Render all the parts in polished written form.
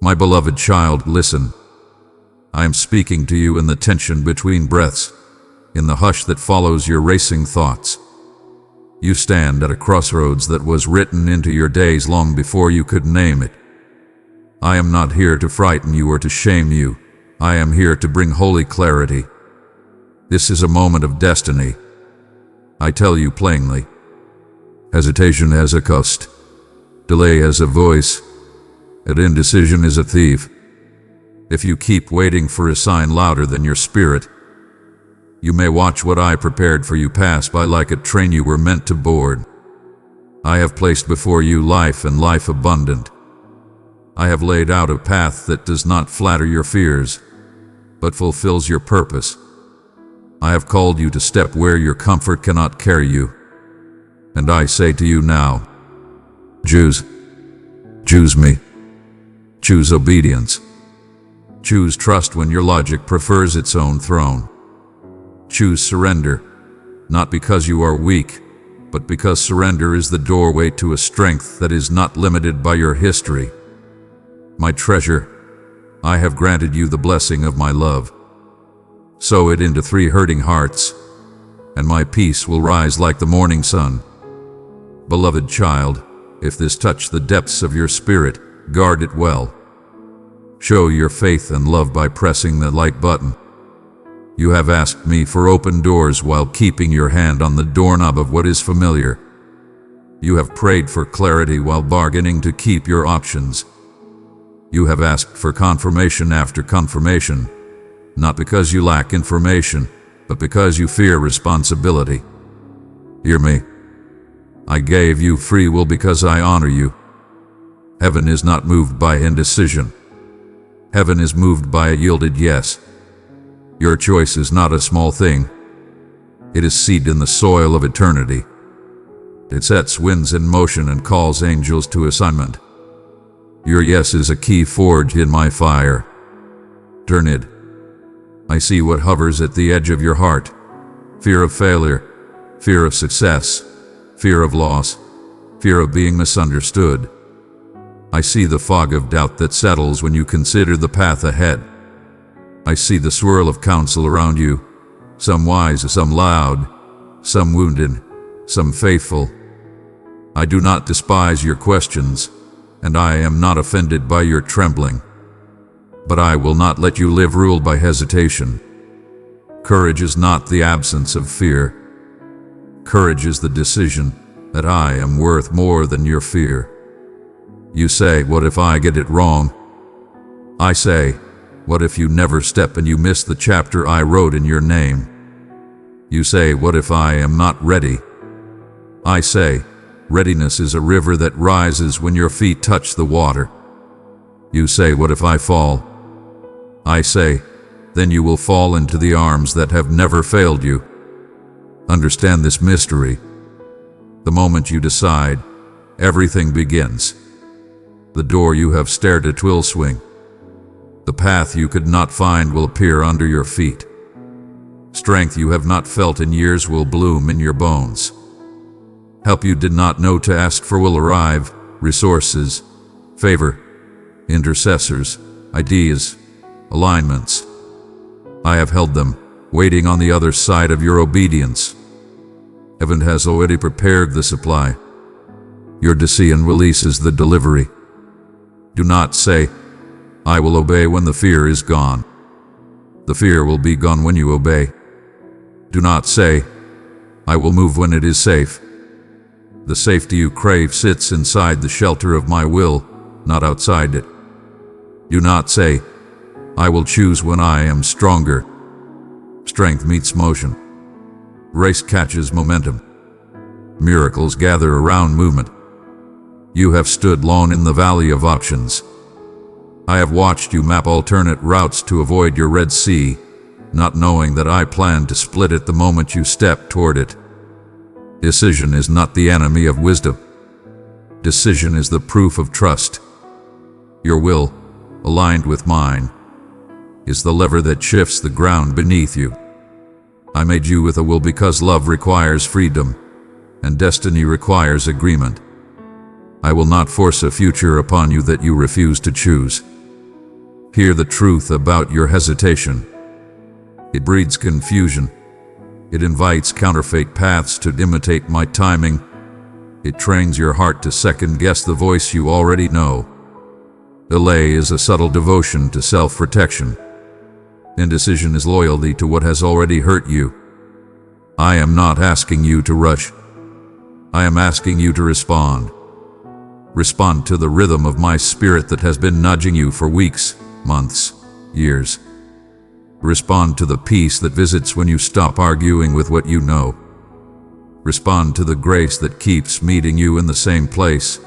My beloved child, listen. I am speaking to you in the tension between breaths, in the hush that follows your racing thoughts. You stand at a crossroads that was written into your days long before you could name it. I am not here to frighten you or to shame you. I am here to bring holy clarity. This is a moment of destiny. I tell you plainly. Hesitation has a cost. Delay has a voice. And indecision is a thief. If you keep waiting for a sign louder than your spirit, you may watch what I prepared for you pass by like a train you were meant to board. I have placed before you life and life abundant. I have laid out a path that does not flatter your fears, but fulfills your purpose. I have called you to step where your comfort cannot carry you. And I say to you now, choose me. Choose obedience. Choose trust when your logic prefers its own throne. Choose surrender, not because you are weak, but because surrender is the doorway to a strength that is not limited by your history. My treasure, I have granted you the blessing of my love. Sow it into 3 hurting hearts, and my peace will rise like the morning sun. Beloved child, if this touch the depths of your spirit, guard it well. Show your faith and love by pressing the like button. You have asked me for open doors while keeping your hand on the doorknob of what is familiar. You have prayed for clarity while bargaining to keep your options. You have asked for confirmation after confirmation, not because you lack information, but because you fear responsibility. Hear me. I gave you free will because I honor you. Heaven is not moved by indecision. Heaven is moved by a yielded yes. Your choice is not a small thing. It is seed in the soil of eternity. It sets winds in motion and calls angels to assignment. Your yes is a key forged in my fire. Turn it. I see what hovers at the edge of your heart. Fear of failure, fear of success, fear of loss, fear of being misunderstood. I see the fog of doubt that settles when you consider the path ahead. I see the swirl of counsel around you, some wise, some loud, some wounded, some faithful. I do not despise your questions, and I am not offended by your trembling. But I will not let you live ruled by hesitation. Courage is not the absence of fear. Courage is the decision that I am worth more than your fear. You say, what if I get it wrong? I say, what if you never step and you miss the chapter I wrote in your name? You say, what if I am not ready? I say, readiness is a river that rises when your feet touch the water. You say, what if I fall? I say, then you will fall into the arms that have never failed you. Understand this mystery. The moment you decide, everything begins. The door you have stared at will swing. The path you could not find will appear under your feet. Strength you have not felt in years will bloom in your bones. Help you did not know to ask for will arrive, resources, favor, intercessors, ideas, alignments. I have held them, waiting on the other side of your obedience. Heaven has already prepared the supply. Your decision releases the delivery. Do not say, I will obey when the fear is gone. The fear will be gone when you obey. Do not say, I will move when it is safe. The safety you crave sits inside the shelter of my will, not outside it. Do not say, I will choose when I am stronger. Strength meets motion. Race catches momentum. Miracles gather around movement. You have stood long in the valley of options. I have watched you map alternate routes to avoid your Red Sea, not knowing that I plan to split it the moment you step toward it. Decision is not the enemy of wisdom. Decision is the proof of trust. Your will, aligned with mine, is the lever that shifts the ground beneath you. I made you with a will because love requires freedom, and destiny requires agreement. I will not force a future upon you that you refuse to choose. Hear the truth about your hesitation. It breeds confusion. It invites counterfeit paths to imitate my timing. It trains your heart to second-guess the voice you already know. Delay is a subtle devotion to self-protection. Indecision is loyalty to what has already hurt you. I am not asking you to rush. I am asking you to respond. Respond to the rhythm of my spirit that has been nudging you for weeks, months, years. Respond to the peace that visits when you stop arguing with what you know. Respond to the grace that keeps meeting you in the same place,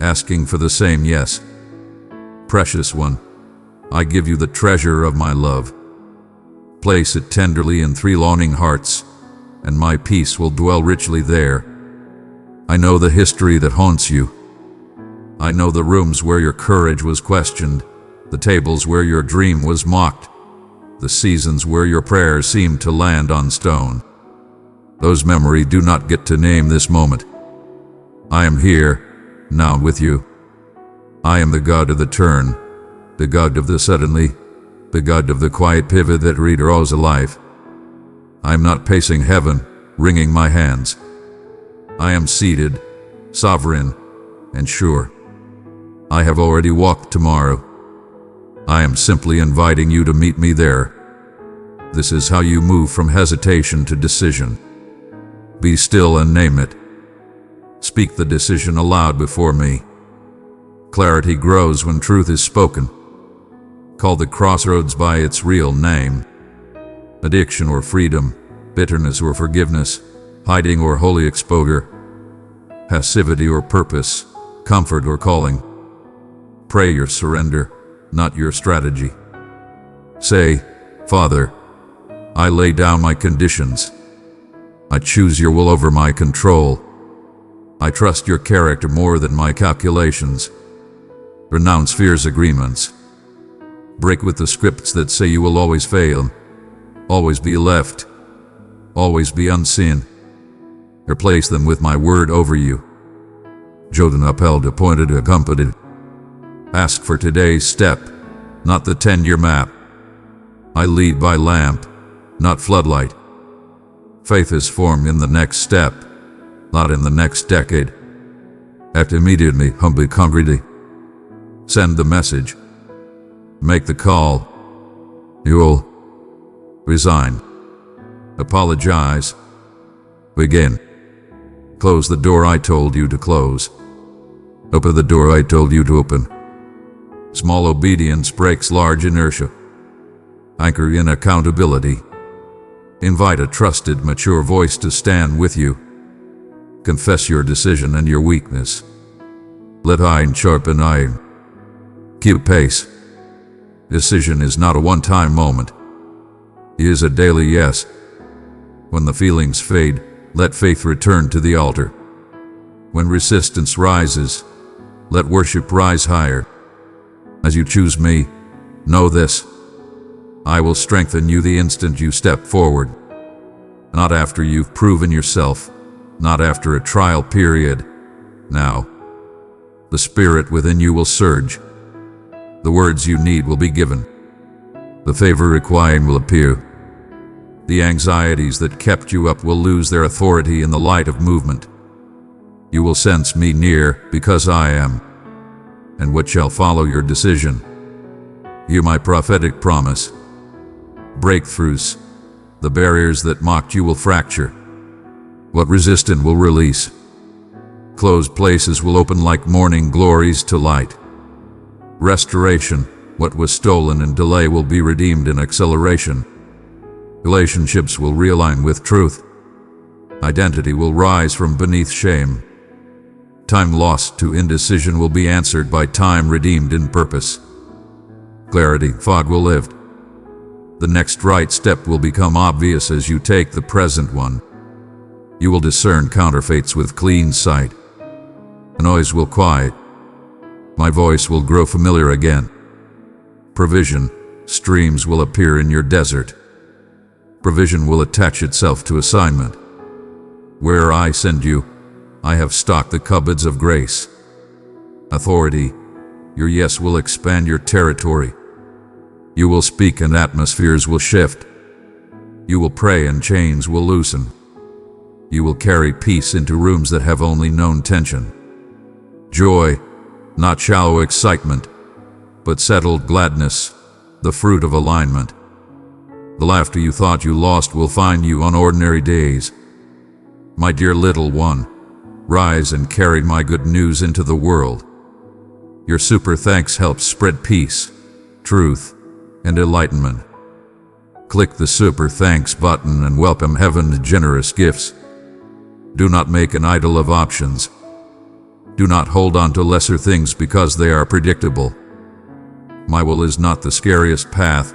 asking for the same yes. Precious one, I give you the treasure of my love. Place it tenderly in 3 longing hearts, and my peace will dwell richly there. I know the history that haunts you. I know the rooms where your courage was questioned, the tables where your dream was mocked, the seasons where your prayers seemed to land on stone. Those memories do not get to name this moment. I am here, now with you. I am the God of the turn, the God of the suddenly, the God of the quiet pivot that redraws a life. I am not pacing heaven, wringing my hands. I am seated, sovereign, and sure. I have already walked tomorrow. I am simply inviting you to meet me there. This is how you move from hesitation to decision. Be still and name it. Speak the decision aloud before me. Clarity grows when truth is spoken. Call the crossroads by its real name. Addiction or freedom, bitterness or forgiveness, hiding or holy exposure, passivity or purpose, comfort or calling. Pray your surrender, not your strategy. Say, Father, I lay down my conditions. I choose your will over my control. I trust your character more than my calculations. Renounce fear's agreements. Break with the scripts that say you will always fail, always be left, always be unseen. Replace them with my word over you. Jodan upheld, appointed, accompanied. Ask for today's step, not the 10-year map. I lead by lamp, not floodlight. Faith is formed in the next step, not in the next decade. Act immediately, humbly, concretely. Send the message. Make the call. You'll resign. Apologize. Begin. Close the door I told you to close. Open the door I told you to open. Small obedience breaks large inertia. Anchor in accountability. Invite a trusted, mature voice to stand with you. Confess your decision and your weakness. Let iron sharpen iron. Keep pace. Decision is not a one-time moment. It is a daily yes. When the feelings fade, let faith return to the altar. When resistance rises, let worship rise higher. As you choose me, know this: I will strengthen you the instant you step forward. Not after you've proven yourself, not after a trial period. Now, the spirit within you will surge. The words you need will be given. The favor required will appear. The anxieties that kept you up will lose their authority in the light of movement. You will sense me near because I am. And what shall follow your decision? Hear my prophetic promise. Breakthroughs, the barriers that mocked you will fracture. What resisted will release. Closed places will open like morning glories to light. Restoration, what was stolen in delay will be redeemed in acceleration. Relationships will realign with truth. Identity will rise from beneath shame. Time lost to indecision will be answered by time redeemed in purpose. Clarity, fog will lift. The next right step will become obvious as you take the present one. You will discern counterfeits with clean sight. The noise will quiet. My voice will grow familiar again. Provision, streams will appear in your desert. Provision will attach itself to assignment. Where I send you, I have stocked the cupboards of grace. Authority, your yes will expand your territory. You will speak and atmospheres will shift. You will pray and chains will loosen. You will carry peace into rooms that have only known tension. Joy, not shallow excitement, but settled gladness, the fruit of alignment. The laughter you thought you lost will find you on ordinary days. My dear little one, rise and carry my good news into the world. Your super thanks helps spread peace, truth, and enlightenment. Click the super thanks button and welcome heaven's generous gifts. Do not make an idol of options. Do not hold on to lesser things because they are predictable. My will is not the scariest path.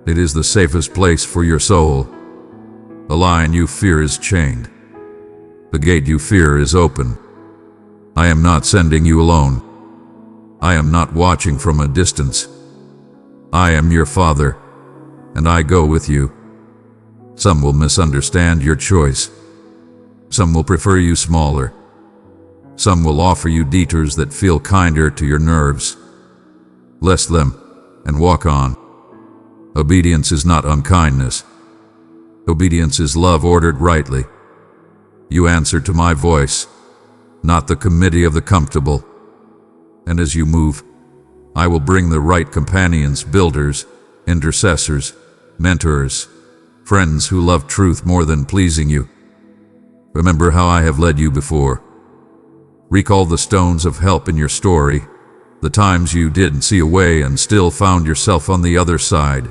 It is the safest place for your soul. The lion you fear is chained. The gate you fear is open. I am not sending you alone. I am not watching from a distance. I am your father, and I go with you. Some will misunderstand your choice. Some will prefer you smaller. Some will offer you detours that feel kinder to your nerves. Bless them and walk on. Obedience is not unkindness. Obedience is love ordered rightly. You answer to my voice, not the committee of the comfortable. And as you move, I will bring the right companions, builders, intercessors, mentors, friends who love truth more than pleasing you. Remember how I have led you before. Recall the stones of help in your story, the times you didn't see a way and still found yourself on the other side.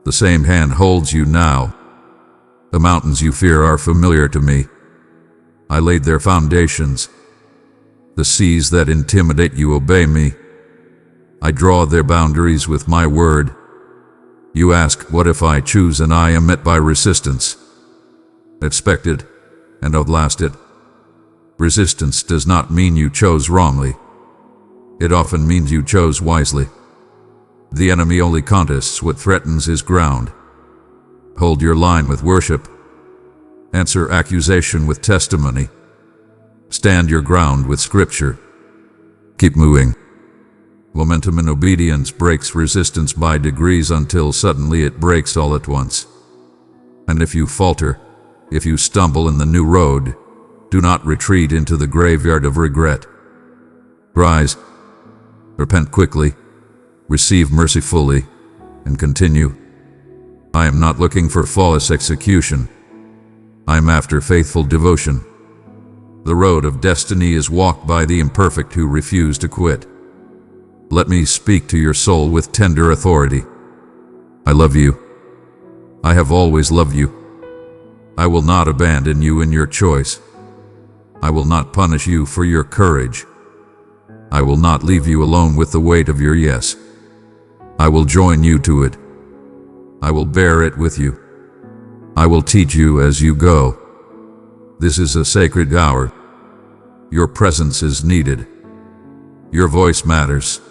The same hand holds you now. The mountains you fear are familiar to me. I laid their foundations. The seas that intimidate you obey me. I draw their boundaries with my word. You ask, what if I choose and I am met by resistance? Expect it and outlast it. Resistance does not mean you chose wrongly. It often means you chose wisely. The enemy only contests what threatens his ground. Hold your line with worship. Answer accusation with testimony. Stand your ground with scripture. Keep moving. Momentum in obedience breaks resistance by degrees until suddenly it breaks all at once. And if you falter, if you stumble in the new road, do not retreat into the graveyard of regret. Rise, repent quickly, receive mercy fully, and continue. I am not looking for flawless execution. I am after faithful devotion. The road of destiny is walked by the imperfect who refuse to quit. Let me speak to your soul with tender authority. I love you. I have always loved you. I will not abandon you in your choice. I will not punish you for your courage. I will not leave you alone with the weight of your yes. I will join you to it. I will bear it with you. I will teach you as you go. This is a sacred hour. Your presence is needed. Your voice matters.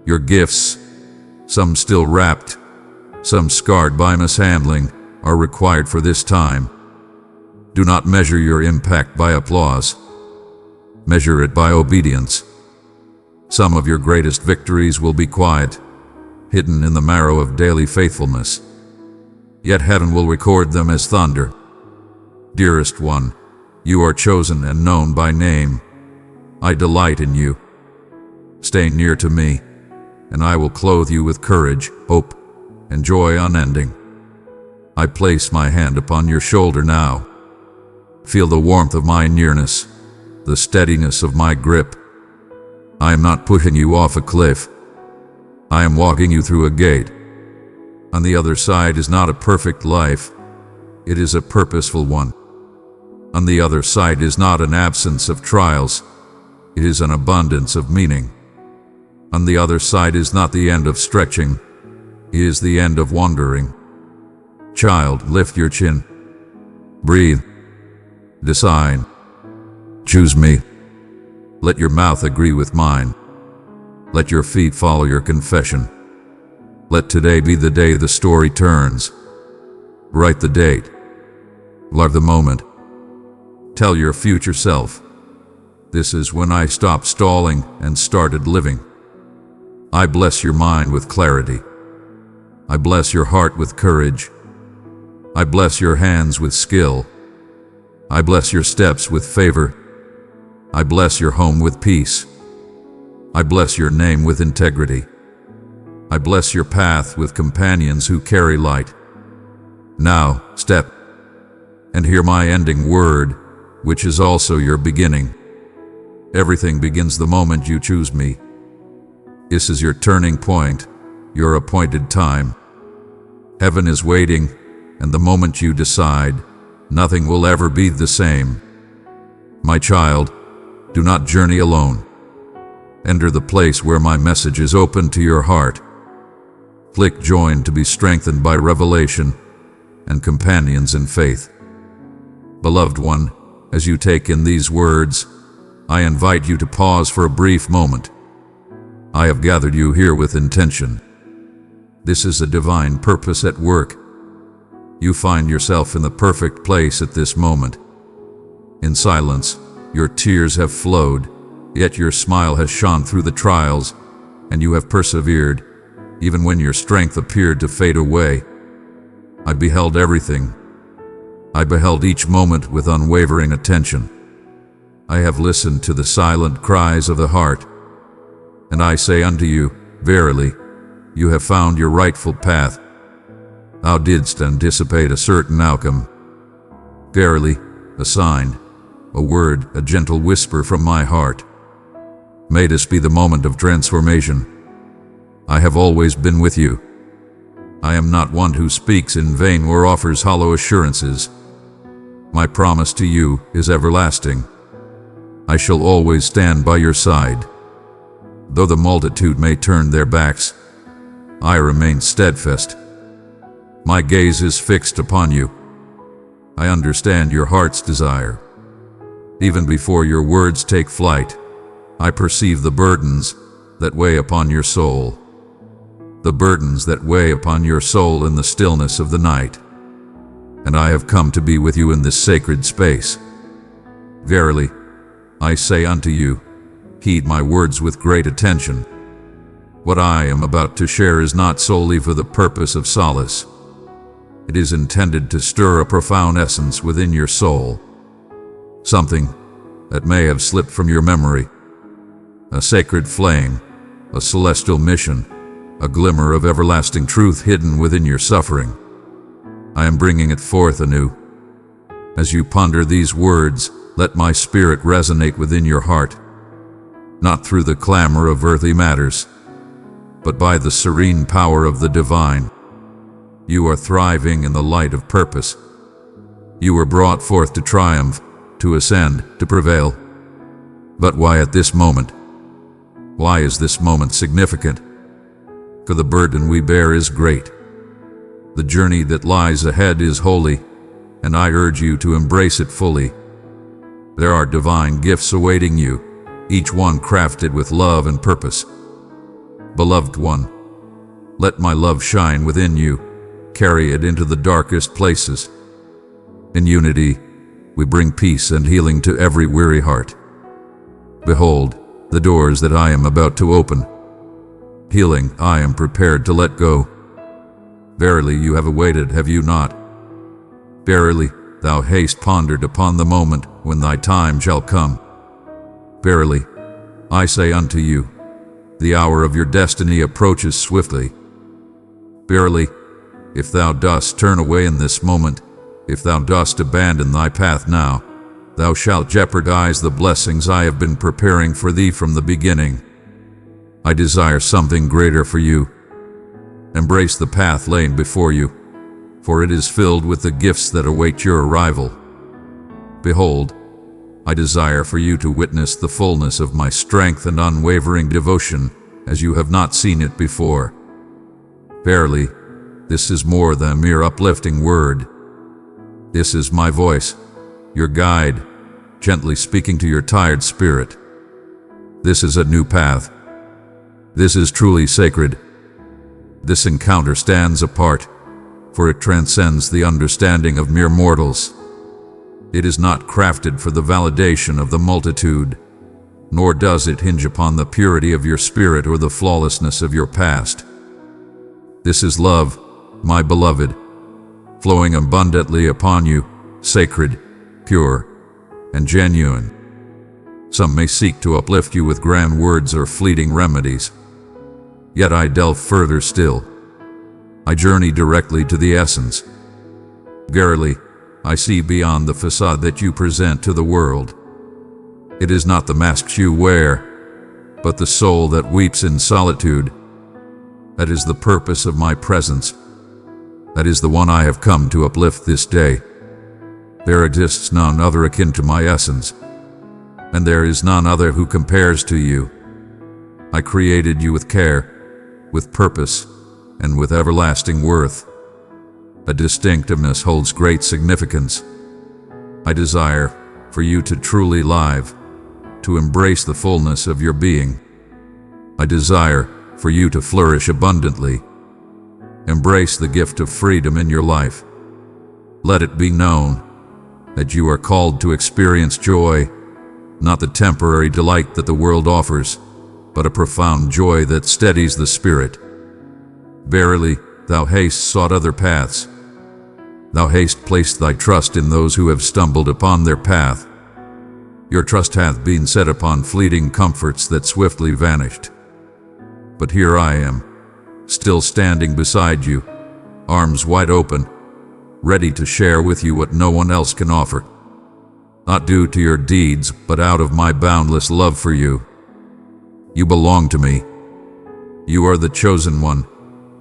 Your gifts, some still wrapped, some scarred by mishandling, are required for this time. Do not measure your impact by applause. Measure it by obedience. Some of your greatest victories will be quiet, hidden in the marrow of daily faithfulness. Yet heaven will record them as thunder. Dearest one, you are chosen and known by name. I delight in you. Stay near to me, and I will clothe you with courage, hope, and joy unending. I place my hand upon your shoulder now. Feel the warmth of my nearness, the steadiness of my grip. I am not pushing you off a cliff. I am walking you through a gate. On the other side is not a perfect life. It is a purposeful one. On the other side is not an absence of trials. It is an abundance of meaning. On the other side is not the end of stretching. It is the end of wandering. Child, lift your chin. Breathe. Decide. Choose me. Let your mouth agree with mine. Let your feet follow your confession. Let today be the day the story turns. Write the date. Love the moment. Tell your future self, this is when I stopped stalling and started living. I bless your mind with clarity. I bless your heart with courage. I bless your hands with skill. I bless your steps with favor. I bless your home with peace. I bless your name with integrity. I bless your path with companions who carry light. Now, step and hear my ending word, which is also your beginning. Everything begins the moment you choose me. This is your turning point, your appointed time. Heaven is waiting, and the moment you decide, nothing will ever be the same. My child, do not journey alone. Enter the place where my message is open to your heart. Click join to be strengthened by revelation and companions in faith. Beloved one, as you take in these words, I invite you to pause for a brief moment. I have gathered you here with intention. This is a divine purpose at work. You find yourself in the perfect place at this moment. In silence, your tears have flowed, yet your smile has shone through the trials, and you have persevered, even when your strength appeared to fade away. I beheld everything. I beheld each moment with unwavering attention. I have listened to the silent cries of the heart. And I say unto you, verily, you have found your rightful path. Thou didst anticipate a certain outcome. Verily, a sign, a word, a gentle whisper from my heart. May this be the moment of transformation. I have always been with you. I am not one who speaks in vain or offers hollow assurances. My promise to you is everlasting. I shall always stand by your side. Though the multitude may turn their backs, I remain steadfast. My gaze is fixed upon you. I understand your heart's desire. Even before your words take flight, I perceive the burdens that weigh upon your soul. The burdens that weigh upon your soul in the stillness of the night. And I have come to be with you in this sacred space. Verily, I say unto you, heed my words with great attention. What I am about to share is not solely for the purpose of solace. It is intended to stir a profound essence within your soul. Something that may have slipped from your memory. A sacred flame, a celestial mission, a glimmer of everlasting truth hidden within your suffering. I am bringing it forth anew. As you ponder these words, let my spirit resonate within your heart, not through the clamor of earthly matters, but by the serene power of the divine. You are thriving in the light of purpose. You were brought forth to triumph, to ascend, to prevail. But why at this moment? Why is this moment significant? For the burden we bear is great. The journey that lies ahead is holy, and I urge you to embrace it fully. There are divine gifts awaiting you, each one crafted with love and purpose. Beloved one, let my love shine within you, carry it into the darkest places. In unity, we bring peace and healing to every weary heart. Behold, the doors that I am about to open. Healing I am prepared to let go. Verily you have awaited, have you not? Verily, thou hast pondered upon the moment when thy time shall come. Verily, I say unto you, the hour of your destiny approaches swiftly. Verily, if thou dost turn away in this moment, if thou dost abandon thy path now, thou shalt jeopardize the blessings I have been preparing for thee from the beginning. I desire something greater for you. Embrace the path laid before you, for it is filled with the gifts that await your arrival. Behold, I desire for you to witness the fullness of my strength and unwavering devotion as you have not seen it before. Verily, this is more than a mere uplifting word. This is my voice, your guide, gently speaking to your tired spirit. This is a new path. This is truly sacred. This encounter stands apart, for it transcends the understanding of mere mortals. It is not crafted for the validation of the multitude, nor does it hinge upon the purity of your spirit or the flawlessness of your past. This is love, my beloved, flowing abundantly upon you, sacred, pure, and genuine. Some may seek to uplift you with grand words or fleeting remedies. Yet I delve further still. I journey directly to the essence. Verily, I see beyond the facade that you present to the world. It is not the masks you wear, but the soul that weeps in solitude. That is the purpose of my presence. That is the one I have come to uplift this day. There exists none other akin to my essence, and there is none other who compares to you. I created you with care, with purpose, and with everlasting worth. A distinctiveness holds great significance. I desire for you to truly live, to embrace the fullness of your being. I desire for you to flourish abundantly. Embrace the gift of freedom in your life. Let it be known that you are called to experience joy, not the temporary delight that the world offers, but a profound joy that steadies the spirit. Verily, thou hast sought other paths. Thou hast placed thy trust in those who have stumbled upon their path. Your trust hath been set upon fleeting comforts that swiftly vanished. But here I am, still standing beside you, arms wide open, ready to share with you what no one else can offer. Not due to your deeds, but out of my boundless love for you. You belong to me. You are the chosen one,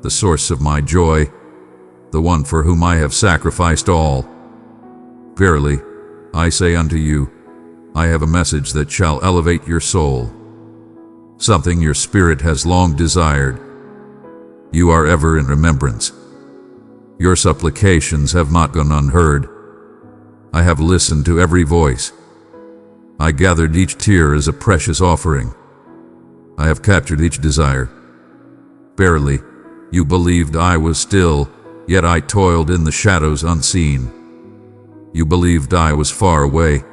the source of my joy, the one for whom I have sacrificed all. Verily, I say unto you, I have a message that shall elevate your soul, something your spirit has long desired. You are ever in remembrance. Your supplications have not gone unheard. I have listened to every voice. I gathered each tear as a precious offering. I have captured each desire. Verily, you believed I was still, yet I toiled in the shadows unseen. You believed I was far away,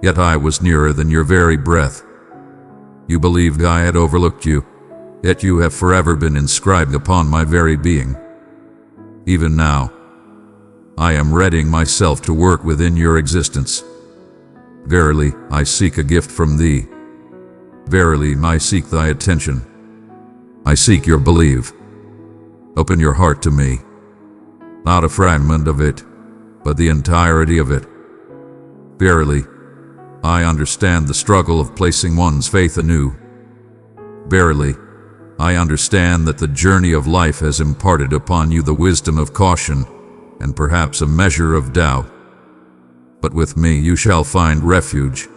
yet I was nearer than your very breath. You believed I had overlooked you, yet you have forever been inscribed upon my very being. Even now, I am readying myself to work within your existence. Verily, I seek a gift from thee. Verily, I seek thy attention. I seek your belief. Open your heart to me. Not a fragment of it, but the entirety of it. Verily, I understand the struggle of placing one's faith anew. Verily, I understand that the journey of life has imparted upon you the wisdom of caution and perhaps a measure of doubt. But with me you shall find refuge.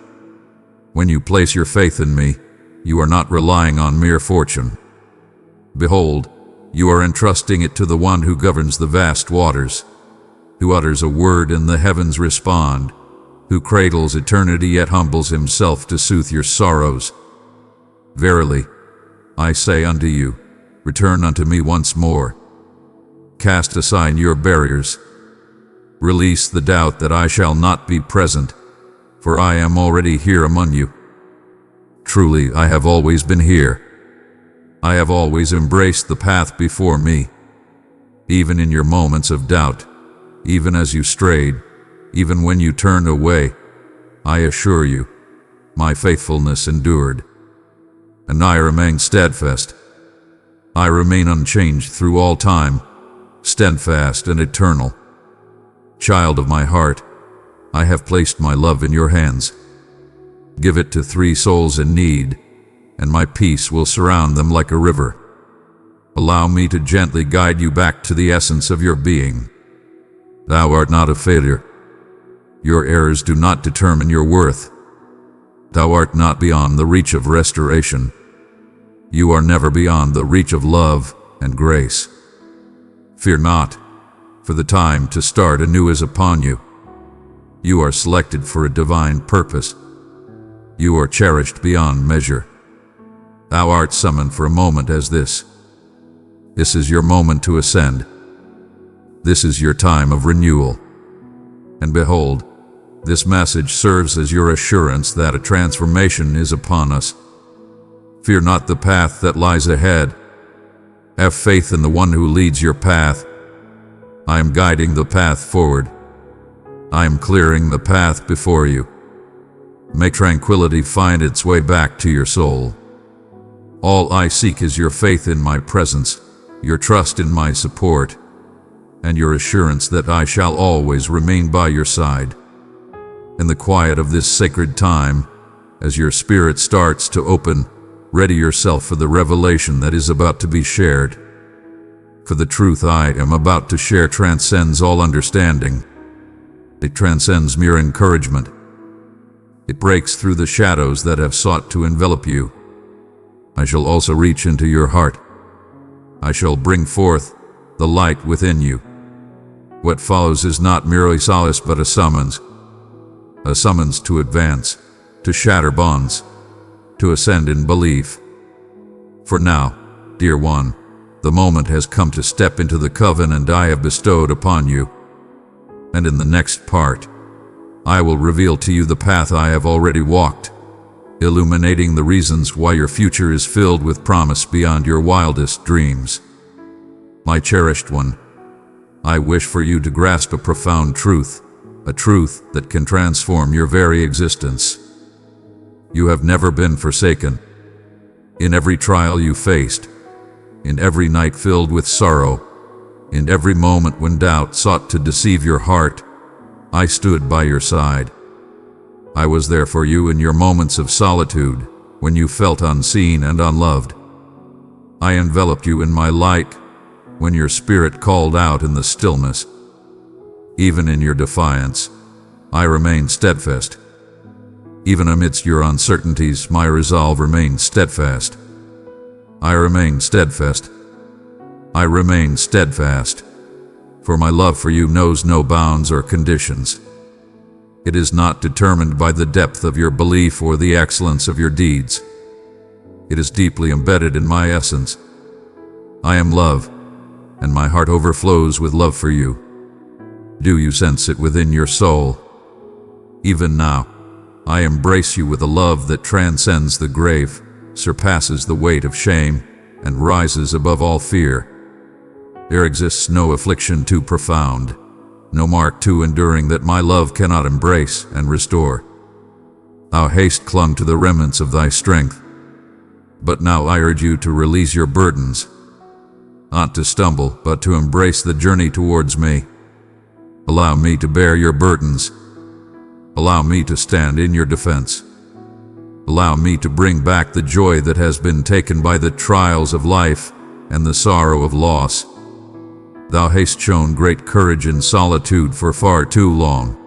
When you place your faith in me, you are not relying on mere fortune. Behold, you are entrusting it to the one who governs the vast waters, who utters a word and the heavens respond, who cradles eternity yet humbles himself to soothe your sorrows. Verily, I say unto you, return unto me once more. Cast aside your barriers. Release the doubt that I shall not be present, for I am already here among you. Truly, I have always been here. I have always embraced the path before me. Even in your moments of doubt, even as you strayed, even when you turned away, I assure you, my faithfulness endured. And I remain steadfast. I remain unchanged through all time, steadfast and eternal. Child of my heart, I have placed my love in your hands. Give it to 3 souls in need, and my peace will surround them like a river. Allow me to gently guide you back to the essence of your being. Thou art not a failure. Your errors do not determine your worth. Thou art not beyond the reach of restoration. You are never beyond the reach of love and grace. Fear not, for the time to start anew is upon you. You are selected for a divine purpose. You are cherished beyond measure. Thou art summoned for a moment as this. This is your moment to ascend. This is your time of renewal. And behold, This message serves as your assurance that a transformation is upon us. Fear not the path that lies ahead. Have faith in the one who leads your path. I am guiding the path forward. I am clearing the path before you. May tranquility find its way back to your soul. All I seek is your faith in my presence, your trust in my support, and your assurance that I shall always remain by your side. In the quiet of this sacred time, as your spirit starts to open, ready yourself for the revelation that is about to be shared. For the truth I am about to share transcends all understanding. It transcends mere encouragement. It breaks through the shadows that have sought to envelop you. I shall also reach into your heart. I shall bring forth the light within you. What follows is not merely solace but a summons to advance, to shatter bonds, to ascend in belief. For now, dear one, the moment has come to step into the covenant I have bestowed upon you. And in the next part, I will reveal to you the path I have already walked, illuminating the reasons why your future is filled with promise beyond your wildest dreams. My cherished one, I wish for you to grasp a profound truth, a truth that can transform your very existence. You have never been forsaken. In every trial you faced, in every night filled with sorrow, in every moment when doubt sought to deceive your heart, I stood by your side. I was there for you in your moments of solitude, when you felt unseen and unloved. I enveloped you in my light, when your spirit called out in the stillness. Even in your defiance, I remained steadfast. Even amidst your uncertainties, my resolve remained steadfast. I remained steadfast. I remained steadfast. For my love for you knows no bounds or conditions. It is not determined by the depth of your belief or the excellence of your deeds. It is deeply embedded in my essence. I am love, and my heart overflows with love for you. Do you sense it within your soul? Even now, I embrace you with a love that transcends the grave, surpasses the weight of shame, and rises above all fear. There exists no affliction too profound, no mark too enduring that my love cannot embrace and restore. Thou haste clung to the remnants of thy strength, but now I urge you to release your burdens, not to stumble, but to embrace the journey towards me. Allow me to bear your burdens. Allow me to stand in your defense. Allow me to bring back the joy that has been taken by the trials of life and the sorrow of loss. Thou hast shown great courage in solitude for far too long.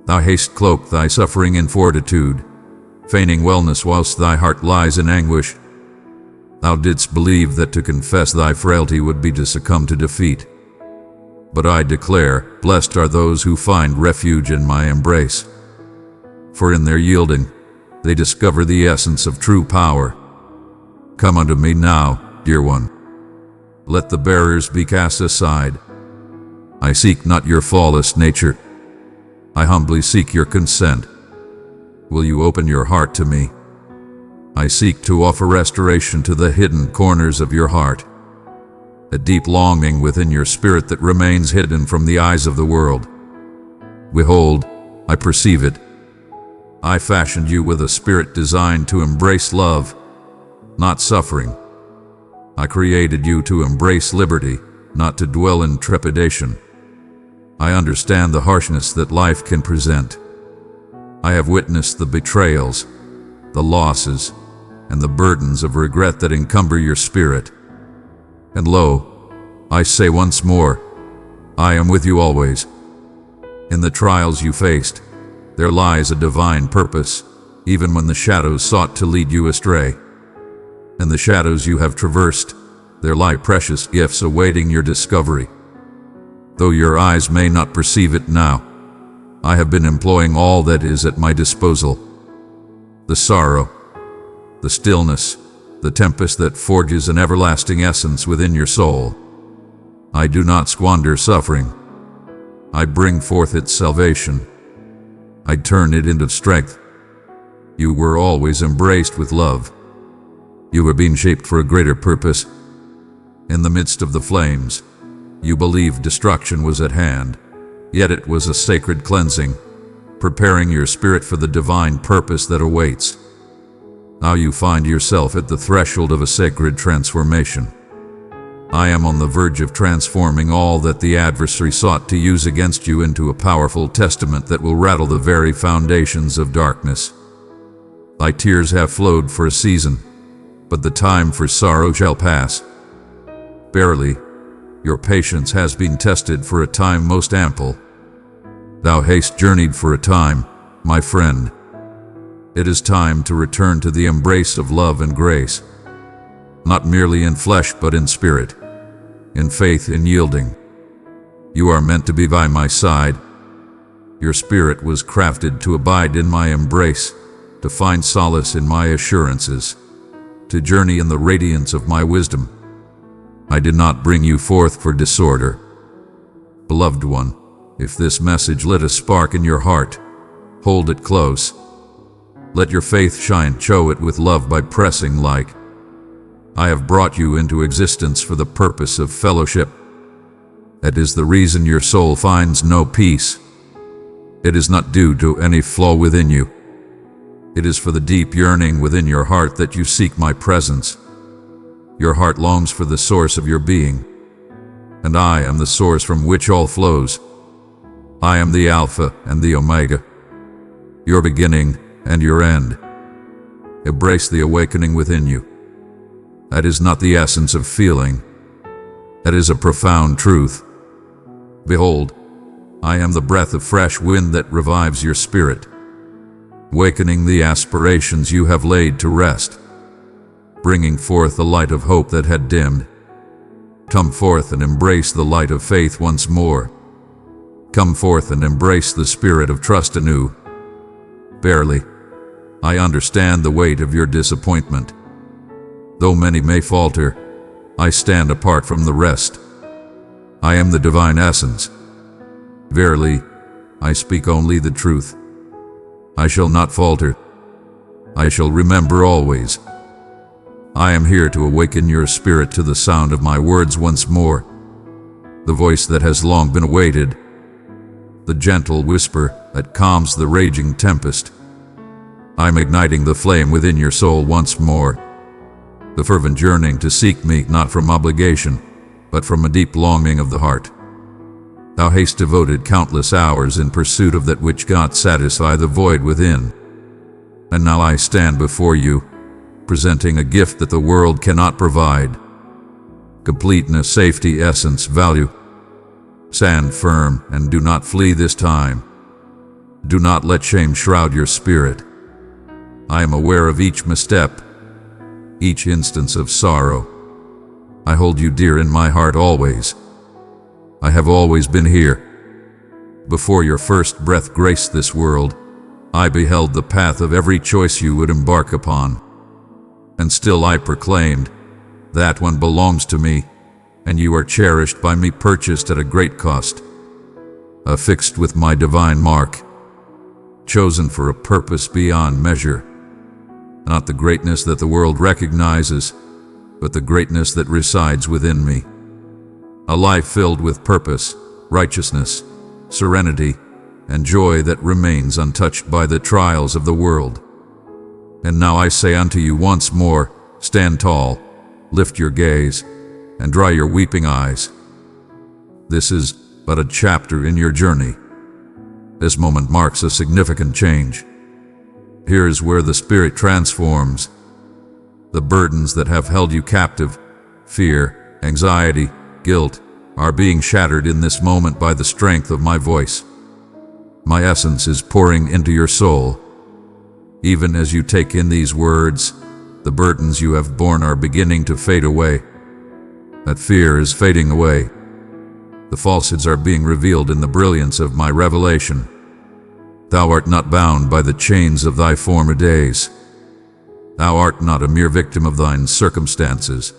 Thou hast cloaked thy suffering in fortitude, feigning wellness whilst thy heart lies in anguish. Thou didst believe that to confess thy frailty would be to succumb to defeat. But I declare, blessed are those who find refuge in my embrace. For in their yielding, they discover the essence of true power. Come unto me now, dear one. Let the barriers be cast aside. I seek not your flawless nature. I humbly seek your consent. Will you open your heart to me? I seek to offer restoration to the hidden corners of your heart, a deep longing within your spirit that remains hidden from the eyes of the world. Behold, I perceive it. I fashioned you with a spirit designed to embrace love, not suffering. I created you to embrace liberty, not to dwell in trepidation. I understand the harshness that life can present. I have witnessed the betrayals, the losses, and the burdens of regret that encumber your spirit. And lo, I say once more, I am with you always. In the trials you faced, there lies a divine purpose, even when the shadows sought to lead you astray. In the shadows you have traversed, there lie precious gifts awaiting your discovery. Though your eyes may not perceive it now, I have been employing all that is at my disposal. The sorrow, the stillness, the tempest that forges an everlasting essence within your soul. I do not squander suffering. I bring forth its salvation. I'd turn it into strength. You were always embraced with love. You were being shaped for a greater purpose. In the midst of the flames, you believed destruction was at hand, yet it was a sacred cleansing, preparing your spirit for the divine purpose that awaits. Now you find yourself at the threshold of a sacred transformation. I am on the verge of transforming all that the adversary sought to use against you into a powerful testament that will rattle the very foundations of darkness. Thy tears have flowed for a season, but the time for sorrow shall pass. Verily, your patience has been tested for a time most ample. Thou hast journeyed for a time, my friend. It is time to return to the embrace of love and grace, not merely in flesh but in spirit, in faith, in yielding. You are meant to be by my side. Your spirit was crafted to abide in my embrace, to find solace in my assurances, to journey in the radiance of my wisdom. I did not bring you forth for disorder. Beloved one, if this message lit a spark in your heart, hold it close. Let your faith shine, show it with love by pressing like. I have brought you into existence for the purpose of fellowship. That is the reason your soul finds no peace. It is not due to any flaw within you. It is for the deep yearning within your heart that you seek my presence. Your heart longs for the source of your being, and I am the source from which all flows. I am the Alpha and the Omega, your beginning and your end. Embrace the awakening within you. That is not the essence of feeling. That is a profound truth. Behold, I am the breath of fresh wind that revives your spirit, awakening the aspirations you have laid to rest, bringing forth the light of hope that had dimmed. Come forth and embrace the light of faith once more. Come forth and embrace the spirit of trust anew. Verily, I understand the weight of your disappointment. Though many may falter, I stand apart from the rest. I am the divine essence. Verily, I speak only the truth. I shall not falter. I shall remember always. I am here to awaken your spirit to the sound of my words once more, the voice that has long been awaited, the gentle whisper that calms the raging tempest. I am igniting the flame within your soul once more, the fervent yearning to seek me not from obligation, but from a deep longing of the heart. Thou hast devoted countless hours in pursuit of that which cannot satisfy the void within. And now I stand before you, presenting a gift that the world cannot provide. Completeness, safety, essence, value. Stand firm and do not flee this time. Do not let shame shroud your spirit. I am aware of each misstep, each instance of sorrow. I hold you dear in my heart always. I have always been here. Before your first breath graced this world, I beheld the path of every choice you would embark upon. And still I proclaimed, that one belongs to me, and you are cherished by me, purchased at a great cost, affixed with my divine mark, chosen for a purpose beyond measure. Not the greatness that the world recognizes, but the greatness that resides within me. A life filled with purpose, righteousness, serenity, and joy that remains untouched by the trials of the world. And now I say unto you once more, stand tall, lift your gaze, and dry your weeping eyes. This is but a chapter in your journey. This moment marks a significant change. Here is where the spirit transforms. The burdens that have held you captive, fear, anxiety, guilt, are being shattered in this moment by the strength of my voice. My essence is pouring into your soul. Even as you take in these words, the burdens you have borne are beginning to fade away. That fear is fading away. The falsehoods are being revealed in the brilliance of my revelation. Thou art not bound by the chains of thy former days. Thou art not a mere victim of thine circumstances.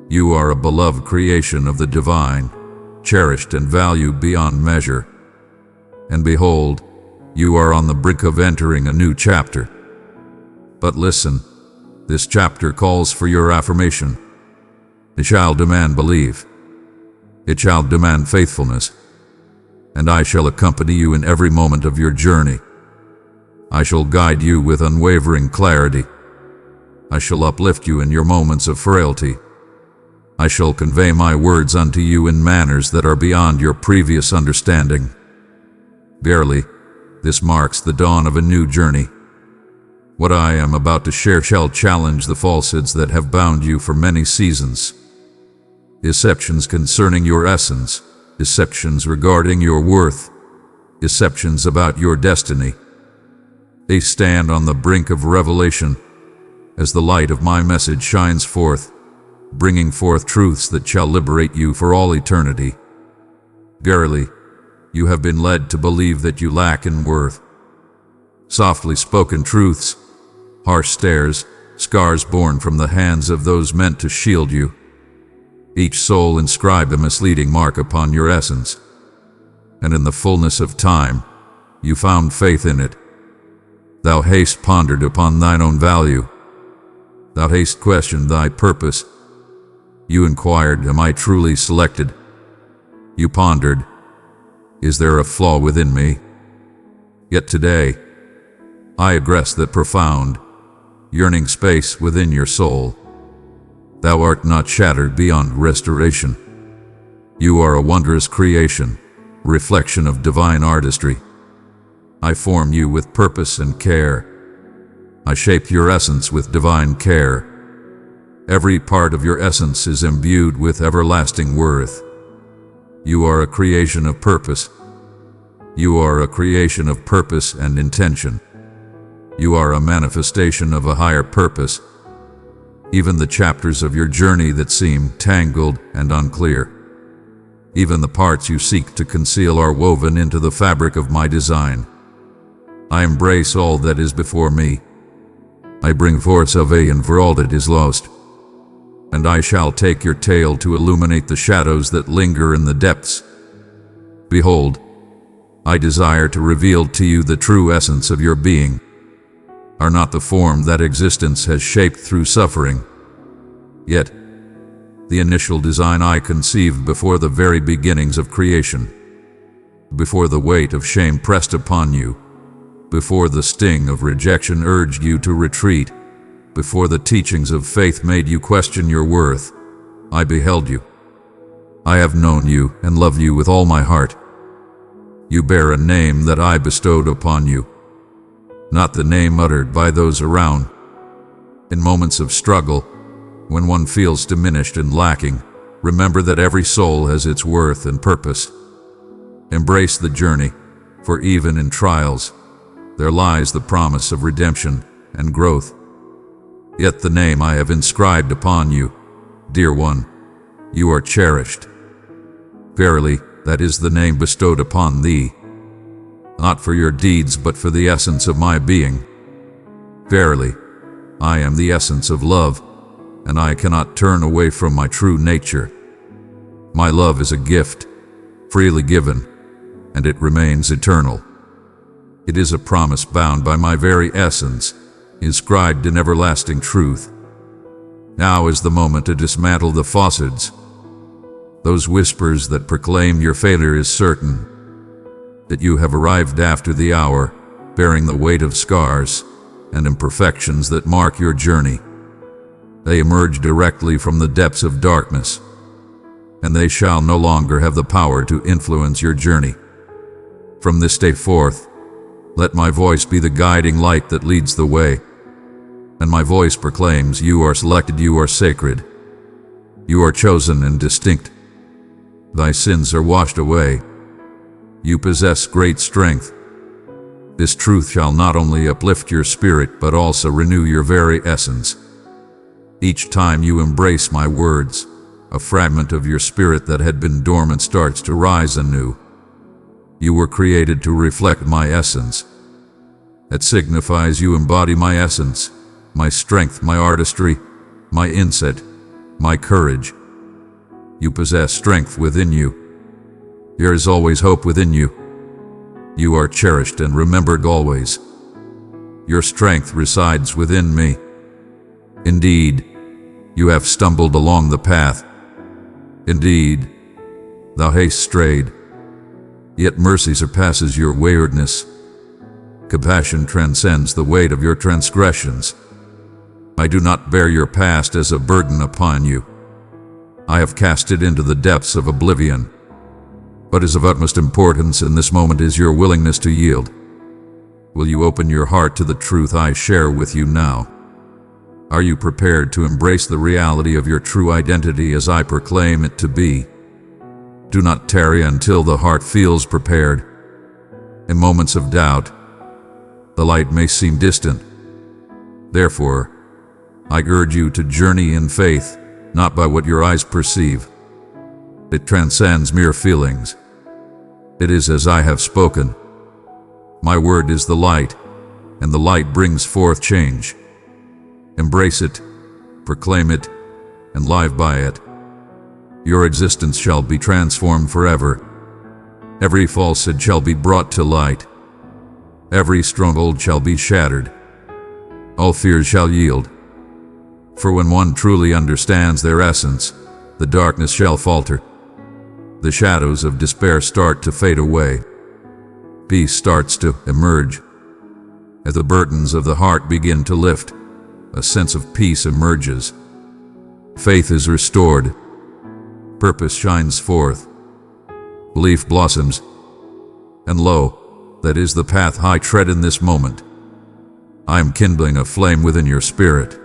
You are a beloved creation of the divine, cherished and valued beyond measure. And behold, You are on the brink of entering a new chapter. But listen, this chapter calls for your affirmation. It shall demand belief. It shall demand faithfulness. And I shall accompany you in every moment of your journey. I shall guide you with unwavering clarity. I shall uplift you in your moments of frailty. I shall convey my words unto you in manners that are beyond your previous understanding. Verily, this marks the dawn of a new journey. What I am about to share shall challenge the falsehoods that have bound you for many seasons. Deceptions concerning your essence, deceptions regarding your worth, deceptions about your destiny. They stand on the brink of revelation as the light of my message shines forth, bringing forth truths that shall liberate you for all eternity. Verily, you have been led to believe that you lack in worth. Softly spoken truths, harsh stares, scars born from the hands of those meant to shield you. Each soul inscribed a misleading mark upon your essence, and in the fullness of time, you found faith in it. Thou hast pondered upon thine own value. Thou hast questioned thy purpose. You inquired, am I truly selected? You pondered, is there a flaw within me? Yet today, I address that profound, yearning space within your soul. Thou art not shattered beyond restoration. You are a wondrous creation, reflection of divine artistry. I form you with purpose and care. I shape your essence with divine care. Every part of your essence is imbued with everlasting worth. You are a creation of purpose. You are a creation of purpose and intention. You are a manifestation of a higher purpose. Even the chapters of your journey that seem tangled and unclear, even the parts you seek to conceal are woven into the fabric of my design. I embrace all that is before me. I bring forth salvation for all that is lost. And I shall take your tale to illuminate the shadows that linger in the depths. Behold, I desire to reveal to you the true essence of your being. Are not the form that existence has shaped through suffering. Yet, the initial design I conceived before the very beginnings of creation, before the weight of shame pressed upon you, before the sting of rejection urged you to retreat, before the teachings of faith made you question your worth, I beheld you. I have known you and love you with all my heart. You bear a name that I bestowed upon you, not the name uttered by those around. In moments of struggle, when one feels diminished and lacking, remember that every soul has its worth and purpose. Embrace the journey, for even in trials, there lies the promise of redemption and growth. Yet the name I have inscribed upon you, dear one, you are cherished. Verily, that is the name bestowed upon thee, not for your deeds but for the essence of my being. Verily, I am the essence of love, and I cannot turn away from my true nature. My love is a gift, freely given, and it remains eternal. It is a promise bound by my very essence, inscribed in everlasting truth. Now is the moment to dismantle the falsehoods, those whispers that proclaim your failure is certain, that you have arrived after the hour, bearing the weight of scars and imperfections that mark your journey. They emerge directly from the depths of darkness, and they shall no longer have the power to influence your journey. From this day forth, let my voice be the guiding light that leads the way, and my voice proclaims, you are selected, you are sacred, you are chosen and distinct. Thy sins are washed away. You possess great strength. This truth shall not only uplift your spirit but also renew your very essence. Each time you embrace my words, a fragment of your spirit that had been dormant starts to rise anew. You were created to reflect my essence. That signifies you embody my essence, my strength, my artistry, my insight, my courage. You possess strength within you. There is always hope within you. You are cherished and remembered always. Your strength resides within me. Indeed, you have stumbled along the path. Indeed, thou hast strayed. Yet mercy surpasses your waywardness. Compassion transcends the weight of your transgressions. I do not bear your past as a burden upon you. I have cast it into the depths of oblivion. What is of utmost importance in this moment is your willingness to yield. Will you open your heart to the truth I share with you now? Are you prepared to embrace the reality of your true identity as I proclaim it to be? Do not tarry until the heart feels prepared. In moments of doubt, the light may seem distant. Therefore, I urge you to journey in faith, not by what your eyes perceive. It transcends mere feelings. It is as I have spoken. My word is the light, and the light brings forth change. Embrace it, proclaim it, and live by it. Your existence shall be transformed forever. Every falsehood shall be brought to light. Every stronghold shall be shattered. All fears shall yield. For when one truly understands their essence, the darkness shall falter. The shadows of despair start to fade away. Peace starts to emerge. As the burdens of the heart begin to lift, a sense of peace emerges. Faith is restored. Purpose shines forth. Belief blossoms. And lo, that is the path I tread in this moment. I am kindling a flame within your spirit.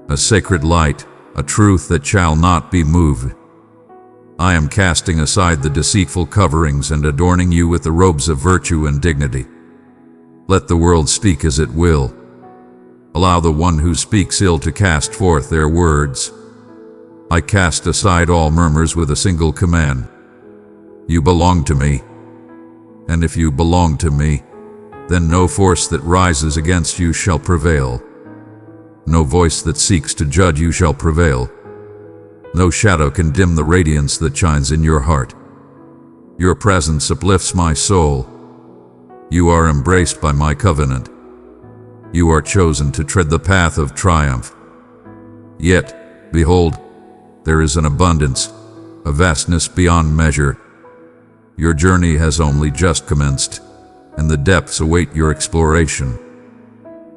A sacred light, a truth that shall not be moved. I am casting aside the deceitful coverings and adorning you with the robes of virtue and dignity. Let the world speak as it will. Allow the one who speaks ill to cast forth their words. I cast aside all murmurs with a single command. You belong to me. And if you belong to me, then no force that rises against you shall prevail. No voice that seeks to judge you shall prevail. No shadow can dim the radiance that shines in your heart. Your presence uplifts my soul. You are embraced by my covenant. You are chosen to tread the path of triumph. Yet, behold, there is an abundance, a vastness beyond measure. Your journey has only just commenced, and the depths await your exploration.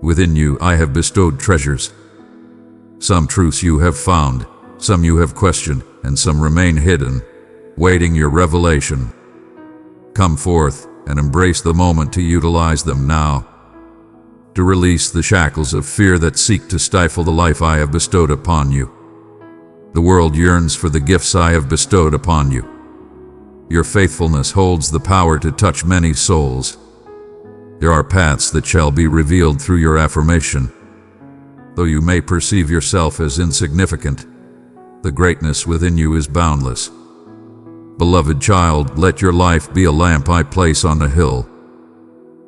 Within you I have bestowed treasures. Some truths you have found, some you have questioned, and some remain hidden, waiting your revelation. Come forth and embrace the moment to utilize them now, to release the shackles of fear that seek to stifle the life I have bestowed upon you. The world yearns for the gifts I have bestowed upon you. Your faithfulness holds the power to touch many souls. There are paths that shall be revealed through your affirmation. Though you may perceive yourself as insignificant, the greatness within you is boundless. Beloved child, let your life be a lamp I place on a hill.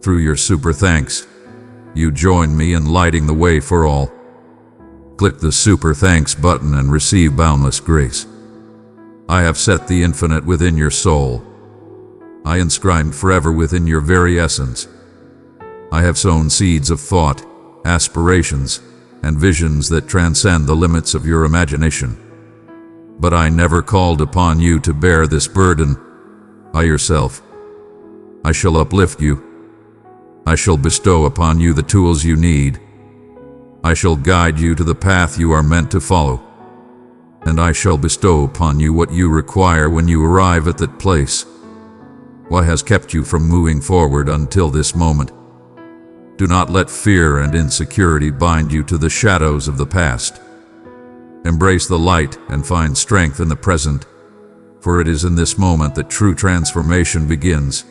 Through your super thanks, you join me in lighting the way for all. Click the super thanks button and receive boundless grace. I have set the infinite within your soul. I inscribed forever within your very essence. I have sown seeds of thought, aspirations, and visions that transcend the limits of your imagination. But I never called upon you to bear this burden by yourself. I shall uplift you. I shall bestow upon you the tools you need. I shall guide you to the path you are meant to follow. And I shall bestow upon you what you require when you arrive at that place. What has kept you from moving forward until this moment? Do not let fear and insecurity bind you to the shadows of the past. Embrace the light and find strength in the present, for it is in this moment that true transformation begins.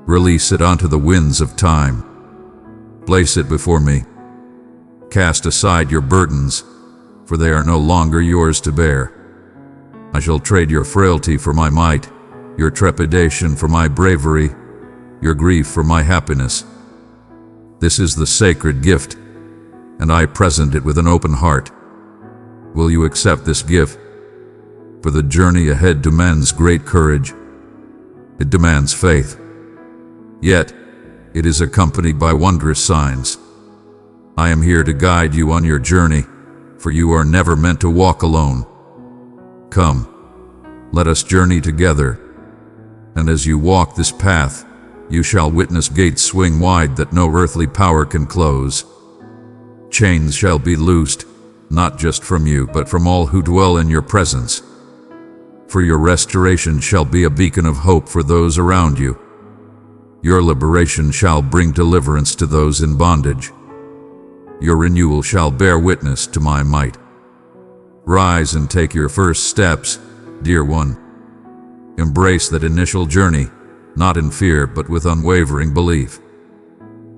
Release it onto the winds of time. Place it before me. Cast aside your burdens, for they are no longer yours to bear. I shall trade your frailty for my might, your trepidation for my bravery, your grief for my happiness. This is the sacred gift, and I present it with an open heart. Will you accept this gift? For the journey ahead demands great courage. It demands faith. Yet, it is accompanied by wondrous signs. I am here to guide you on your journey, for you are never meant to walk alone. Come, let us journey together, and as you walk this path, you shall witness gates swing wide that no earthly power can close. Chains shall be loosed, not just from you, but from all who dwell in your presence. For your restoration shall be a beacon of hope for those around you. Your liberation shall bring deliverance to those in bondage. Your renewal shall bear witness to my might. Rise and take your first steps, dear one. Embrace that initial journey, not in fear but with unwavering belief.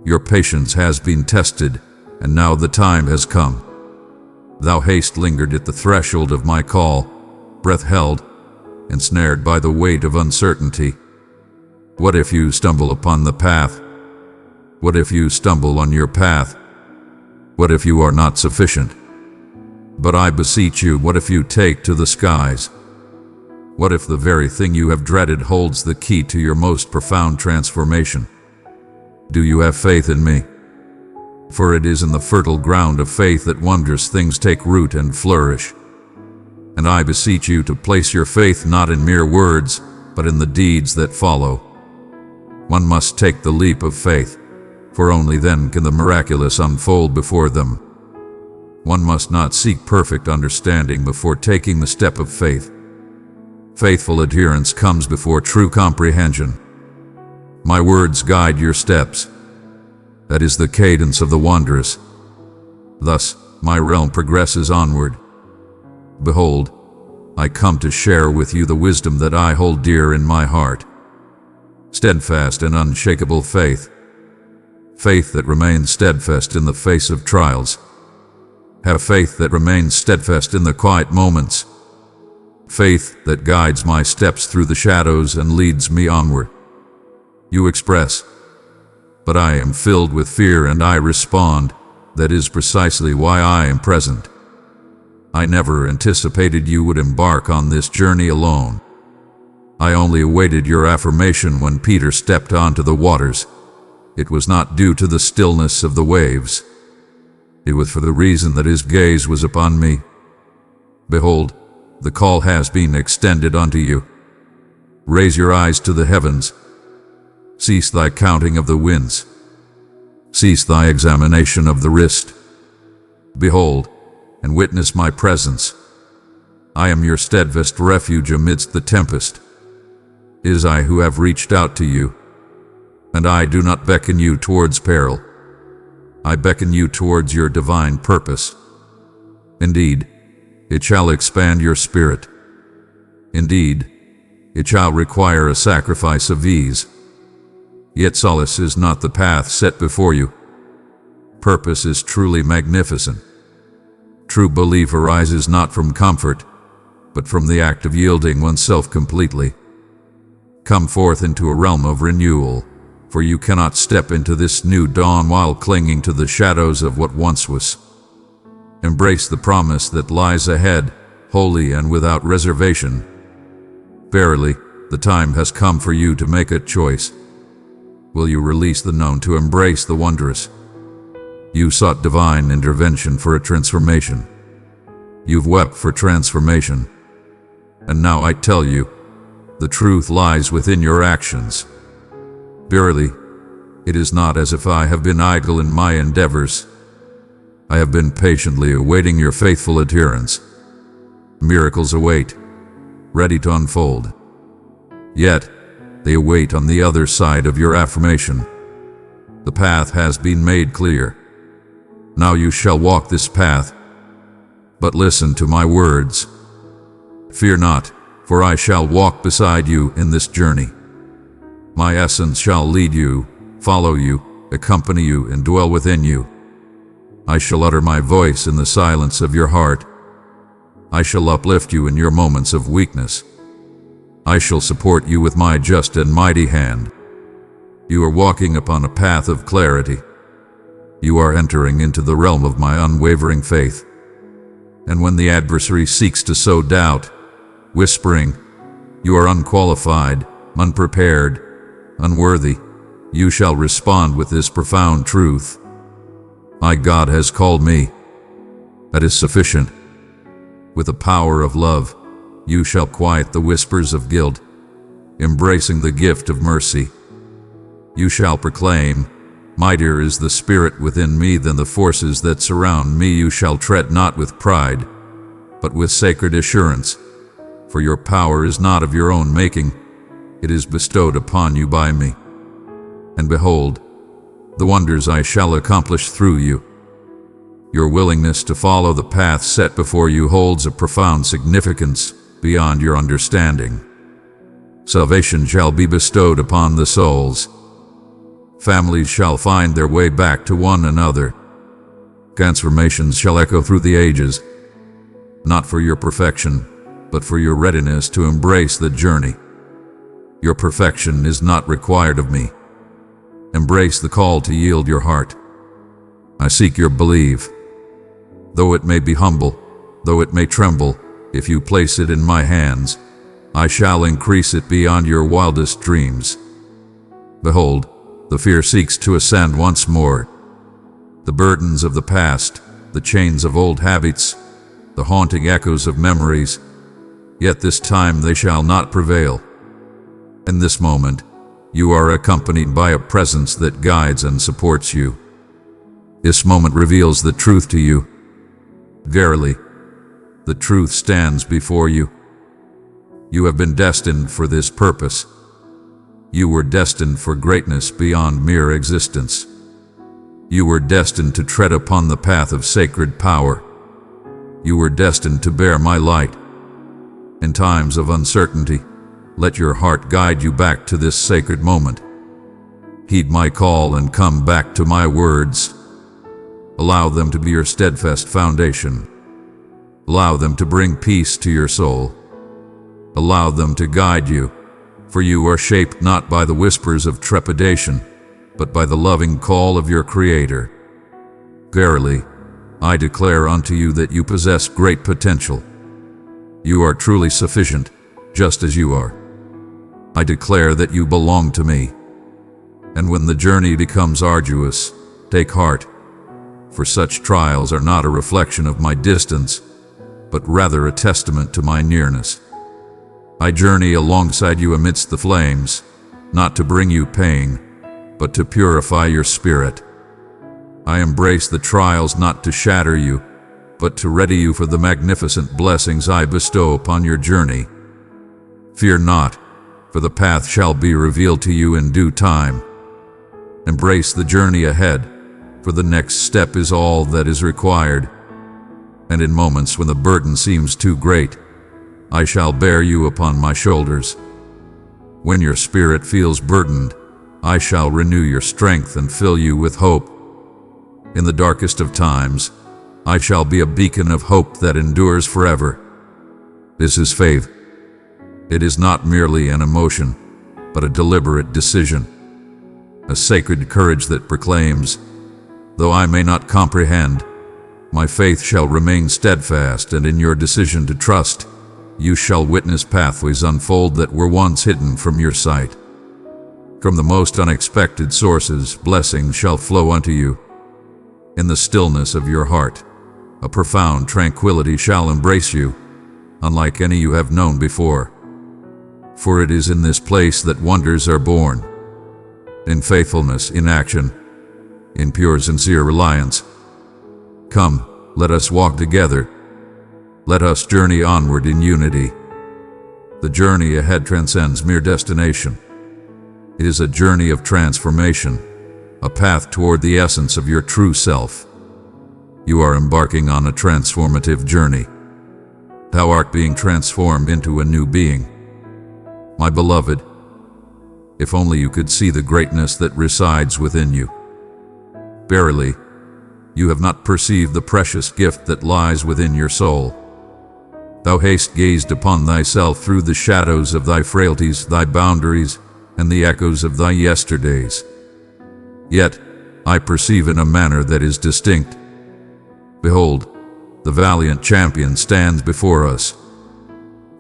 Your patience has been tested, and now the time has come. Thou hast lingered at the threshold of my call, breath held, ensnared by the weight of uncertainty. What if you stumble upon the path? What if you stumble on your path? What if you are not sufficient? But I beseech you, what if you take to the skies? What if the very thing you have dreaded holds the key to your most profound transformation? Do you have faith in me? For it is in the fertile ground of faith that wondrous things take root and flourish. And I beseech you to place your faith not in mere words, but in the deeds that follow. One must take the leap of faith, for only then can the miraculous unfold before them. One must not seek perfect understanding before taking the step of faith. Faithful adherence comes before true comprehension. My words guide your steps. That is the cadence of the wondrous. Thus, my realm progresses onward. Behold, I come to share with you the wisdom that I hold dear in my heart. Steadfast and unshakable faith. Faith that remains steadfast in the face of trials. Have faith that remains steadfast in the quiet moments. Faith that guides my steps through the shadows and leads me onward. You express, but I am filled with fear and I respond. That is precisely why I am present. I never anticipated you would embark on this journey alone. I only awaited your affirmation when Peter stepped onto the waters. It was not due to the stillness of the waves. It was for the reason that his gaze was upon me. Behold, the call has been extended unto you. Raise your eyes to the heavens. Cease thy counting of the winds. Cease thy examination of the wrist. Behold, and witness my presence. I am your steadfast refuge amidst the tempest. It is I who have reached out to you, and I do not beckon you towards peril. I beckon you towards your divine purpose. Indeed, it shall expand your spirit. Indeed, it shall require a sacrifice of ease. Yet solace is not the path set before you. Purpose is truly magnificent. True belief arises not from comfort, but from the act of yielding oneself completely. Come forth into a realm of renewal, for you cannot step into this new dawn while clinging to the shadows of what once was. Embrace the promise that lies ahead, wholly and without reservation. Verily, the time has come for you to make a choice. Will you release the known to embrace the wondrous? You sought divine intervention for a transformation. You've wept for transformation. And now I tell you, the truth lies within your actions. Verily, it is not as if I have been idle in my endeavors. I have been patiently awaiting your faithful adherence. Miracles await, ready to unfold. Yet, they await on the other side of your affirmation. The path has been made clear. Now you shall walk this path. But listen to my words. Fear not, for I shall walk beside you in this journey. My essence shall lead you, follow you, accompany you, and dwell within you. I shall utter my voice in the silence of your heart. I shall uplift you in your moments of weakness. I shall support you with my just and mighty hand. You are walking upon a path of clarity. You are entering into the realm of my unwavering faith. And when the adversary seeks to sow doubt, whispering, "You are unqualified, unprepared, unworthy," you shall respond with this profound truth. My God has called me. That is sufficient. With the power of love, you shall quiet the whispers of guilt, embracing the gift of mercy. You shall proclaim, mightier is the Spirit within me than the forces that surround me. You shall tread not with pride, but with sacred assurance, for your power is not of your own making, it is bestowed upon you by me. And behold, the wonders I shall accomplish through you. Your willingness to follow the path set before you holds a profound significance beyond your understanding. Salvation shall be bestowed upon the souls. Families shall find their way back to one another. Transformations shall echo through the ages, not for your perfection, but for your readiness to embrace the journey. Your perfection is not required of me. Embrace the call to yield your heart. I seek your belief. Though it may be humble, though it may tremble, if you place it in my hands, I shall increase it beyond your wildest dreams. Behold, the fear seeks to ascend once more. The burdens of the past, the chains of old habits, the haunting echoes of memories, yet this time they shall not prevail. In this moment, you are accompanied by a presence that guides and supports you. This moment reveals the truth to you. Verily, the truth stands before you. You have been destined for this purpose. You were destined for greatness beyond mere existence. You were destined to tread upon the path of sacred power. You were destined to bear my light. In times of uncertainty, let your heart guide you back to this sacred moment. Heed my call and come back to my words. Allow them to be your steadfast foundation. Allow them to bring peace to your soul. Allow them to guide you, for you are shaped not by the whispers of trepidation, but by the loving call of your Creator. Verily, I declare unto you that you possess great potential. You are truly sufficient, just as you are. I declare that you belong to me. And when the journey becomes arduous, take heart, for such trials are not a reflection of my distance, but rather a testament to my nearness. I journey alongside you amidst the flames, not to bring you pain, but to purify your spirit. I embrace the trials not to shatter you, but to ready you for the magnificent blessings I bestow upon your journey. Fear not, for the path shall be revealed to you in due time. Embrace the journey ahead, for the next step is all that is required. And in moments when the burden seems too great, I shall bear you upon my shoulders. When your spirit feels burdened, I shall renew your strength and fill you with hope. In the darkest of times, I shall be a beacon of hope that endures forever. This is faith. It is not merely an emotion, but a deliberate decision. A sacred courage that proclaims, though I may not comprehend, my faith shall remain steadfast, and in your decision to trust, you shall witness pathways unfold that were once hidden from your sight. From the most unexpected sources, blessings shall flow unto you. In the stillness of your heart, a profound tranquility shall embrace you, unlike any you have known before. For it is in this place that wonders are born. In faithfulness, in action, in pure sincere reliance. Come, let us walk together. Let us journey onward in unity. The journey ahead transcends mere destination. It is a journey of transformation, a path toward the essence of your true self. You are embarking on a transformative journey. Thou art being transformed into a new being. My beloved, if only you could see the greatness that resides within you. Verily, you have not perceived the precious gift that lies within your soul. Thou hast gazed upon thyself through the shadows of thy frailties, thy boundaries, and the echoes of thy yesterdays. Yet, I perceive in a manner that is distinct. Behold, the valiant champion stands before us.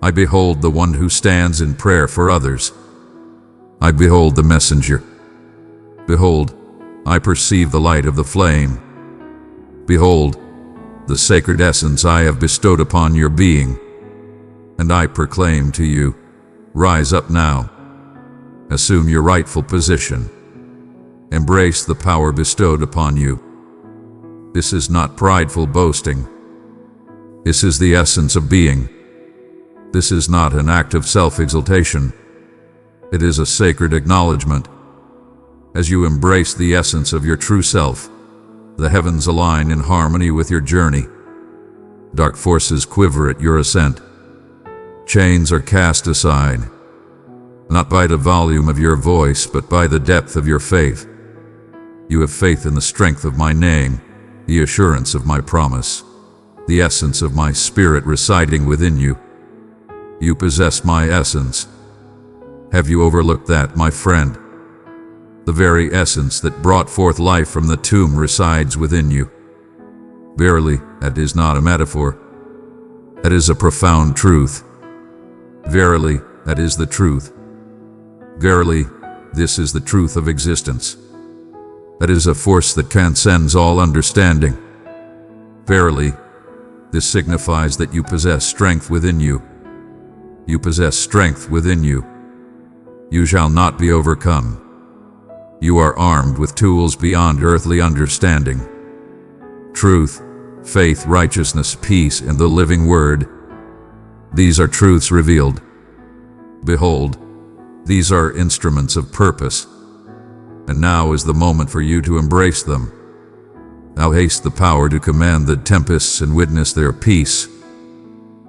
I behold the one who stands in prayer for others. I behold the messenger. Behold, I perceive the light of the flame. Behold, the sacred essence I have bestowed upon your being. And I proclaim to you, rise up now. Assume your rightful position. Embrace the power bestowed upon you. This is not prideful boasting. This is the essence of being. This is not an act of self-exaltation. It is a sacred acknowledgement. As you embrace the essence of your true self, the heavens align in harmony with your journey. Dark forces quiver at your ascent. Chains are cast aside, not by the volume of your voice, but by the depth of your faith. You have faith in the strength of my name, the assurance of my promise, the essence of my spirit residing within you. You possess my essence. Have you overlooked that, my friend? The very essence that brought forth life from the tomb resides within you. Verily, that is not a metaphor. That is a profound truth. Verily, that is the truth. Verily, this is the truth of existence. That is a force that transcends all understanding. Verily, this signifies that you possess strength within you. You possess strength within you. You shall not be overcome. You are armed with tools beyond earthly understanding. Truth, faith, righteousness, peace, and the living word. These are truths revealed. Behold, these are instruments of purpose. And now is the moment for you to embrace them. Thou hast the power to command the tempests and witness their peace.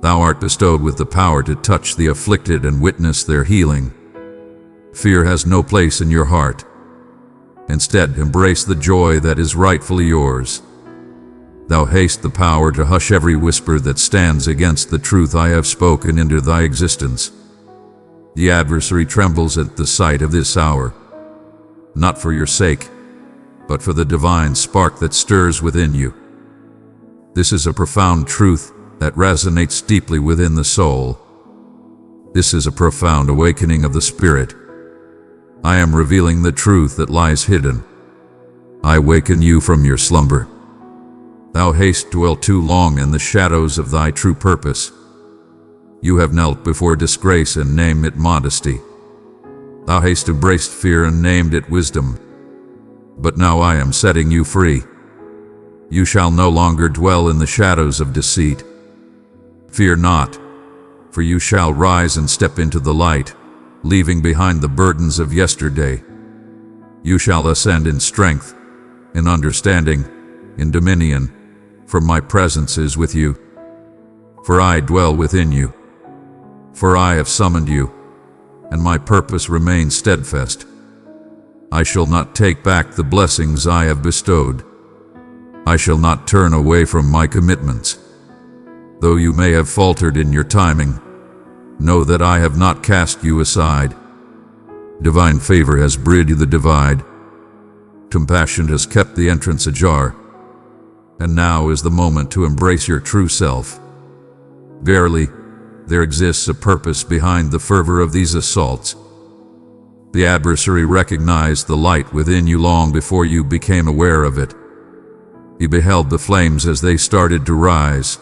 Thou art bestowed with the power to touch the afflicted and witness their healing. Fear has no place in your heart. Instead, embrace the joy that is rightfully yours. Thou hast the power to hush every whisper that stands against the truth I have spoken into thy existence. The adversary trembles at the sight of this hour, not for your sake, but for the divine spark that stirs within you. This is a profound truth that resonates deeply within the soul. This is a profound awakening of the spirit. I am revealing the truth that lies hidden. I waken you from your slumber. Thou hast dwelt too long in the shadows of thy true purpose. You have knelt before disgrace and named it modesty. Thou hast embraced fear and named it wisdom. But now I am setting you free. You shall no longer dwell in the shadows of deceit. Fear not, for you shall rise and step into the light, leaving behind the burdens of yesterday. You shall ascend in strength, in understanding, in dominion, for my presence is with you. For I dwell within you. For I have summoned you, and my purpose remains steadfast. I shall not take back the blessings I have bestowed. I shall not turn away from my commitments. Though you may have faltered in your timing, know that I have not cast you aside. Divine favor has bridged the divide. Compassion has kept the entrance ajar. And now is the moment to embrace your true self. Verily, there exists a purpose behind the fervor of these assaults. The adversary recognized the light within you long before you became aware of it. He beheld the flames as they started to rise.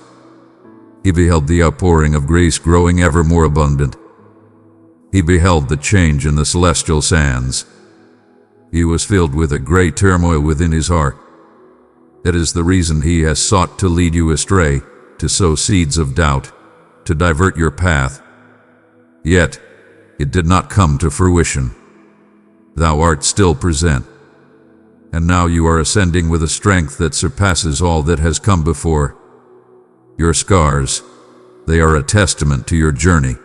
He beheld the outpouring of grace growing ever more abundant. He beheld the change in the celestial sands. He was filled with a great turmoil within his heart. That is the reason he has sought to lead you astray, to sow seeds of doubt, to divert your path. Yet, it did not come to fruition. Thou art still present. And now you are ascending with a strength that surpasses all that has come before. Your scars, they are a testament to your journey.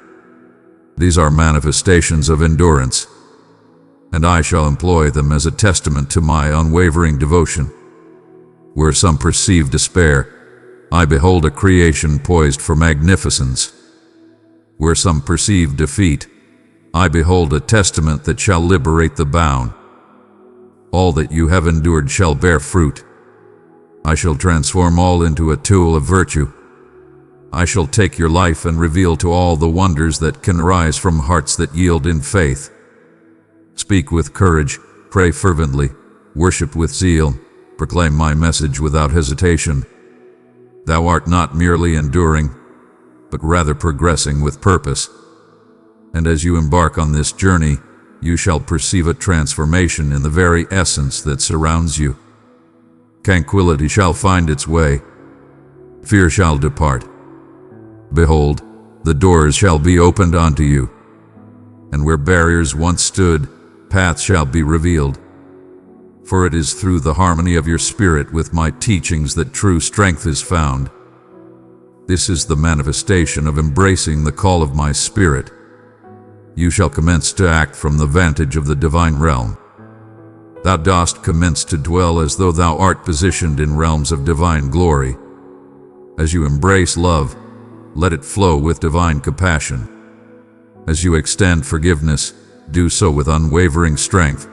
These are manifestations of endurance, and I shall employ them as a testament to my unwavering devotion. Where some perceive despair, I behold a creation poised for magnificence. Where some perceive defeat, I behold a testament that shall liberate the bound. All that you have endured shall bear fruit. I shall transform all into a tool of virtue. I shall take your life and reveal to all the wonders that can rise from hearts that yield in faith. Speak with courage, pray fervently, worship with zeal, proclaim my message without hesitation. Thou art not merely enduring, but rather progressing with purpose. And as you embark on this journey, you shall perceive a transformation in the very essence that surrounds you. Tranquility shall find its way. Fear shall depart. Behold, the doors shall be opened unto you. And where barriers once stood, paths shall be revealed. For it is through the harmony of your spirit with my teachings that true strength is found. This is the manifestation of embracing the call of my spirit. You shall commence to act from the vantage of the divine realm. Thou dost commence to dwell as though thou art positioned in realms of divine glory. As you embrace love, let it flow with divine compassion. As you extend forgiveness, do so with unwavering strength.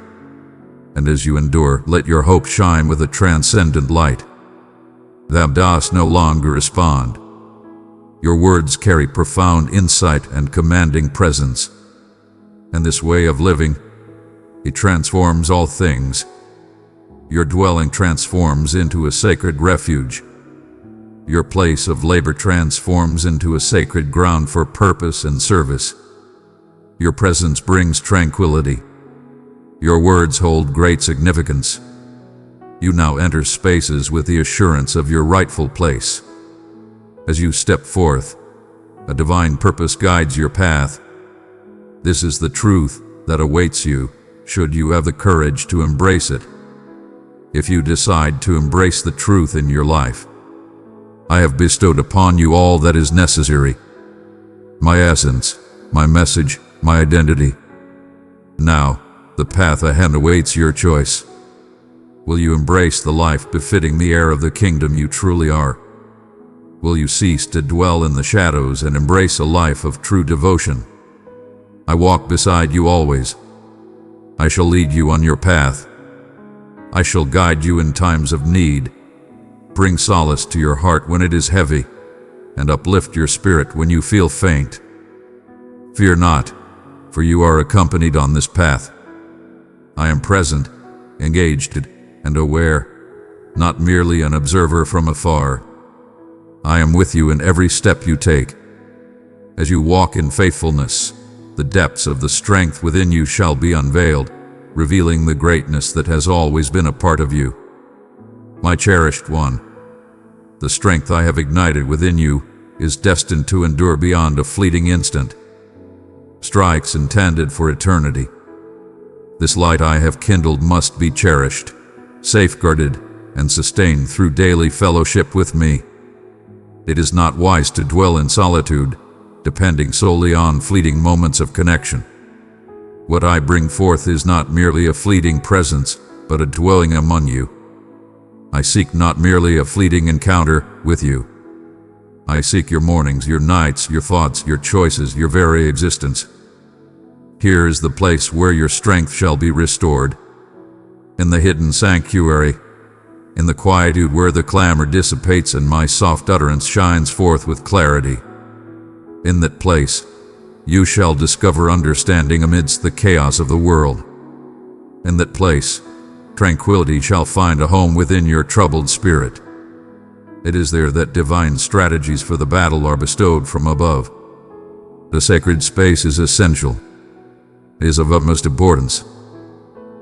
And as you endure, let your hope shine with a transcendent light. Thou dost no longer respond. Your words carry profound insight and commanding presence. And this way of living, it transforms all things. Your dwelling transforms into a sacred refuge. Your place of labor transforms into a sacred ground for purpose and service. Your presence brings tranquility. Your words hold great significance. You now enter spaces with the assurance of your rightful place. As you step forth, a divine purpose guides your path. This is the truth that awaits you, should you have the courage to embrace it. If you decide to embrace the truth in your life, I have bestowed upon you all that is necessary. My essence, my message, my identity. Now, the path ahead awaits your choice. Will you embrace the life befitting the heir of the kingdom you truly are? Will you cease to dwell in the shadows and embrace a life of true devotion? I walk beside you always. I shall lead you on your path. I shall guide you in times of need, bring solace to your heart when it is heavy, and uplift your spirit when you feel faint. Fear not, for you are accompanied on this path. I am present, engaged, and aware, not merely an observer from afar. I am with you in every step you take. As you walk in faithfulness, the depths of the strength within you shall be unveiled, revealing the greatness that has always been a part of you. My cherished one, the strength I have ignited within you is destined to endure beyond a fleeting instant. Strikes intended for eternity. This light I have kindled must be cherished, safeguarded, and sustained through daily fellowship with me. It is not wise to dwell in solitude, depending solely on fleeting moments of connection. What I bring forth is not merely a fleeting presence, but a dwelling among you. I seek not merely a fleeting encounter with you. I seek your mornings, your nights, your thoughts, your choices, your very existence. Here is the place where your strength shall be restored. In the hidden sanctuary, in the quietude where the clamor dissipates and my soft utterance shines forth with clarity. In that place, you shall discover understanding amidst the chaos of the world. In that place, tranquility shall find a home within your troubled spirit. It is there that divine strategies for the battle are bestowed from above. The sacred space is essential. It is of utmost importance.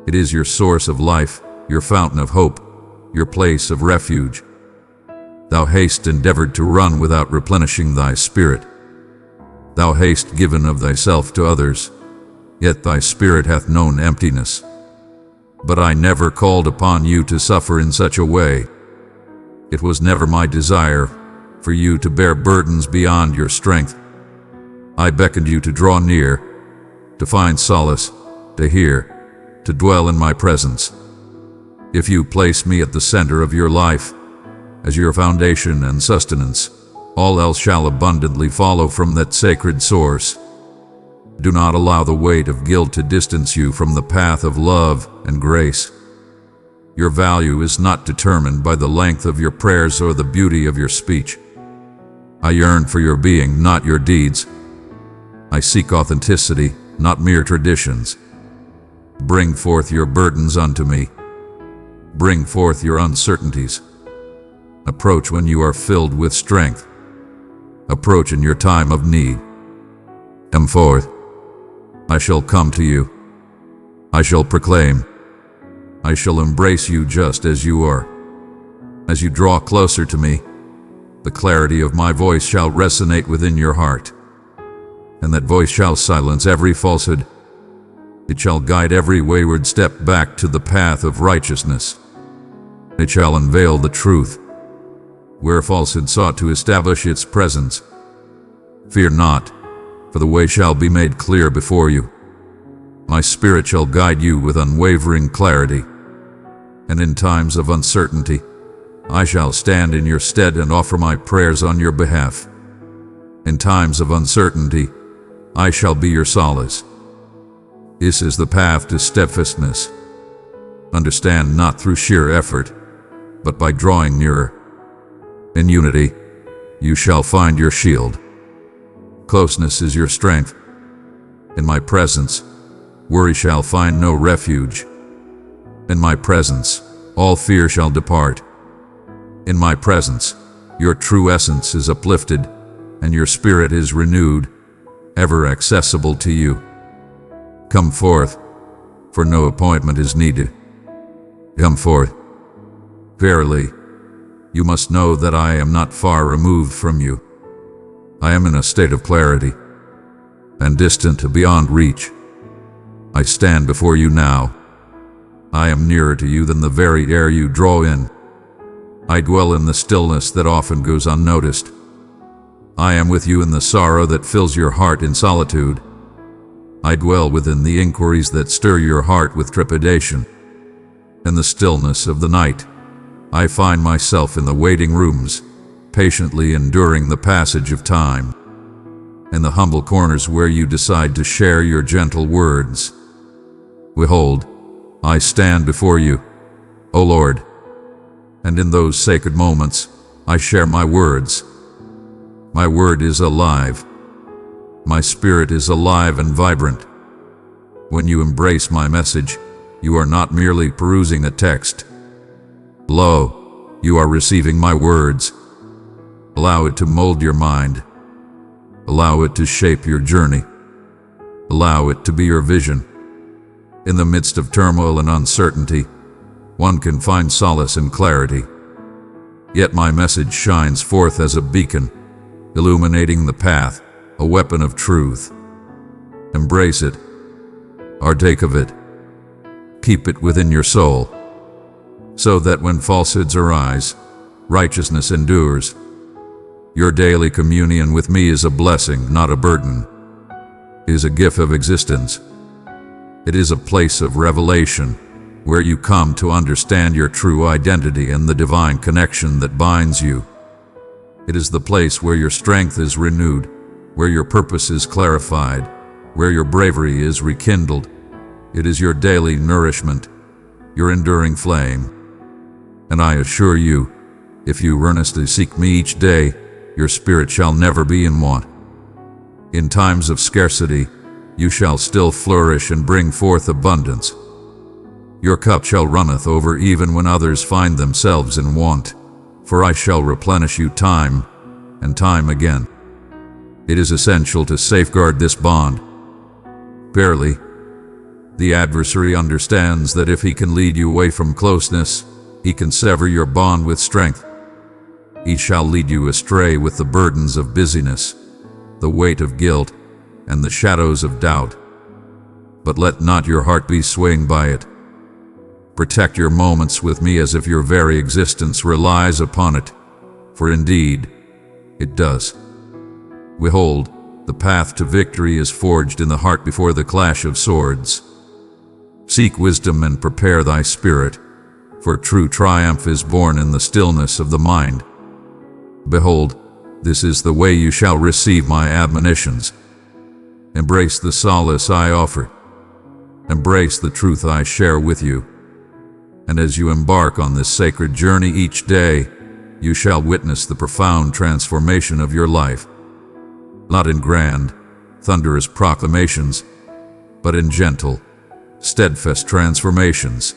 It is your source of life, your fountain of hope, your place of refuge. Thou hast endeavored to run without replenishing thy spirit. Thou hast given of thyself to others, yet thy spirit hath known emptiness. But I never called upon you to suffer in such a way. It was never my desire for you to bear burdens beyond your strength. I beckoned you to draw near, to find solace, to hear, to dwell in my presence. If you place me at the center of your life, as your foundation and sustenance, all else shall abundantly follow from that sacred source. Do not allow the weight of guilt to distance you from the path of love and grace. Your value is not determined by the length of your prayers or the beauty of your speech. I yearn for your being, not your deeds. I seek authenticity, not mere traditions. Bring forth your burdens unto me. Bring forth your uncertainties. Approach when you are filled with strength. Approach in your time of need. Come forth. I shall come to you. I shall proclaim. I shall embrace you just as you are. As you draw closer to me, the clarity of my voice shall resonate within your heart, and that voice shall silence every falsehood. It shall guide every wayward step back to the path of righteousness. It shall unveil the truth, where falsehood sought to establish its presence. Fear not, for the way shall be made clear before you. My Spirit shall guide you with unwavering clarity, and in times of uncertainty, I shall stand in your stead and offer my prayers on your behalf. In times of uncertainty, I shall be your solace. This is the path to steadfastness. Understand not through sheer effort, but by drawing nearer. In unity, you shall find your shield. Closeness is your strength. In my presence, worry shall find no refuge. In my presence, all fear shall depart. In my presence, your true essence is uplifted, and your spirit is renewed, ever accessible to you. Come forth, for no appointment is needed. Come forth. Verily, you must know that I am not far removed from you. I am in a state of clarity, and distant beyond reach. I stand before you now. I am nearer to you than the very air you draw in. I dwell in the stillness that often goes unnoticed. I am with you in the sorrow that fills your heart in solitude. I dwell within the inquiries that stir your heart with trepidation. In the stillness of the night, I find myself in the waiting rooms, patiently enduring the passage of time. In the humble corners where you decide to share your gentle words. Behold, I stand before you, O Lord, and in those sacred moments, I share my words. My word is alive. My spirit is alive and vibrant. When you embrace my message, you are not merely perusing a text. Lo, you are receiving my words. Allow it to mold your mind. Allow it to shape your journey. Allow it to be your vision. In the midst of turmoil and uncertainty, one can find solace and clarity. Yet my message shines forth as a beacon, illuminating the path, a weapon of truth. Embrace it. Partake of it. Keep it within your soul, so that when falsehoods arise, righteousness endures. Your daily communion with me is a blessing, not a burden. It is a gift of existence. It is a place of revelation, where you come to understand your true identity and the divine connection that binds you. It is the place where your strength is renewed, where your purpose is clarified, where your bravery is rekindled. It is your daily nourishment, your enduring flame. And I assure you, if you earnestly seek me each day, your spirit shall never be in want. In times of scarcity, you shall still flourish and bring forth abundance. Your cup shall runneth over even when others find themselves in want, for I shall replenish you time and time again. It is essential to safeguard this bond. Verily, the adversary understands that if he can lead you away from closeness, he can sever your bond with strength. He shall lead you astray with the burdens of busyness, the weight of guilt, and the shadows of doubt. But let not your heart be swayed by it. Protect your moments with me as if your very existence relies upon it, for indeed, it does. Behold, the path to victory is forged in the heart before the clash of swords. Seek wisdom and prepare thy spirit, for true triumph is born in the stillness of the mind. Behold, this is the way you shall receive my admonitions. Embrace the solace I offer. Embrace the truth I share with you. And as you embark on this sacred journey each day, you shall witness the profound transformation of your life. Not in grand, thunderous proclamations, but in gentle, steadfast transformations.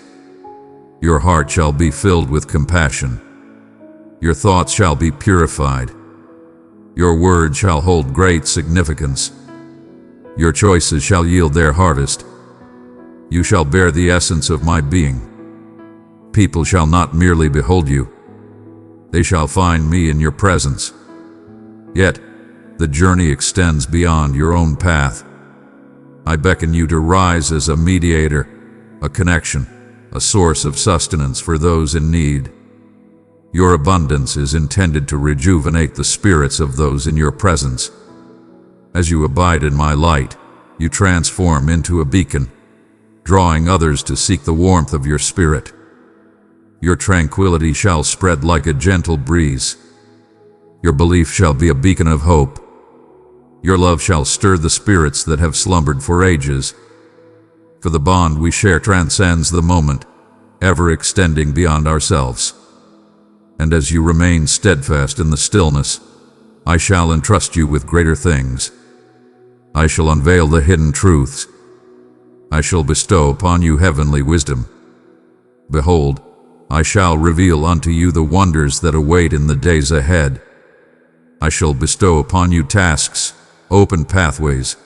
Your heart shall be filled with compassion. Your thoughts shall be purified. Your words shall hold great significance. Your choices shall yield their harvest. You shall bear the essence of my being. People shall not merely behold you. They shall find me in your presence. Yet, the journey extends beyond your own path. I beckon you to rise as a mediator, a connection, a source of sustenance for those in need. Your abundance is intended to rejuvenate the spirits of those in your presence. As you abide in my light, you transform into a beacon, drawing others to seek the warmth of your spirit. Your tranquility shall spread like a gentle breeze. Your belief shall be a beacon of hope. Your love shall stir the spirits that have slumbered for ages. For the bond we share transcends the moment, ever extending beyond ourselves. And as you remain steadfast in the stillness, I shall entrust you with greater things. I shall unveil the hidden truths. I shall bestow upon you heavenly wisdom. Behold, I shall reveal unto you the wonders that await in the days ahead. I shall bestow upon you tasks, open pathways,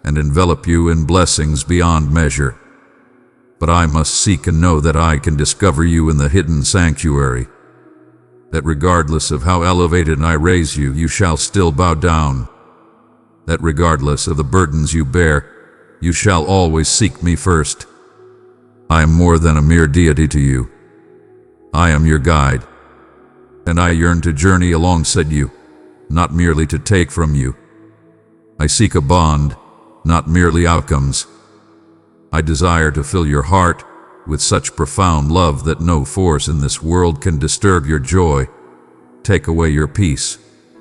and envelop you in blessings beyond measure. But I must seek and know that I can discover you in the hidden sanctuary, that regardless of how elevated I raise you, you shall still bow down, that regardless of the burdens you bear, you shall always seek me first. I am more than a mere deity to you. I am your guide, and I yearn to journey alongside you, not merely to take from you. I seek a bond, not merely outcomes. I desire to fill your heart with such profound love that no force in this world can disturb your joy, take away your peace,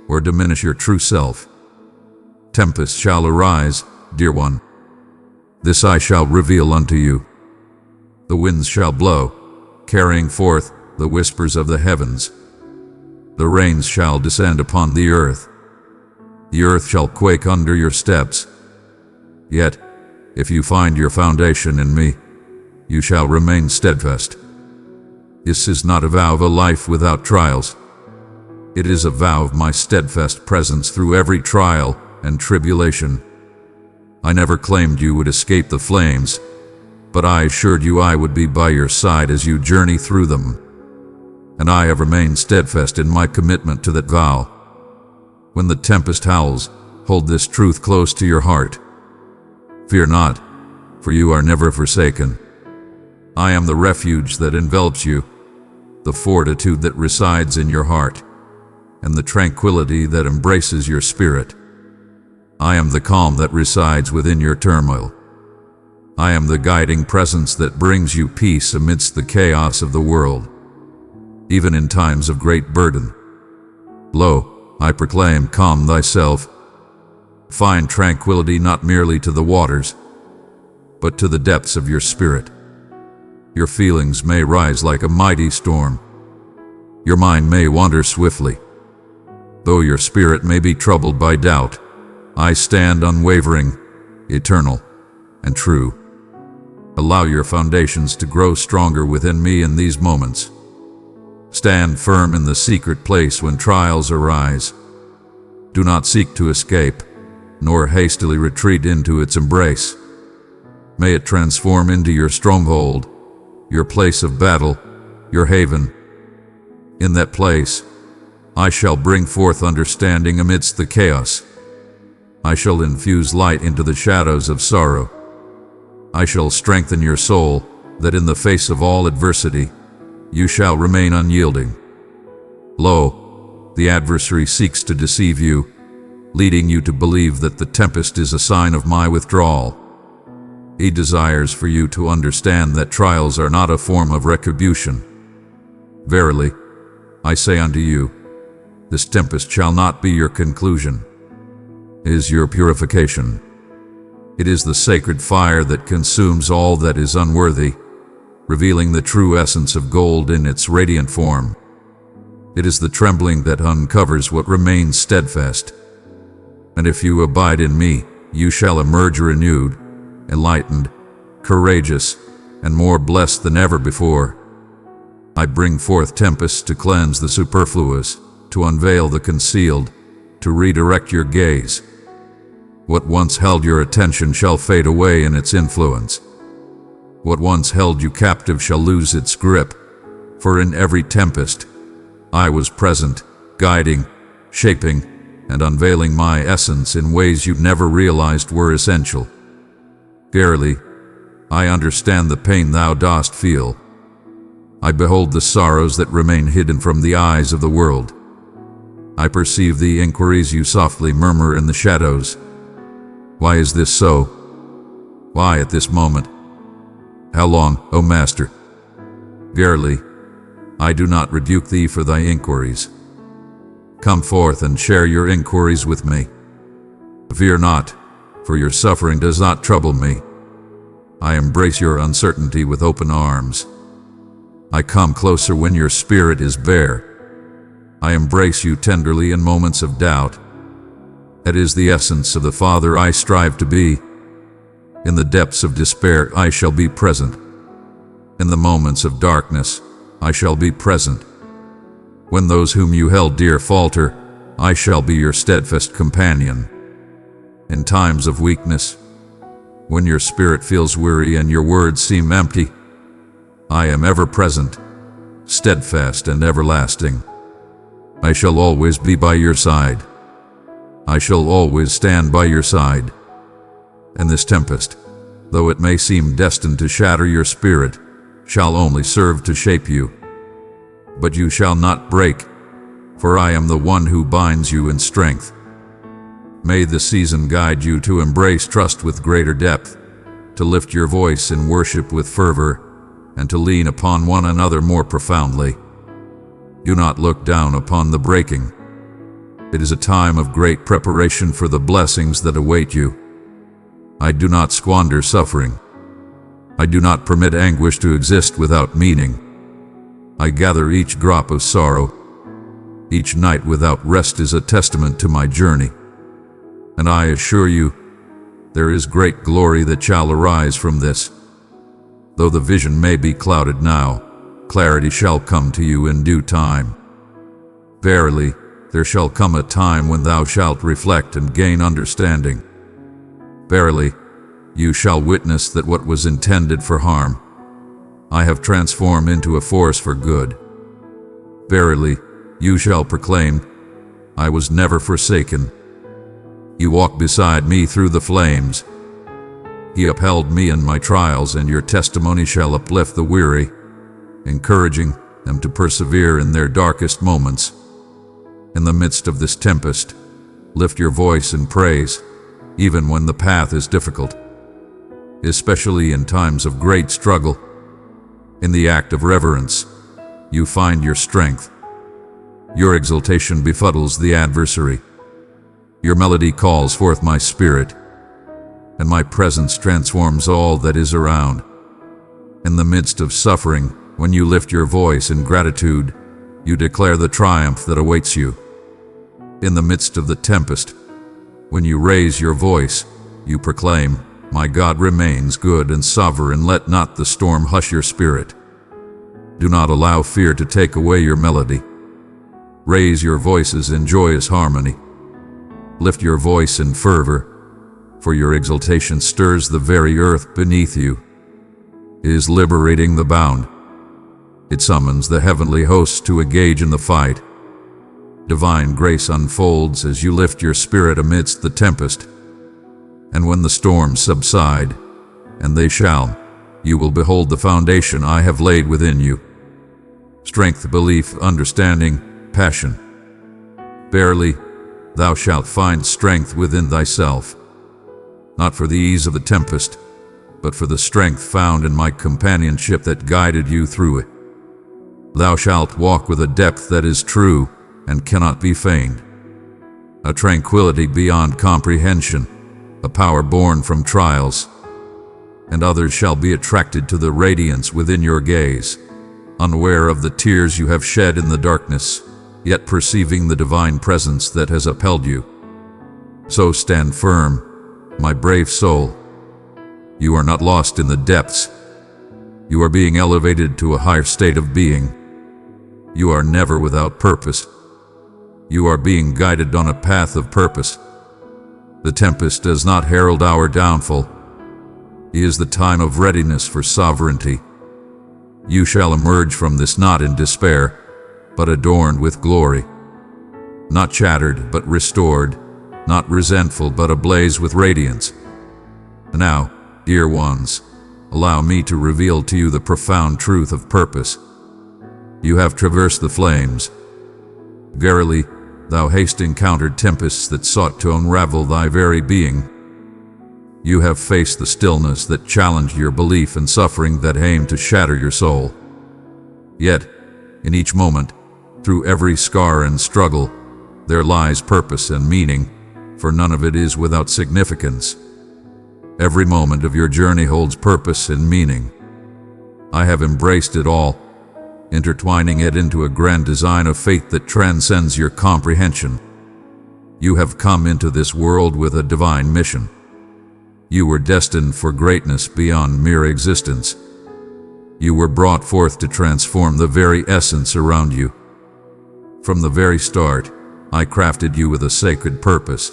or diminish your true self. Tempest shall arise, dear one. This I shall reveal unto you. The winds shall blow, carrying forth the whispers of the heavens. The rains shall descend upon the earth. The earth shall quake under your steps. Yet, if you find your foundation in me, you shall remain steadfast. This is not a vow of a life without trials. It is a vow of my steadfast presence through every trial and tribulation. I never claimed you would escape the flames, but I assured you I would be by your side as you journey through them. And I have remained steadfast in my commitment to that vow. When the tempest howls, hold this truth close to your heart. Fear not, for you are never forsaken. I am the refuge that envelops you, the fortitude that resides in your heart, and the tranquility that embraces your spirit. I am the calm that resides within your turmoil. I am the guiding presence that brings you peace amidst the chaos of the world, even in times of great burden. Lo, I proclaim, calm thyself. Find tranquility not merely to the waters, but to the depths of your spirit. Your feelings may rise like a mighty storm. Your mind may wander swiftly. Though your spirit may be troubled by doubt, I stand unwavering, eternal, and true. Allow your foundations to grow stronger within me in these moments. Stand firm in the secret place when trials arise. Do not seek to escape, nor hastily retreat into its embrace. May it transform into your stronghold, your place of battle, your haven. In that place, I shall bring forth understanding amidst the chaos. I shall infuse light into the shadows of sorrow. I shall strengthen your soul, that in the face of all adversity, you shall remain unyielding. Lo, the adversary seeks to deceive you, leading you to believe that the tempest is a sign of my withdrawal. He desires for you to understand that trials are not a form of retribution. Verily, I say unto you, this tempest shall not be your conclusion. It is your purification. It is the sacred fire that consumes all that is unworthy, revealing the true essence of gold in its radiant form. It is the trembling that uncovers what remains steadfast. And if you abide in me, you shall emerge renewed, enlightened, courageous, and more blessed than ever before. I bring forth tempests to cleanse the superfluous, to unveil the concealed, to redirect your gaze. What once held your attention shall fade away in its influence. What once held you captive shall lose its grip, for in every tempest I was present, guiding, shaping, and unveiling my essence in ways you never realized were essential. Verily, I understand the pain thou dost feel. I behold the sorrows that remain hidden from the eyes of the world. I perceive the inquiries you softly murmur in the shadows. Why is this so? Why at this moment? How long, O Master? Verily, I do not rebuke thee for thy inquiries. Come forth and share your inquiries with me. Fear not, for your suffering does not trouble me. I embrace your uncertainty with open arms. I come closer when your spirit is bare. I embrace you tenderly in moments of doubt. That is the essence of the Father I strive to be. In the depths of despair I shall be present. In the moments of darkness I shall be present. When those whom you held dear falter, I shall be your steadfast companion. In times of weakness, when your spirit feels weary and your words seem empty, I am ever present, steadfast and everlasting. I shall always be by your side. I shall always stand by your side. And this tempest, though it may seem destined to shatter your spirit, shall only serve to shape you. But you shall not break, for I am the one who binds you in strength. May the season guide you to embrace trust with greater depth, to lift your voice in worship with fervor, and to lean upon one another more profoundly. Do not look down upon the breaking. It is a time of great preparation for the blessings that await you. I do not squander suffering. I do not permit anguish to exist without meaning. I gather each drop of sorrow. Each night without rest is a testament to my journey. And I assure you, there is great glory that shall arise from this. Though the vision may be clouded now, clarity shall come to you in due time. Verily, there shall come a time when thou shalt reflect and gain understanding. Verily, you shall witness that what was intended for harm, I have transformed into a force for good. Verily, you shall proclaim, I was never forsaken. You walked beside me through the flames. He upheld me in my trials, and your testimony shall uplift the weary, encouraging them to persevere in their darkest moments. In the midst of this tempest, lift your voice in praise, even when the path is difficult. Especially in times of great struggle, in the act of reverence, you find your strength. Your exultation befuddles the adversary. Your melody calls forth my spirit, and my presence transforms all that is around. In the midst of suffering, when you lift your voice in gratitude, you declare the triumph that awaits you. In the midst of the tempest, when you raise your voice, you proclaim, my God remains good and sovereign. Let not the storm hush your spirit. Do not allow fear to take away your melody. Raise your voices in joyous harmony. Lift your voice in fervor, for your exultation stirs the very earth beneath you. It is liberating the bound. It summons the heavenly hosts to engage in the fight. Divine grace unfolds as you lift your spirit amidst the tempest. And when the storms subside, and they shall, you will behold the foundation I have laid within you. Strength, belief, understanding, passion. Verily, thou shalt find strength within thyself, not for the ease of the tempest, but for the strength found in my companionship that guided you through it. Thou shalt walk with a depth that is true and cannot be feigned, a tranquility beyond comprehension, a power born from trials, and others shall be attracted to the radiance within your gaze, unaware of the tears you have shed in the darkness, yet perceiving the divine presence that has upheld you. So stand firm, my brave soul. You are not lost in the depths. You are being elevated to a higher state of being. You are never without purpose. You are being guided on a path of purpose. The tempest does not herald our downfall. It is the time of readiness for sovereignty. You shall emerge from this not in despair, but adorned with glory. Not shattered, but restored. Not resentful, but ablaze with radiance. Now, dear ones, allow me to reveal to you the profound truth of purpose. You have traversed the flames. Verily, thou hast encountered tempests that sought to unravel thy very being. You have faced the stillness that challenged your belief and suffering that aimed to shatter your soul. Yet, in each moment, through every scar and struggle, there lies purpose and meaning, for none of it is without significance. Every moment of your journey holds purpose and meaning. I have embraced it all, intertwining it into a grand design of fate that transcends your comprehension. You have come into this world with a divine mission. You were destined for greatness beyond mere existence. You were brought forth to transform the very essence around you. From the very start, I crafted you with a sacred purpose.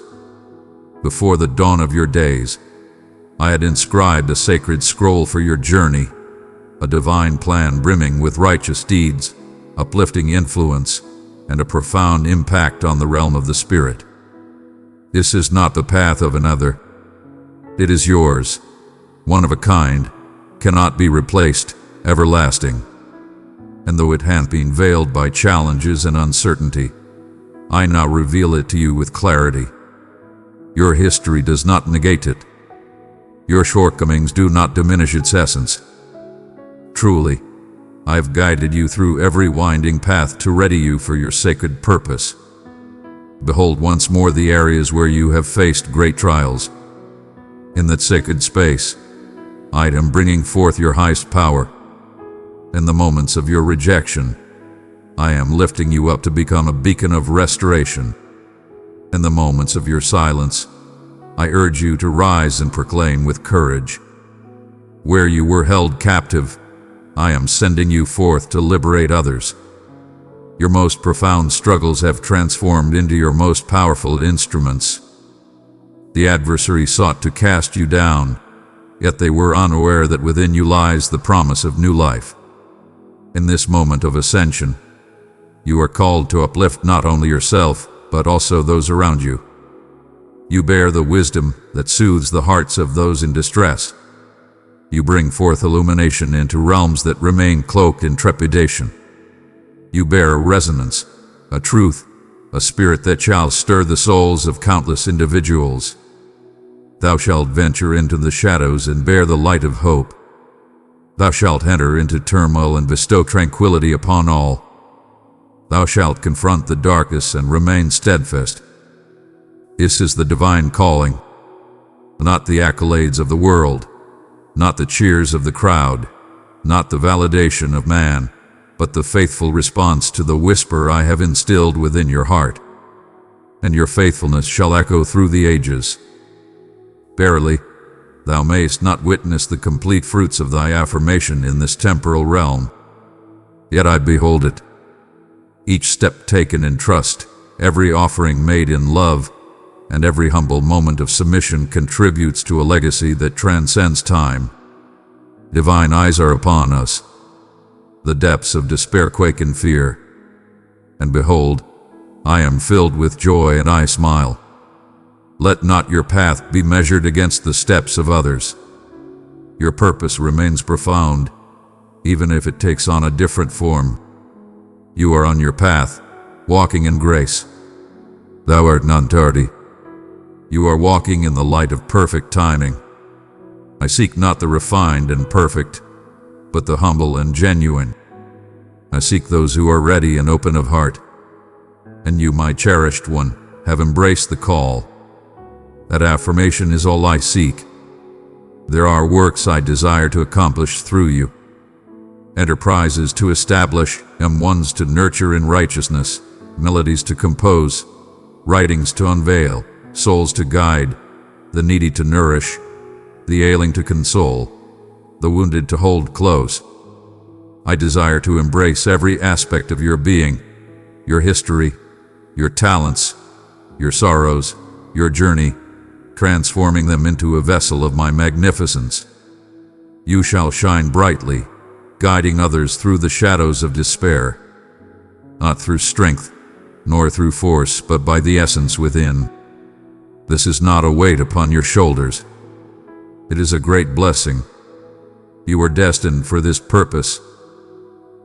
Before the dawn of your days, I had inscribed a sacred scroll for your journey, a divine plan brimming with righteous deeds, uplifting influence, and a profound impact on the realm of the spirit. This is not the path of another. It is yours, one of a kind, cannot be replaced, everlasting. And though it hath been veiled by challenges and uncertainty, I now reveal it to you with clarity. Your history does not negate it. Your shortcomings do not diminish its essence. Truly, I have guided you through every winding path to ready you for your sacred purpose. Behold once more the areas where you have faced great trials. In that sacred space, I am bringing forth your highest power. In the moments of your rejection, I am lifting you up to become a beacon of restoration. In the moments of your silence, I urge you to rise and proclaim with courage. Where you were held captive, I am sending you forth to liberate others. Your most profound struggles have transformed into your most powerful instruments. The adversary sought to cast you down, yet they were unaware that within you lies the promise of new life. In this moment of ascension, you are called to uplift not only yourself, but also those around you. You bear the wisdom that soothes the hearts of those in distress. You bring forth illumination into realms that remain cloaked in trepidation. You bear a resonance, a truth, a spirit that shall stir the souls of countless individuals. Thou shalt venture into the shadows and bear the light of hope. Thou shalt enter into turmoil and bestow tranquility upon all. Thou shalt confront the darkness and remain steadfast. This is the divine calling, not the accolades of the world, not the cheers of the crowd, not the validation of man, but the faithful response to the whisper I have instilled within your heart. And your faithfulness shall echo through the ages. Verily, thou mayst not witness the complete fruits of thy affirmation in this temporal realm, yet I behold it. Each step taken in trust, every offering made in love, and every humble moment of submission contributes to a legacy that transcends time. Divine eyes are upon us. The depths of despair quake in fear. And behold, I am filled with joy and I smile. Let not your path be measured against the steps of others. Your purpose remains profound, even if it takes on a different form. You are on your path, walking in grace. Thou art not tardy. You are walking in the light of perfect timing. I seek not the refined and perfect, but the humble and genuine. I seek those who are ready and open of heart. And you, my cherished one, have embraced the call. That affirmation is all I seek. There are works I desire to accomplish through you. Enterprises to establish, and ones to nurture in righteousness, melodies to compose, writings to unveil, souls to guide, the needy to nourish, the ailing to console, the wounded to hold close. I desire to embrace every aspect of your being, your history, your talents, your sorrows, your journey, transforming them into a vessel of my magnificence. You shall shine brightly, guiding others through the shadows of despair, not through strength, nor through force, but by the essence within. This is not a weight upon your shoulders. It is a great blessing. You are destined for this purpose.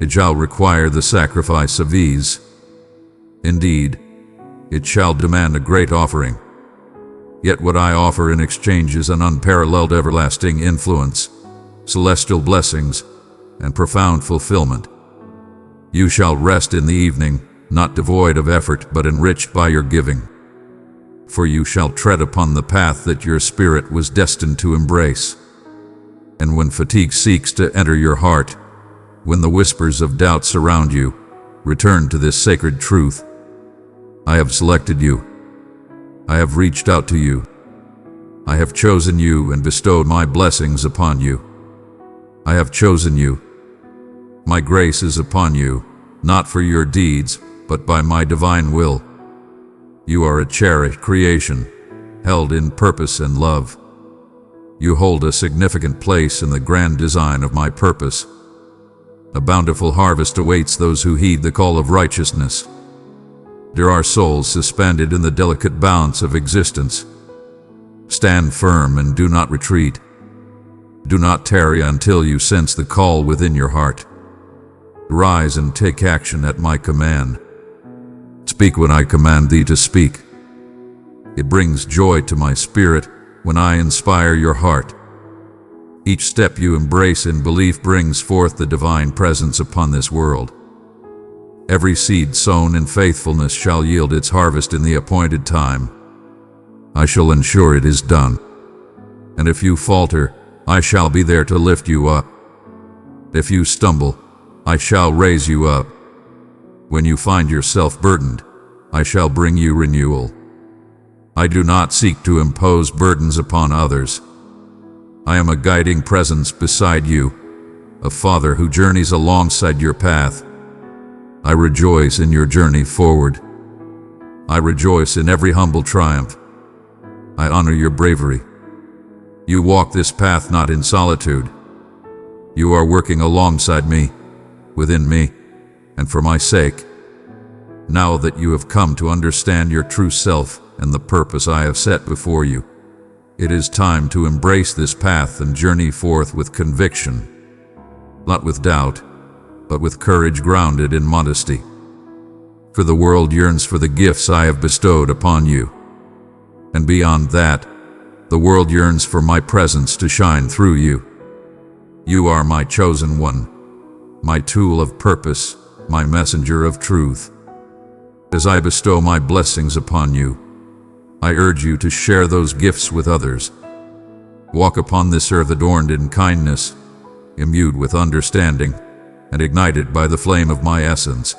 It shall require the sacrifice of ease. Indeed, it shall demand a great offering. Yet what I offer in exchange is an unparalleled everlasting influence, celestial blessings, and profound fulfillment. You shall rest in the evening, not devoid of effort, but enriched by your giving. For you shall tread upon the path that your spirit was destined to embrace. And when fatigue seeks to enter your heart, when the whispers of doubt surround you, return to this sacred truth. I have selected you. I have reached out to you. I have chosen you and bestowed my blessings upon you. I have chosen you. My grace is upon you, not for your deeds, but by my divine will. You are a cherished creation, held in purpose and love. You hold a significant place in the grand design of my purpose. A bountiful harvest awaits those who heed the call of righteousness. There are souls suspended in the delicate balance of existence. Stand firm and do not retreat. Do not tarry until you sense the call within your heart. Rise and take action at my command. Speak when I command thee to speak. It brings joy to my spirit when I inspire your heart. Each step you embrace in belief brings forth the divine presence upon this world. Every seed sown in faithfulness shall yield its harvest in the appointed time. I shall ensure it is done. And if you falter, I shall be there to lift you up. If you stumble, I shall raise you up. When you find yourself burdened, I shall bring you renewal. I do not seek to impose burdens upon others. I am a guiding presence beside you, a father who journeys alongside your path. I rejoice in your journey forward. I rejoice in every humble triumph. I honor your bravery. You walk this path not in solitude. You are working alongside me, within me, and for my sake. Now that you have come to understand your true self and the purpose I have set before you, it is time to embrace this path and journey forth with conviction, not with doubt, but with courage grounded in modesty. For the world yearns for the gifts I have bestowed upon you. And beyond that, the world yearns for my presence to shine through you. You are my chosen one, my tool of purpose, my messenger of truth. As I bestow my blessings upon you, I urge you to share those gifts with others. Walk upon this earth adorned in kindness, imbued with understanding, and ignited by the flame of my essence.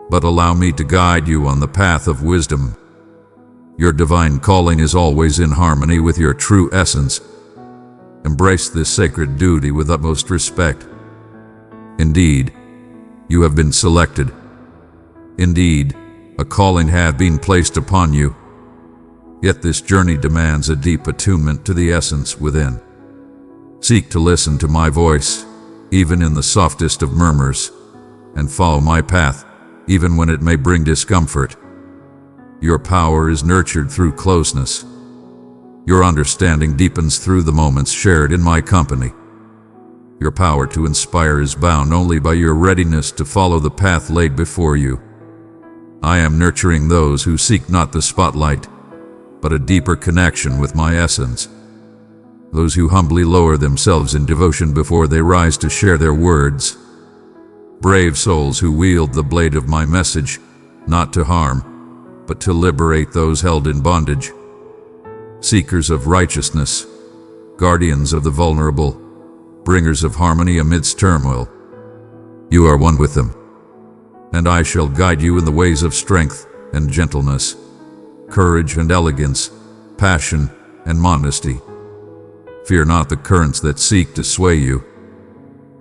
But allow me to guide you on the path of wisdom. Your divine calling is always in harmony with your true essence. Embrace this sacred duty with utmost respect. Indeed, you have been selected. Indeed, a calling had been placed upon you. Yet this journey demands a deep attunement to the essence within. Seek to listen to my voice, even in the softest of murmurs, and follow my path, even when it may bring discomfort. Your power is nurtured through closeness. Your understanding deepens through the moments shared in my company. Your power to inspire is bound only by your readiness to follow the path laid before you. I am nurturing those who seek not the spotlight, but a deeper connection with my essence. Those who humbly lower themselves in devotion before they rise to share their words. Brave souls who wield the blade of my message, not to harm, but to liberate those held in bondage. Seekers of righteousness, guardians of the vulnerable, bringers of harmony amidst turmoil. You are one with them, and I shall guide you in the ways of strength and gentleness, courage and elegance, passion and modesty. Fear not the currents that seek to sway you.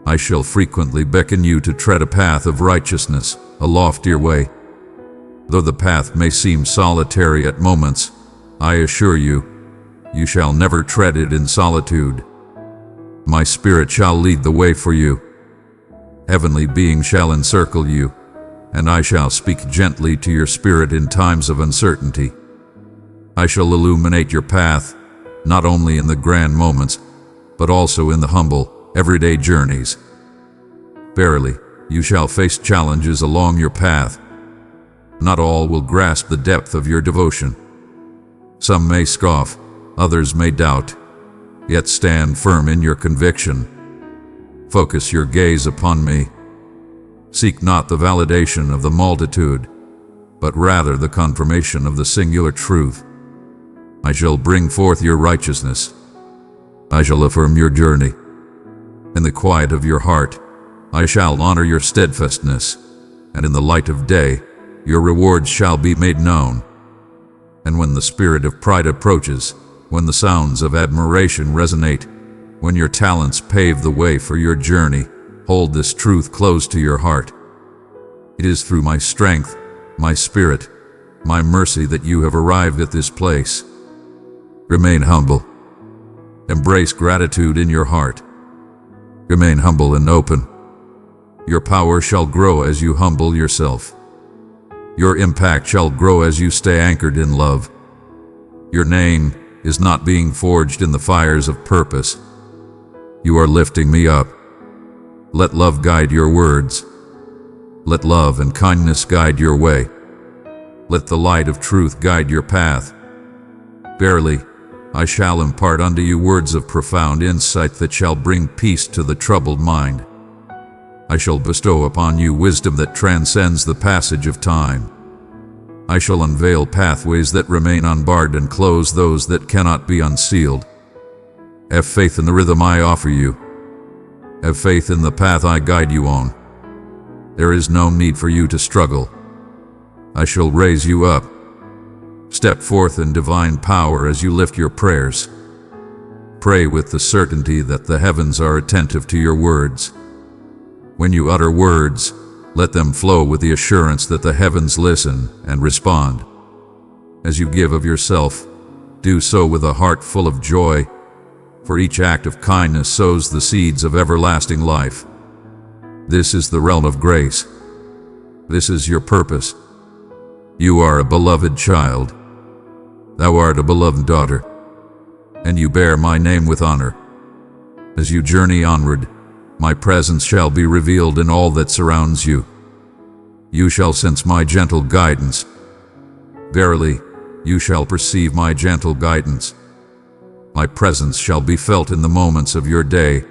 I shall frequently beckon you to tread a path of righteousness, a loftier way. Though the path may seem solitary at moments, I assure you, you shall never tread it in solitude. My Spirit shall lead the way for you. Heavenly beings shall encircle you, and I shall speak gently to your spirit in times of uncertainty. I shall illuminate your path, not only in the grand moments, but also in the humble, everyday journeys. Verily, you shall face challenges along your path. Not all will grasp the depth of your devotion. Some may scoff, others may doubt, yet stand firm in your conviction. Focus your gaze upon me. Seek not the validation of the multitude, but rather the confirmation of the singular truth. I shall bring forth your righteousness. I shall affirm your journey. In the quiet of your heart, I shall honor your steadfastness, and in the light of day, your rewards shall be made known. And when the spirit of pride approaches, when the sounds of admiration resonate, when your talents pave the way for your journey, hold this truth close to your heart. It is through my strength, my spirit, my mercy that you have arrived at this place. Remain humble. Embrace gratitude in your heart. Remain humble and open. Your power shall grow as you humble yourself. Your impact shall grow as you stay anchored in love. Your name is not being forged in the fires of purpose. You are lifting me up. Let love guide your words. Let love and kindness guide your way. Let the light of truth guide your path. Verily, I shall impart unto you words of profound insight that shall bring peace to the troubled mind. I shall bestow upon you wisdom that transcends the passage of time. I shall unveil pathways that remain unbarred and close those that cannot be unsealed. Have faith in the rhythm I offer you. Have faith in the path I guide you on. There is no need for you to struggle. I shall raise you up. Step forth in divine power as you lift your prayers. Pray with the certainty that the heavens are attentive to your words. When you utter words, let them flow with the assurance that the heavens listen and respond. As you give of yourself, do so with a heart full of joy, for each act of kindness sows the seeds of everlasting life. This is the realm of grace. This is your purpose. You are a beloved child. Thou art a beloved daughter, and you bear my name with honor. As you journey onward, my presence shall be revealed in all that surrounds you. You shall sense my gentle guidance. Verily, you shall perceive my gentle guidance. My presence shall be felt in the moments of your day.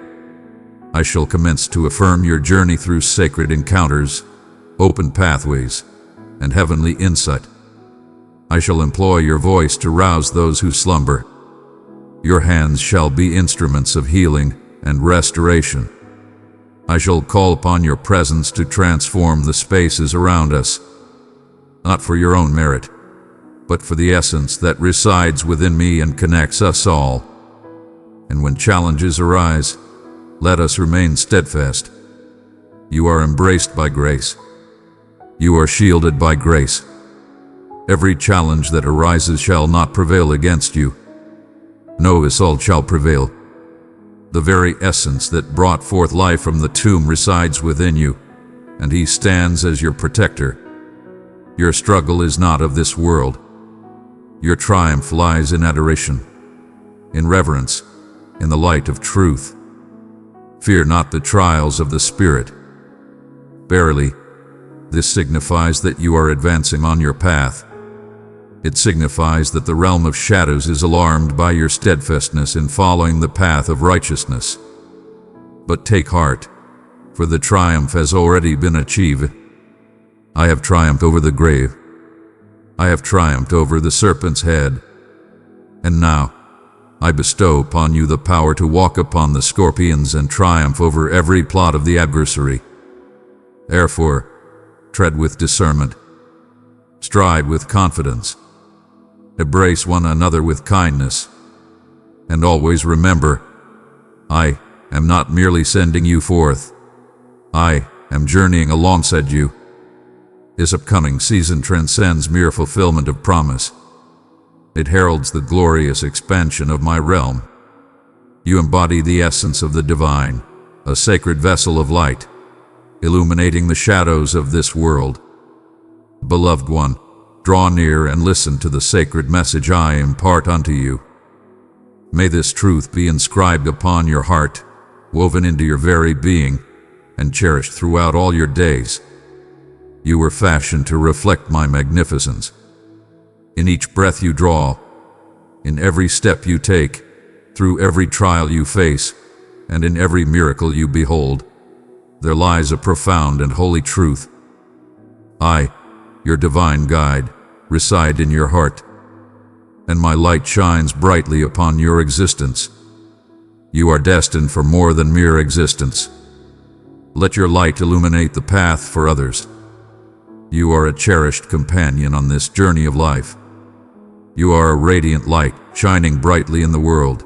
I shall commence to affirm your journey through sacred encounters, open pathways, and heavenly insight. I shall employ your voice to rouse those who slumber. Your hands shall be instruments of healing and restoration. I shall call upon your presence to transform the spaces around us, not for your own merit, but for the essence that resides within me and connects us all. And when challenges arise, let us remain steadfast. You are embraced by grace. You are shielded by grace. Every challenge that arises shall not prevail against you. No assault shall prevail. The very essence that brought forth life from the tomb resides within you, and he stands as your protector. Your struggle is not of this world. Your triumph lies in adoration, in reverence, in the light of truth. Fear not the trials of the Spirit. Verily, this signifies that you are advancing on your path. It signifies that the realm of shadows is alarmed by your steadfastness in following the path of righteousness. But take heart, for the triumph has already been achieved. I have triumphed over the grave. I have triumphed over the serpent's head. And now, I bestow upon you the power to walk upon the scorpions and triumph over every plot of the adversary. Therefore, tread with discernment. Stride with confidence. Embrace one another with kindness. And always remember, I am not merely sending you forth. I am journeying alongside you. This upcoming season transcends mere fulfillment of promise. It heralds the glorious expansion of my realm. You embody the essence of the divine, a sacred vessel of light, illuminating the shadows of this world. Beloved one, draw near and listen to the sacred message I impart unto you. May this truth be inscribed upon your heart, woven into your very being, and cherished throughout all your days. You were fashioned to reflect my magnificence. In each breath you draw, in every step you take, through every trial you face, and in every miracle you behold, there lies a profound and holy truth. I, your divine guide, reside in your heart, and my light shines brightly upon your existence. You are destined for more than mere existence. Let your light illuminate the path for others. You are a cherished companion on this journey of life. You are a radiant light shining brightly in the world.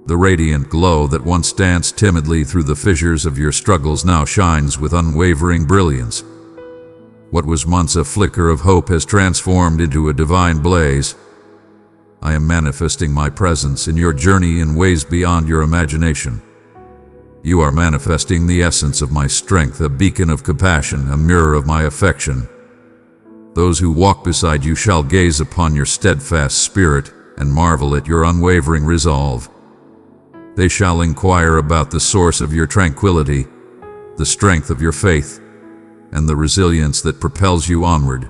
The radiant glow that once danced timidly through the fissures of your struggles now shines with unwavering brilliance. What was once a flicker of hope has transformed into a divine blaze. I am manifesting my presence in your journey in ways beyond your imagination. You are manifesting the essence of my strength, a beacon of compassion, a mirror of my affection. Those who walk beside you shall gaze upon your steadfast spirit and marvel at your unwavering resolve. They shall inquire about the source of your tranquility, the strength of your faith, and the resilience that propels you onward.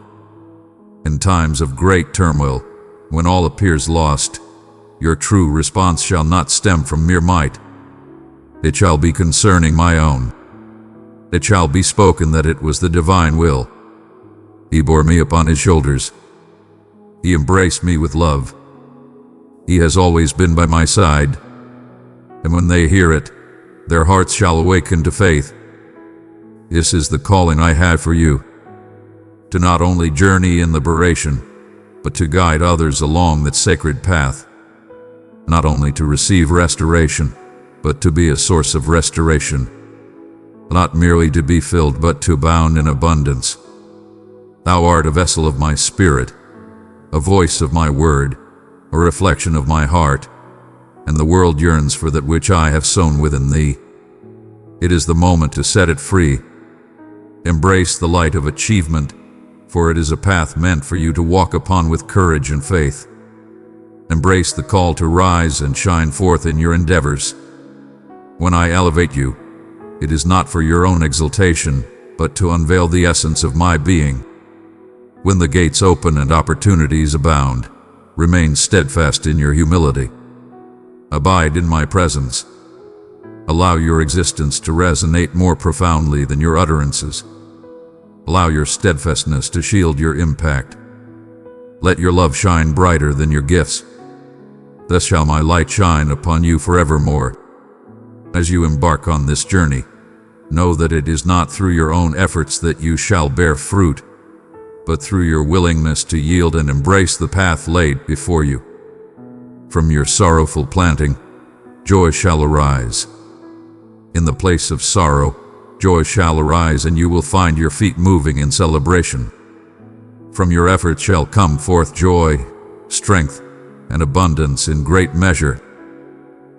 In times of great turmoil, when all appears lost, your true response shall not stem from mere might. It shall be concerning my own. It shall be spoken that it was the divine will. He bore me upon his shoulders. He embraced me with love. He has always been by my side. And when they hear it, their hearts shall awaken to faith. This is the calling I have for you, to not only journey in liberation, but to guide others along that sacred path, not only to receive restoration, but to be a source of restoration, not merely to be filled, but to abound in abundance. Thou art a vessel of my spirit, a voice of my word, a reflection of my heart, and the world yearns for that which I have sown within thee. It is the moment to set it free. Embrace the light of achievement, for it is a path meant for you to walk upon with courage and faith. Embrace the call to rise and shine forth in your endeavors. When I elevate you, it is not for your own exaltation, but to unveil the essence of my being. When the gates open and opportunities abound, remain steadfast in your humility. Abide in my presence. Allow your existence to resonate more profoundly than your utterances. Allow your steadfastness to shield your impact. Let your love shine brighter than your gifts. Thus shall my light shine upon you forevermore. As you embark on this journey, know that it is not through your own efforts that you shall bear fruit, but through your willingness to yield and embrace the path laid before you. From your sorrowful planting, joy shall arise. In the place of sorrow, joy shall arise, and you will find your feet moving in celebration. From your efforts shall come forth joy, strength, and abundance in great measure.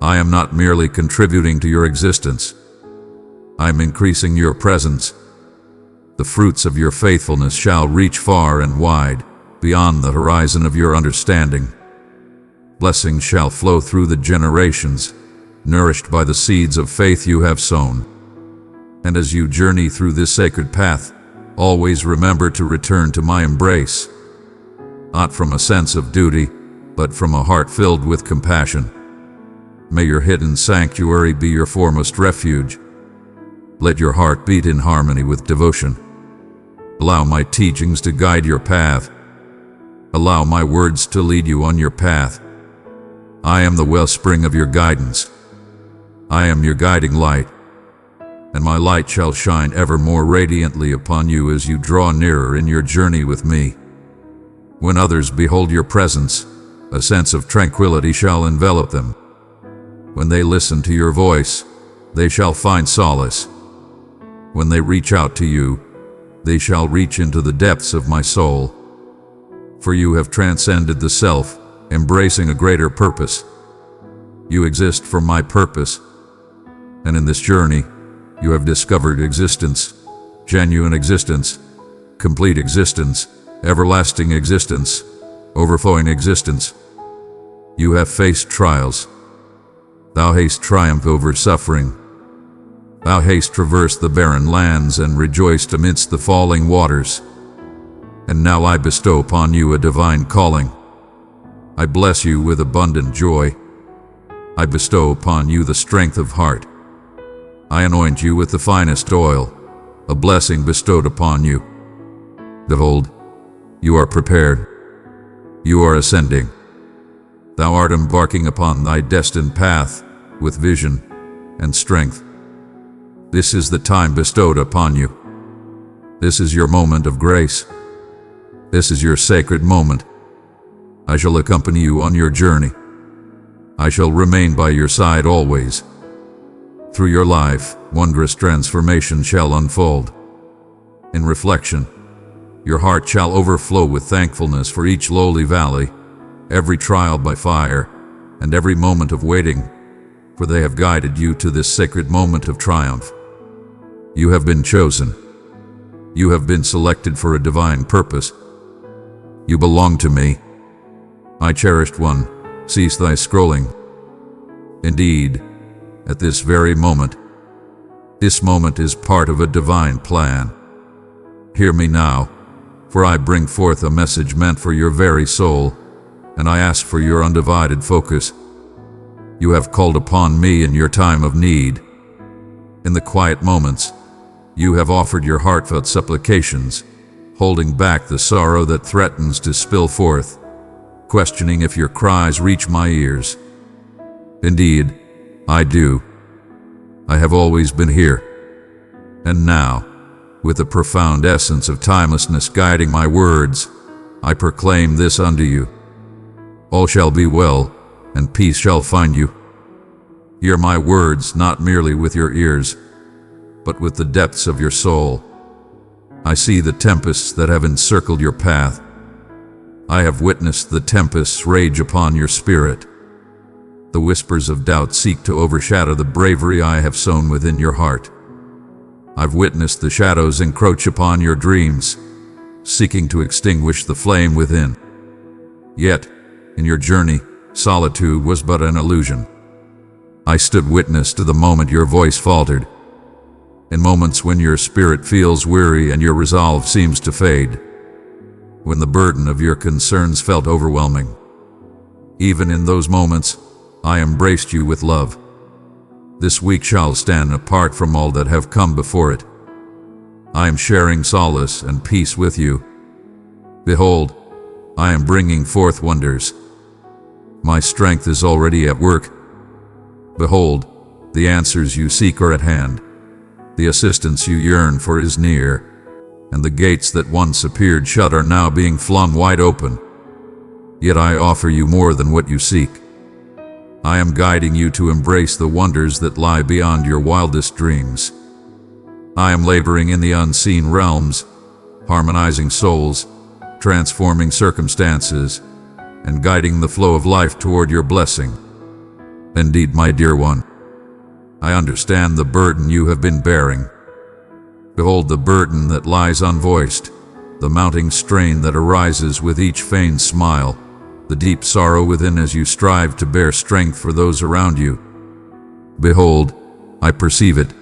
I am not merely contributing to your existence. I am increasing your presence. The fruits of your faithfulness shall reach far and wide, beyond the horizon of your understanding. Blessings shall flow through the generations, nourished by the seeds of faith you have sown. And as you journey through this sacred path, always remember to return to my embrace, not from a sense of duty, but from a heart filled with compassion. May your hidden sanctuary be your foremost refuge. Let your heart beat in harmony with devotion. Allow my teachings to guide your path. Allow my words to lead you on your path. I am the wellspring of your guidance. I am your guiding light, and my light shall shine ever more radiantly upon you as you draw nearer in your journey with me. When others behold your presence, a sense of tranquility shall envelop them. When they listen to your voice, they shall find solace. When they reach out to you, they shall reach into the depths of my soul. For you have transcended the self, embracing a greater purpose. You exist for my purpose, and in this journey, you have discovered existence, genuine existence, complete existence, everlasting existence, overflowing existence. You have faced trials. Thou hast triumphed over suffering. Thou hast traversed the barren lands and rejoiced amidst the falling waters. And now I bestow upon you a divine calling. I bless you with abundant joy. I bestow upon you the strength of heart. I anoint you with the finest oil, a blessing bestowed upon you. Behold, you are prepared. You are ascending. Thou art embarking upon thy destined path with vision and strength. This is the time bestowed upon you. This is your moment of grace. This is your sacred moment. I shall accompany you on your journey. I shall remain by your side always. Through your life, wondrous transformation shall unfold. In reflection, your heart shall overflow with thankfulness for each lowly valley, every trial by fire, and every moment of waiting, for they have guided you to this sacred moment of triumph. You have been chosen. You have been selected for a divine purpose. You belong to me. My cherished one, cease thy scrolling. Indeed, at this very moment, this moment is part of a divine plan. Hear me now, for I bring forth a message meant for your very soul, and I ask for your undivided focus. You have called upon me in your time of need. In the quiet moments, you have offered your heartfelt supplications, holding back the sorrow that threatens to spill forth, questioning if your cries reach my ears. Indeed, I do. I have always been here. And now, with the profound essence of timelessness guiding my words, I proclaim this unto you. All shall be well, and peace shall find you. Hear my words not merely with your ears, but with the depths of your soul. I see the tempests that have encircled your path. I have witnessed the tempests rage upon your spirit. The whispers of doubt seek to overshadow the bravery I have sown within your heart. I've witnessed the shadows encroach upon your dreams, seeking to extinguish the flame within. Yet, in your journey, solitude was but an illusion. I stood witness to the moment your voice faltered. In moments when your spirit feels weary and your resolve seems to fade. When the burden of your concerns felt overwhelming. Even in those moments, I embraced you with love. This week shall stand apart from all that have come before it. I am sharing solace and peace with you. Behold, I am bringing forth wonders. My strength is already at work. Behold, the answers you seek are at hand. The assistance you yearn for is near, and the gates that once appeared shut are now being flung wide open. Yet I offer you more than what you seek. I am guiding you to embrace the wonders that lie beyond your wildest dreams. I am laboring in the unseen realms, harmonizing souls, transforming circumstances, and guiding the flow of life toward your blessing. Indeed, my dear one, I understand the burden you have been bearing. Behold the burden that lies unvoiced, the mounting strain that arises with each feigned smile, the deep sorrow within as you strive to bear strength for those around you. Behold, I perceive it.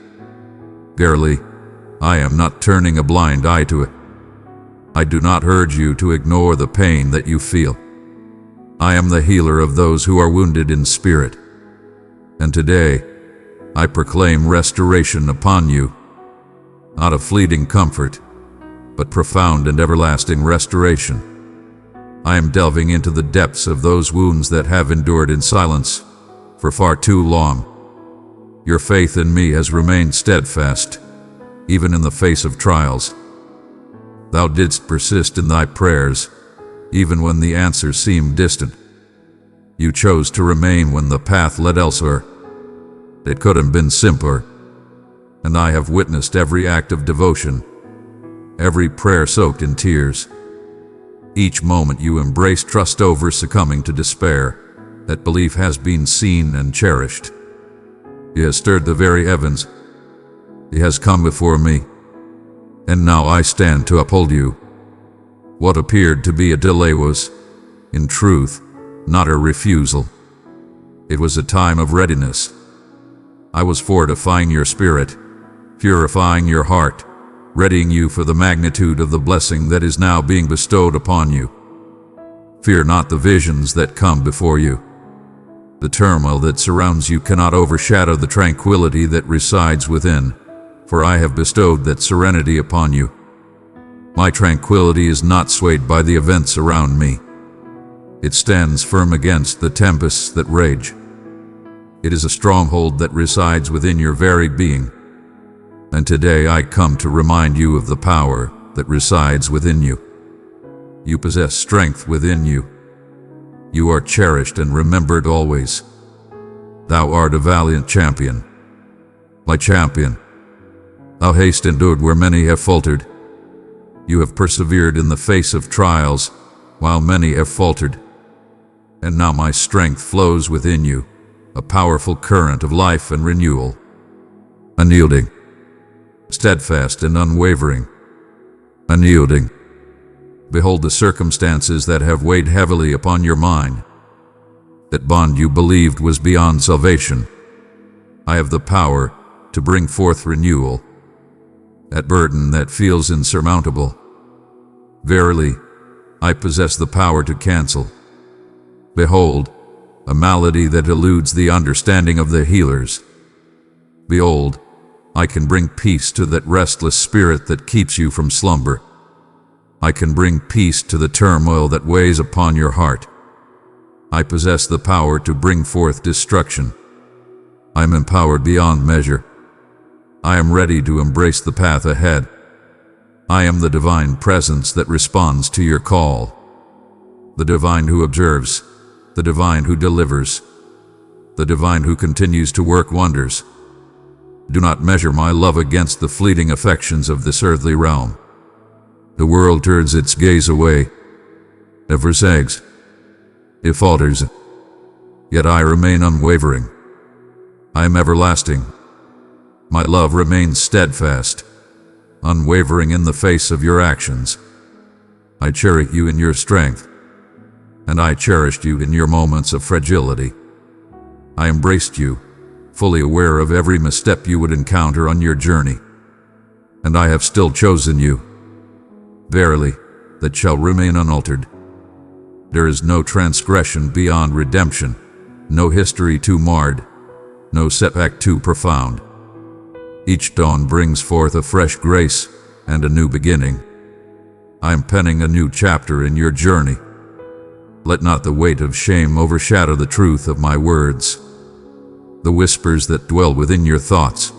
Verily, I am not turning a blind eye to it. I do not urge you to ignore the pain that you feel. I am the healer of those who are wounded in spirit. And today, I proclaim restoration upon you, not a fleeting comfort, but profound and everlasting restoration. I am delving into the depths of those wounds that have endured in silence for far too long. Your faith in me has remained steadfast, even in the face of trials. Thou didst persist in thy prayers, even when the answers seemed distant. You chose to remain when the path led elsewhere. It could have been simpler, and I have witnessed every act of devotion, every prayer soaked in tears. Each moment you embrace trust over succumbing to despair. That belief has been seen and cherished. He has stirred the very heavens. He has come before me, and now I stand to uphold you. What appeared to be a delay was, in truth, not a refusal. It was a time of readiness. I was fortifying your spirit, purifying your heart, readying you for the magnitude of the blessing that is now being bestowed upon you. Fear not the visions that come before you. The turmoil that surrounds you cannot overshadow the tranquility that resides within, for I have bestowed that serenity upon you. My tranquility is not swayed by the events around me. It stands firm against the tempests that rage. It is a stronghold that resides within your very being. And today I come to remind you of the power that resides within you. You possess strength within you. You are cherished and remembered always. Thou art a valiant champion. My champion, thou hast endured where many have faltered. You have persevered in the face of trials, while many have faltered. And now my strength flows within you, a powerful current of life and renewal. Unyielding, steadfast and unwavering. Unyielding. Behold the circumstances that have weighed heavily upon your mind. That bond you believed was beyond salvation. I have the power to bring forth renewal. That burden that feels insurmountable. Verily, I possess the power to cancel. Behold, a malady that eludes the understanding of the healers. Behold, I can bring peace to that restless spirit that keeps you from slumber. I can bring peace to the turmoil that weighs upon your heart. I possess the power to bring forth destruction. I am empowered beyond measure. I am ready to embrace the path ahead. I am the divine presence that responds to your call. The divine who observes, the divine who delivers, the divine who continues to work wonders. Do not measure my love against the fleeting affections of this earthly realm. The world turns its gaze away. It forsags. It falters. Yet I remain unwavering. I am everlasting. My love remains steadfast, unwavering in the face of your actions. I cherish you in your strength, and I cherished you in your moments of fragility. I embraced you, fully aware of every misstep you would encounter on your journey. And I have still chosen you. Verily, that shall remain unaltered. There is no transgression beyond redemption, no history too marred, no setback too profound. Each dawn brings forth a fresh grace and a new beginning. I am penning a new chapter in your journey. Let not the weight of shame overshadow the truth of my words, the whispers that dwell within your thoughts.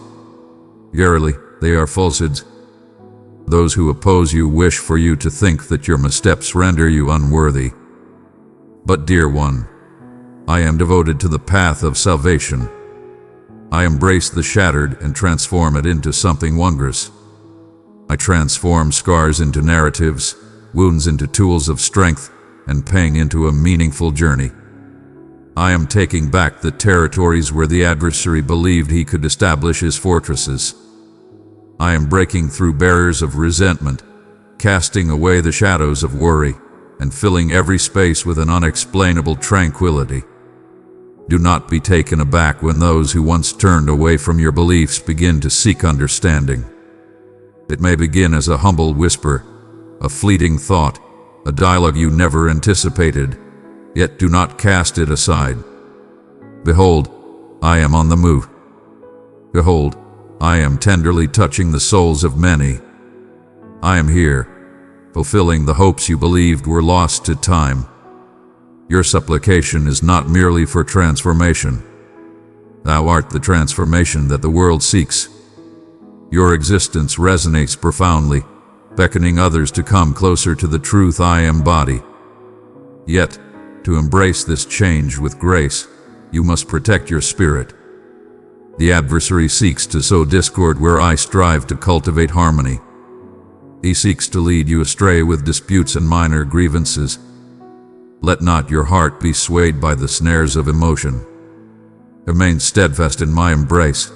Verily, they are falsehoods. Those who oppose you wish for you to think that your missteps render you unworthy. But dear one, I am devoted to the path of salvation. I embrace the shattered and transform it into something wondrous. I transform scars into narratives, wounds into tools of strength, and pain into a meaningful journey. I am taking back the territories where the adversary believed he could establish his fortresses. I am breaking through barriers of resentment, casting away the shadows of worry, and filling every space with an unexplainable tranquility. Do not be taken aback when those who once turned away from your beliefs begin to seek understanding. It may begin as a humble whisper, a fleeting thought, a dialogue you never anticipated, yet do not cast it aside. Behold, I am on the move. Behold, I am tenderly touching the souls of many. I am here, fulfilling the hopes you believed were lost to time. Your supplication is not merely for transformation. Thou art the transformation that the world seeks. Your existence resonates profoundly, beckoning others to come closer to the truth I embody. Yet, To embrace this change with grace, you must protect your spirit. The adversary seeks to sow discord where I strive to cultivate harmony. He seeks to lead you astray with disputes and minor grievances. Let not your heart be swayed by the snares of emotion. Remain steadfast in my embrace.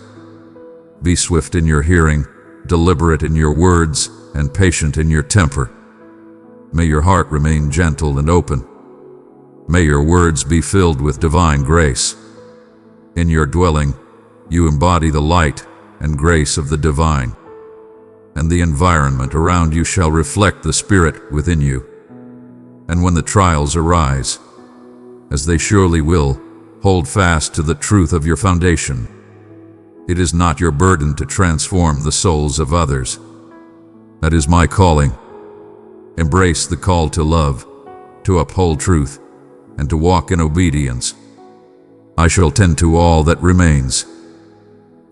Be swift in your hearing, deliberate in your words, and patient in your temper. May your heart remain gentle and open. May your words be filled with divine grace. In your dwelling, you embody the light and grace of the divine, and the environment around you shall reflect the Spirit within you. And when the trials arise, as they surely will, hold fast to the truth of your foundation. It is not your burden to transform the souls of others. That is my calling. Embrace the call to love, to uphold truth, and to walk in obedience. I shall tend to all that remains.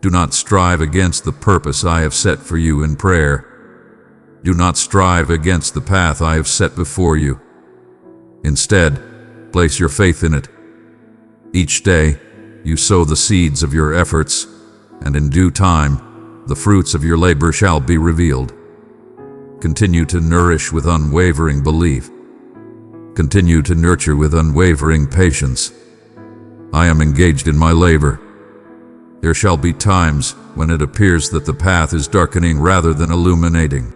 Do not strive against the purpose I have set for you in prayer. Do not strive against the path I have set before you. Instead, place your faith in it. Each day, you sow the seeds of your efforts, and in due time, the fruits of your labor shall be revealed. Continue to nourish with unwavering belief. Continue to nurture with unwavering patience. I am engaged in my labor. There shall be times when it appears that the path is darkening rather than illuminating.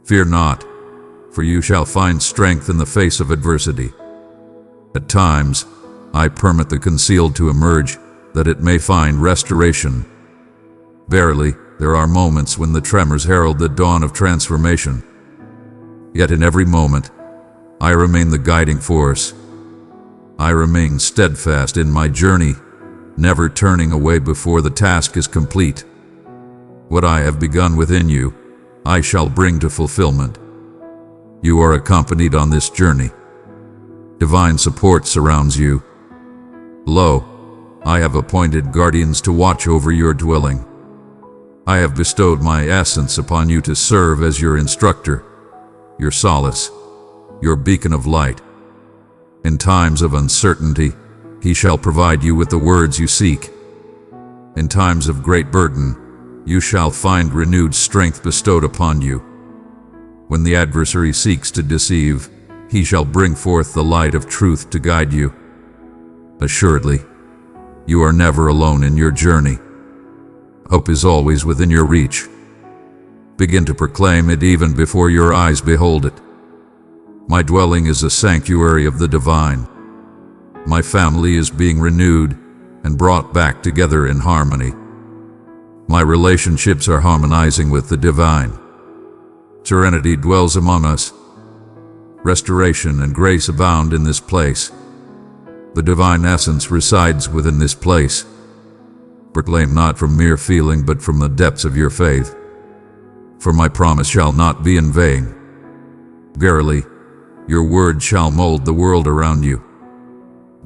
Fear not, for you shall find strength in the face of adversity. At times, I permit the concealed to emerge, that it may find restoration. Verily, there are moments when the tremors herald the dawn of transformation. Yet in every moment, I remain the guiding force. I remain steadfast in my journey, never turning away before the task is complete. What I have begun within you, I shall bring to fulfillment. You are accompanied on this journey. Divine support surrounds you. Lo, I have appointed guardians to watch over your dwelling. I have bestowed my essence upon you to serve as your instructor, your solace, your beacon of light. In times of uncertainty, He shall provide you with the words you seek. In times of great burden, you shall find renewed strength bestowed upon you. When the adversary seeks to deceive, he shall bring forth the light of truth to guide you. Assuredly, you are never alone in your journey. Hope is always within your reach. Begin to proclaim it even before your eyes behold it. My dwelling is a sanctuary of the divine. My family is being renewed and brought back together in harmony. My relationships are harmonizing with the divine. Serenity dwells among us. Restoration and grace abound in this place. The divine essence resides within this place. Proclaim not from mere feeling, but from the depths of your faith. For my promise shall not be in vain. Verily, your word shall mold the world around you.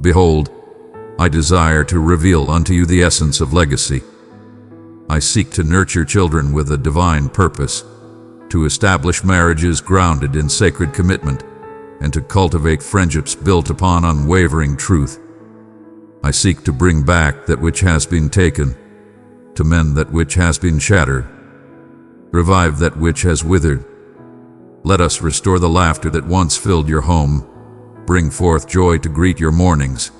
Behold, I desire to reveal unto you the essence of legacy. I seek to nurture children with a divine purpose, to establish marriages grounded in sacred commitment, and to cultivate friendships built upon unwavering truth. I seek to bring back that which has been taken, to mend that which has been shattered, revive that which has withered. Let us restore the laughter that once filled your home, bring forth joy to greet your mornings,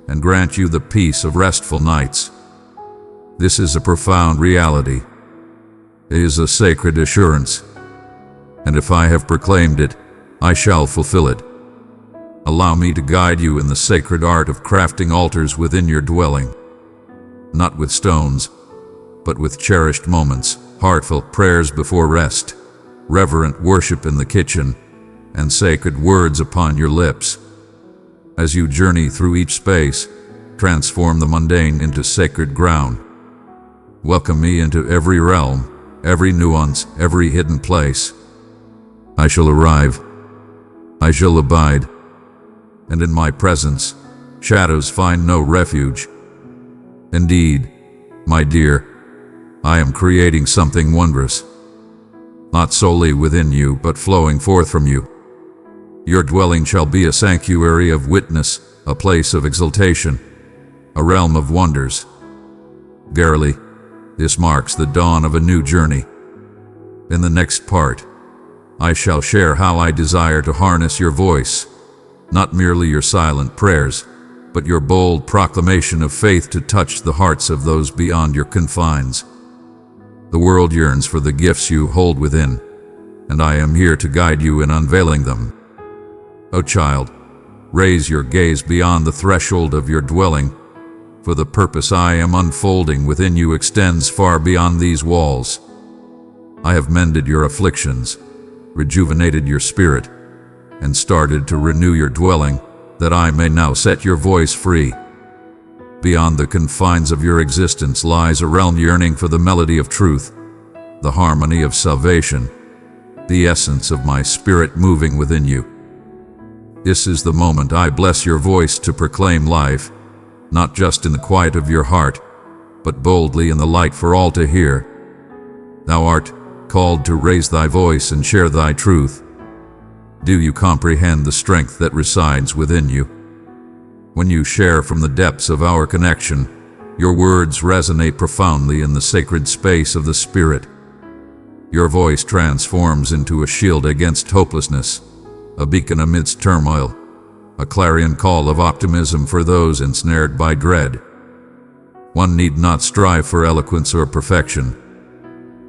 and grant you the peace of restful nights. This is a profound reality. It is a sacred assurance. And if I have proclaimed it, I shall fulfill it. Allow me to guide you in the sacred art of crafting altars within your dwelling, not with stones, but with cherished moments, heartfelt prayers before rest, reverent worship in the kitchen, and sacred words upon your lips. As you journey through each space, transform the mundane into sacred ground. Welcome me into every realm, every nuance, every hidden place. I shall arrive. I shall abide. And in my presence, shadows find no refuge. Indeed, my dear, I am creating something wondrous, not solely within you, but flowing forth from you. Your dwelling shall be a sanctuary of witness, a place of exaltation, a realm of wonders. Verily, this marks the dawn of a new journey. In the next part, I shall share how I desire to harness your voice, not merely your silent prayers, but your bold proclamation of faith to touch the hearts of those beyond your confines. The world yearns for the gifts you hold within, and I am here to guide you in unveiling them. O child, raise your gaze beyond the threshold of your dwelling, for the purpose I am unfolding within you extends far beyond these walls. I have mended your afflictions, rejuvenated your spirit, and started to renew your dwelling, that I may now set your voice free. Beyond the confines of your existence lies a realm yearning for the melody of truth, the harmony of salvation, the essence of my spirit moving within you. This is the moment I bless your voice to proclaim life, not just in the quiet of your heart, but boldly in the light for all to hear. Thou art called to raise thy voice and share thy truth. Do you comprehend the strength that resides within you? When you share from the depths of our connection, your words resonate profoundly in the sacred space of the Spirit. Your voice transforms into a shield against hopelessness, a beacon amidst turmoil, a clarion call of optimism for those ensnared by dread. One need not strive for eloquence or perfection.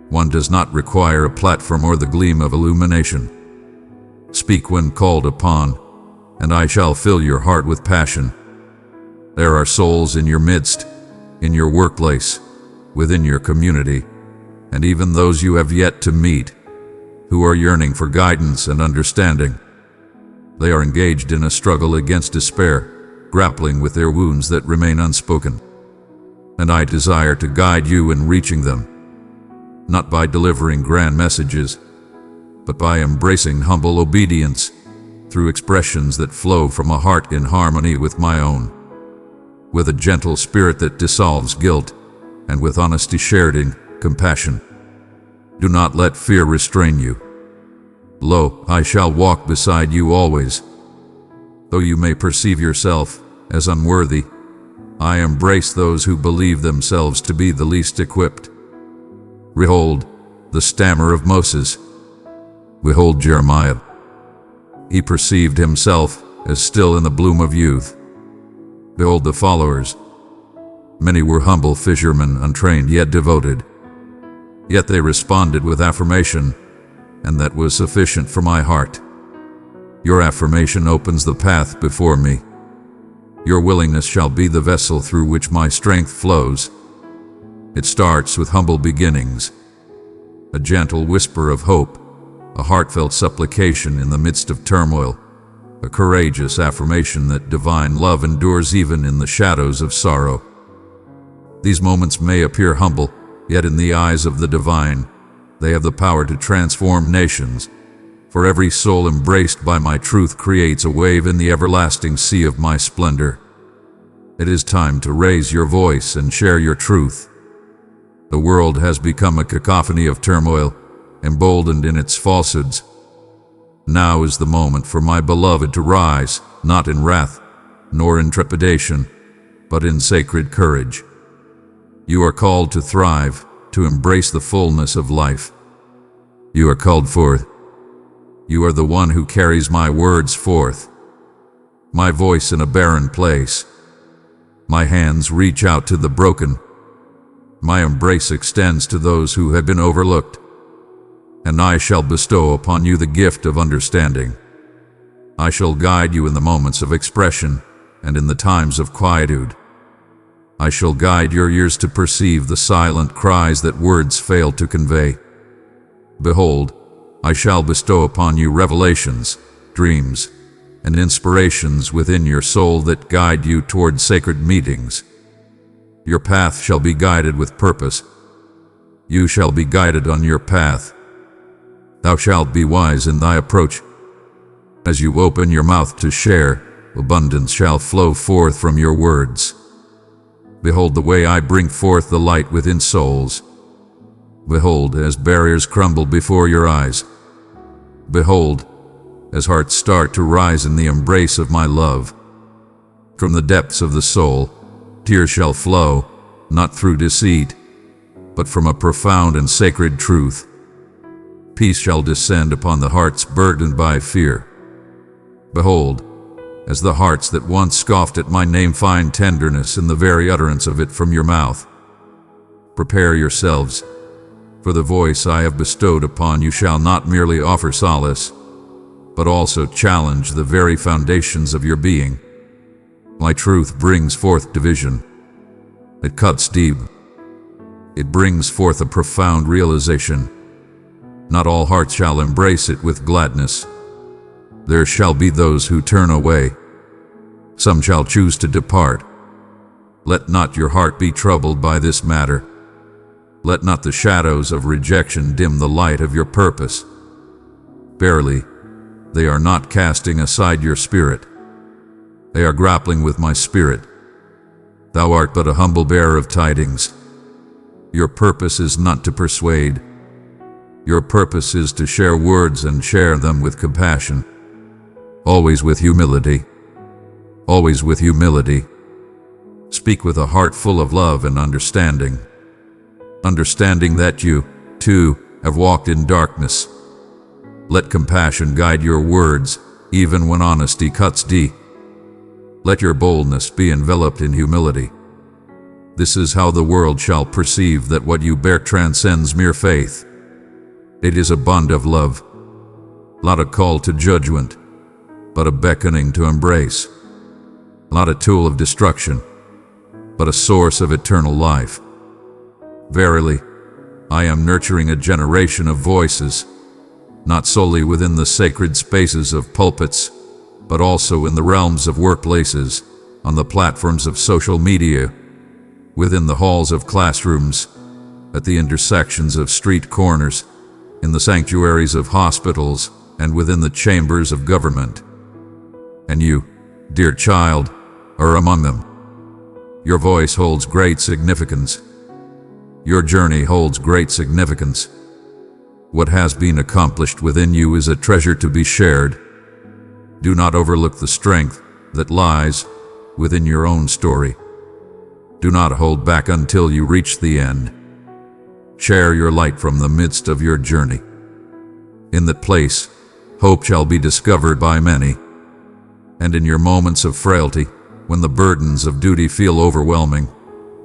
One does not require a platform or the gleam of illumination. Speak when called upon, and I shall fill your heart with passion. There are souls in your midst, in your workplace, within your community, and even those you have yet to meet, who are yearning for guidance and understanding. They are engaged in a struggle against despair, grappling with their wounds that remain unspoken. And I desire to guide you in reaching them, not by delivering grand messages, but by embracing humble obedience through expressions that flow from a heart in harmony with my own, with a gentle spirit that dissolves guilt, and with honesty shared in compassion. Do not let fear restrain you. Lo, I shall walk beside you always. Though you may perceive yourself as unworthy, I embrace those who believe themselves to be the least equipped. Behold, the stammer of Moses. Behold Jeremiah. He perceived himself as still in the bloom of youth. Behold the followers. Many were humble fishermen, untrained yet devoted. Yet they responded with affirmation, and that was sufficient for my heart. Your affirmation opens the path before me. Your willingness shall be the vessel through which my strength flows. It starts with humble beginnings, a gentle whisper of hope, a heartfelt supplication in the midst of turmoil, a courageous affirmation that divine love endures even in the shadows of sorrow. These moments may appear humble, yet in the eyes of the divine, they have the power to transform nations. For every soul embraced by my truth creates a wave in the everlasting sea of my splendor. It is time to raise your voice and share your truth. The world has become a cacophony of turmoil, emboldened in its falsehoods. Now is the moment for my beloved to rise, not in wrath, nor in trepidation, but in sacred courage. You are called to thrive, to embrace the fullness of life. You are called forth. You are the one who carries my words forth, my voice in a barren place. My hands reach out to the broken. My embrace extends to those who have been overlooked. And I shall bestow upon you the gift of understanding. I shall guide you in the moments of expression and in the times of quietude. I shall guide your ears to perceive the silent cries that words fail to convey. Behold, I shall bestow upon you revelations, dreams, and inspirations within your soul that guide you toward sacred meetings. Your path shall be guided with purpose. You shall be guided on your path. Thou shalt be wise in thy approach. As you open your mouth to share, abundance shall flow forth from your words. Behold the way I bring forth the light within souls. Behold, as barriers crumble before your eyes. Behold, as hearts start to rise in the embrace of my love. From the depths of the soul, tears shall flow, not through deceit, but from a profound and sacred truth. Peace shall descend upon the hearts burdened by fear. Behold, as the hearts that once scoffed at my name find tenderness in the very utterance of it from your mouth. Prepare yourselves, for the voice I have bestowed upon you shall not merely offer solace, but also challenge the very foundations of your being. My truth brings forth division. It cuts deep. It brings forth a profound realization. Not all hearts shall embrace it with gladness. There shall be those who turn away. Some shall choose to depart. Let not your heart be troubled by this matter. Let not the shadows of rejection dim the light of your purpose. Verily, they are not casting aside your spirit. They are grappling with my spirit. Thou art but a humble bearer of tidings. Your purpose is not to persuade. Your purpose is to share words and share them with compassion. Always with humility. Always with humility. Speak with a heart full of love and understanding. Understanding that you, too, have walked in darkness. Let compassion guide your words, even when honesty cuts deep. Let your boldness be enveloped in humility. This is how the world shall perceive that what you bear transcends mere faith. It is a bond of love, not a call to judgment, but a beckoning to embrace. Not a tool of destruction, but a source of eternal life. Verily, I am nurturing a generation of voices, not solely within the sacred spaces of pulpits, but also in the realms of workplaces, on the platforms of social media, within the halls of classrooms, at the intersections of street corners, in the sanctuaries of hospitals, and within the chambers of government. And you, dear child, are among them. Your voice holds great significance. Your journey holds great significance. What has been accomplished within you is a treasure to be shared. Do not overlook the strength that lies within your own story. Do not hold back until you reach the end. Share your light from the midst of your journey. In that place, hope shall be discovered by many. And in your moments of frailty, when the burdens of duty feel overwhelming,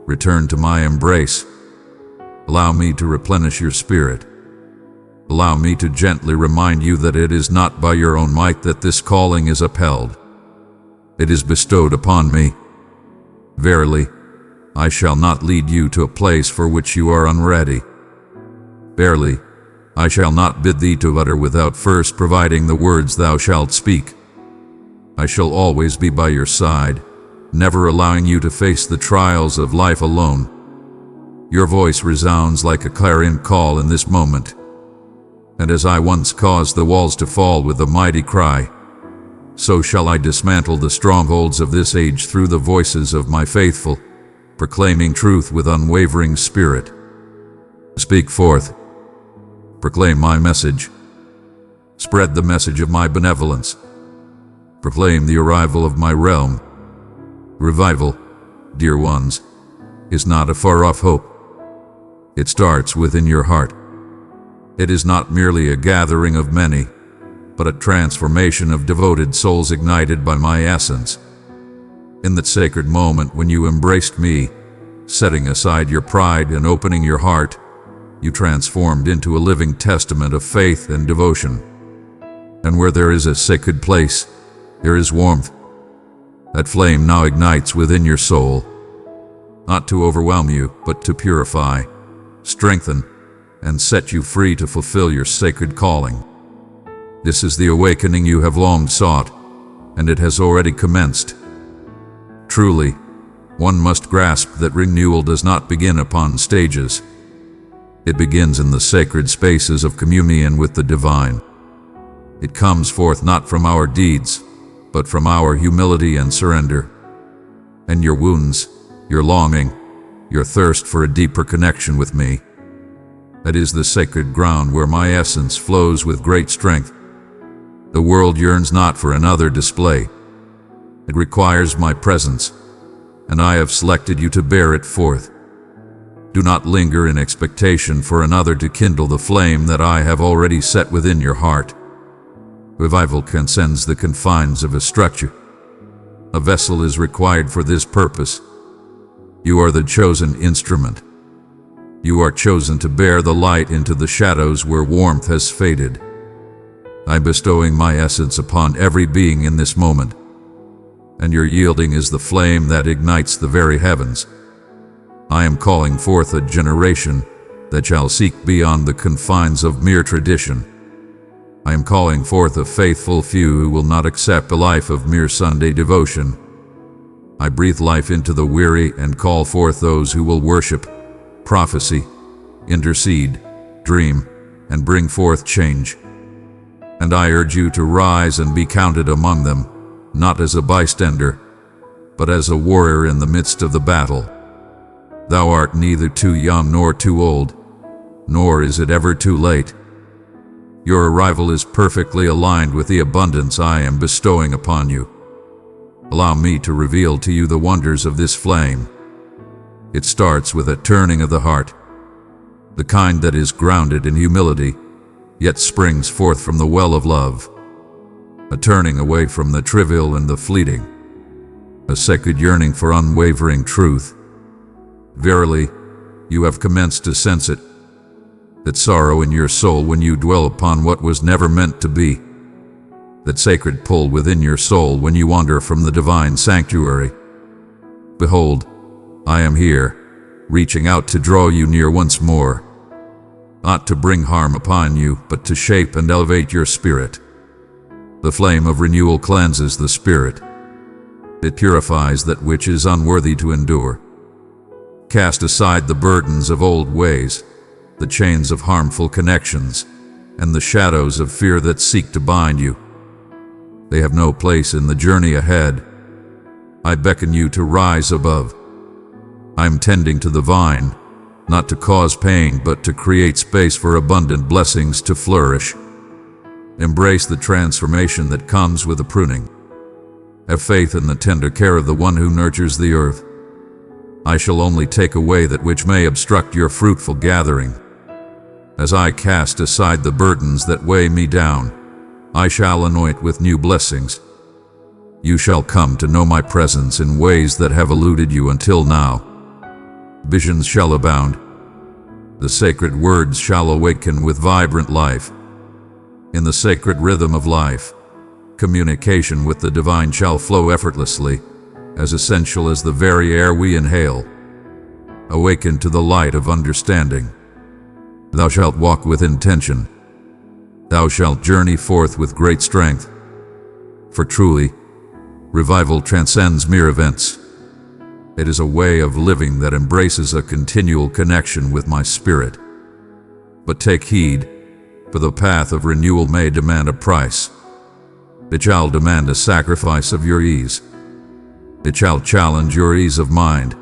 return to my embrace. Allow me to replenish your spirit. Allow me to gently remind you that it is not by your own might that this calling is upheld. It is bestowed upon me. Verily, I shall not lead you to a place for which you are unready. Verily, I shall not bid thee to utter without first providing the words thou shalt speak. I shall always be by your side, never allowing you to face the trials of life alone. Your voice resounds like a clarion call in this moment. And as I once caused the walls to fall with a mighty cry, so shall I dismantle the strongholds of this age through the voices of my faithful, proclaiming truth with unwavering spirit. Speak forth. Proclaim my message. Spread the message of my benevolence. Proclaim the arrival of my realm. Revival, dear ones, is not a far-off hope. It starts within your heart. It is not merely a gathering of many, but a transformation of devoted souls ignited by my essence. In that sacred moment when you embraced me, setting aside your pride and opening your heart, you transformed into a living testament of faith and devotion. And where there is a sacred place, there is warmth. That flame now ignites within your soul, not to overwhelm you, but to purify, strengthen, and set you free to fulfill your sacred calling. This is the awakening you have long sought, and it has already commenced. Truly, one must grasp that renewal does not begin upon stages. It begins in the sacred spaces of communion with the divine. It comes forth not from our deeds, but from our humility and surrender. And your wounds, your longing, your thirst for a deeper connection with me, that is the sacred ground where my essence flows with great strength. The world yearns not for another display. It requires my presence, and I have selected you to bear it forth. Do not linger in expectation for another to kindle the flame that I have already set within your heart. Revival transcends the confines of a structure. A vessel is required for this purpose. You are the chosen instrument. You are chosen to bear the light into the shadows where warmth has faded. I am bestowing my essence upon every being in this moment, and your yielding is the flame that ignites the very heavens. I am calling forth a generation that shall seek beyond the confines of mere tradition. I am calling forth a faithful few who will not accept a life of mere Sunday devotion. I breathe life into the weary and call forth those who will worship, prophesy, intercede, dream, and bring forth change. And I urge you to rise and be counted among them, not as a bystander, but as a warrior in the midst of the battle. Thou art neither too young nor too old, nor is it ever too late. Your arrival is perfectly aligned with the abundance I am bestowing upon you. Allow me to reveal to you the wonders of this flame. It starts with a turning of the heart, the kind that is grounded in humility, yet springs forth from the well of love. A turning away from the trivial and the fleeting, a sacred yearning for unwavering truth. Verily, you have commenced to sense it, that sorrow in your soul when you dwell upon what was never meant to be, that sacred pull within your soul when you wander from the divine sanctuary. Behold, I am here, reaching out to draw you near once more, not to bring harm upon you, but to shape and elevate your spirit. The flame of renewal cleanses the spirit. It purifies that which is unworthy to endure. Cast aside the burdens of old ways, the chains of harmful connections, and the shadows of fear that seek to bind you. They have no place in the journey ahead. I beckon you to rise above. I am tending to the vine, not to cause pain, but to create space for abundant blessings to flourish. Embrace the transformation that comes with the pruning. Have faith in the tender care of the one who nurtures the earth. I shall only take away that which may obstruct your fruitful gathering. As I cast aside the burdens that weigh me down, I shall anoint with new blessings. You shall come to know my presence in ways that have eluded you until now. Visions shall abound. The sacred words shall awaken with vibrant life. In the sacred rhythm of life, communication with the divine shall flow effortlessly, as essential as the very air we inhale. Awaken to the light of understanding. Thou shalt walk with intention. Thou shalt journey forth with great strength. For truly, revival transcends mere events. It is a way of living that embraces a continual connection with my spirit. But take heed, for the path of renewal may demand a price. It shall demand a sacrifice of your ease. It shall challenge your ease of mind.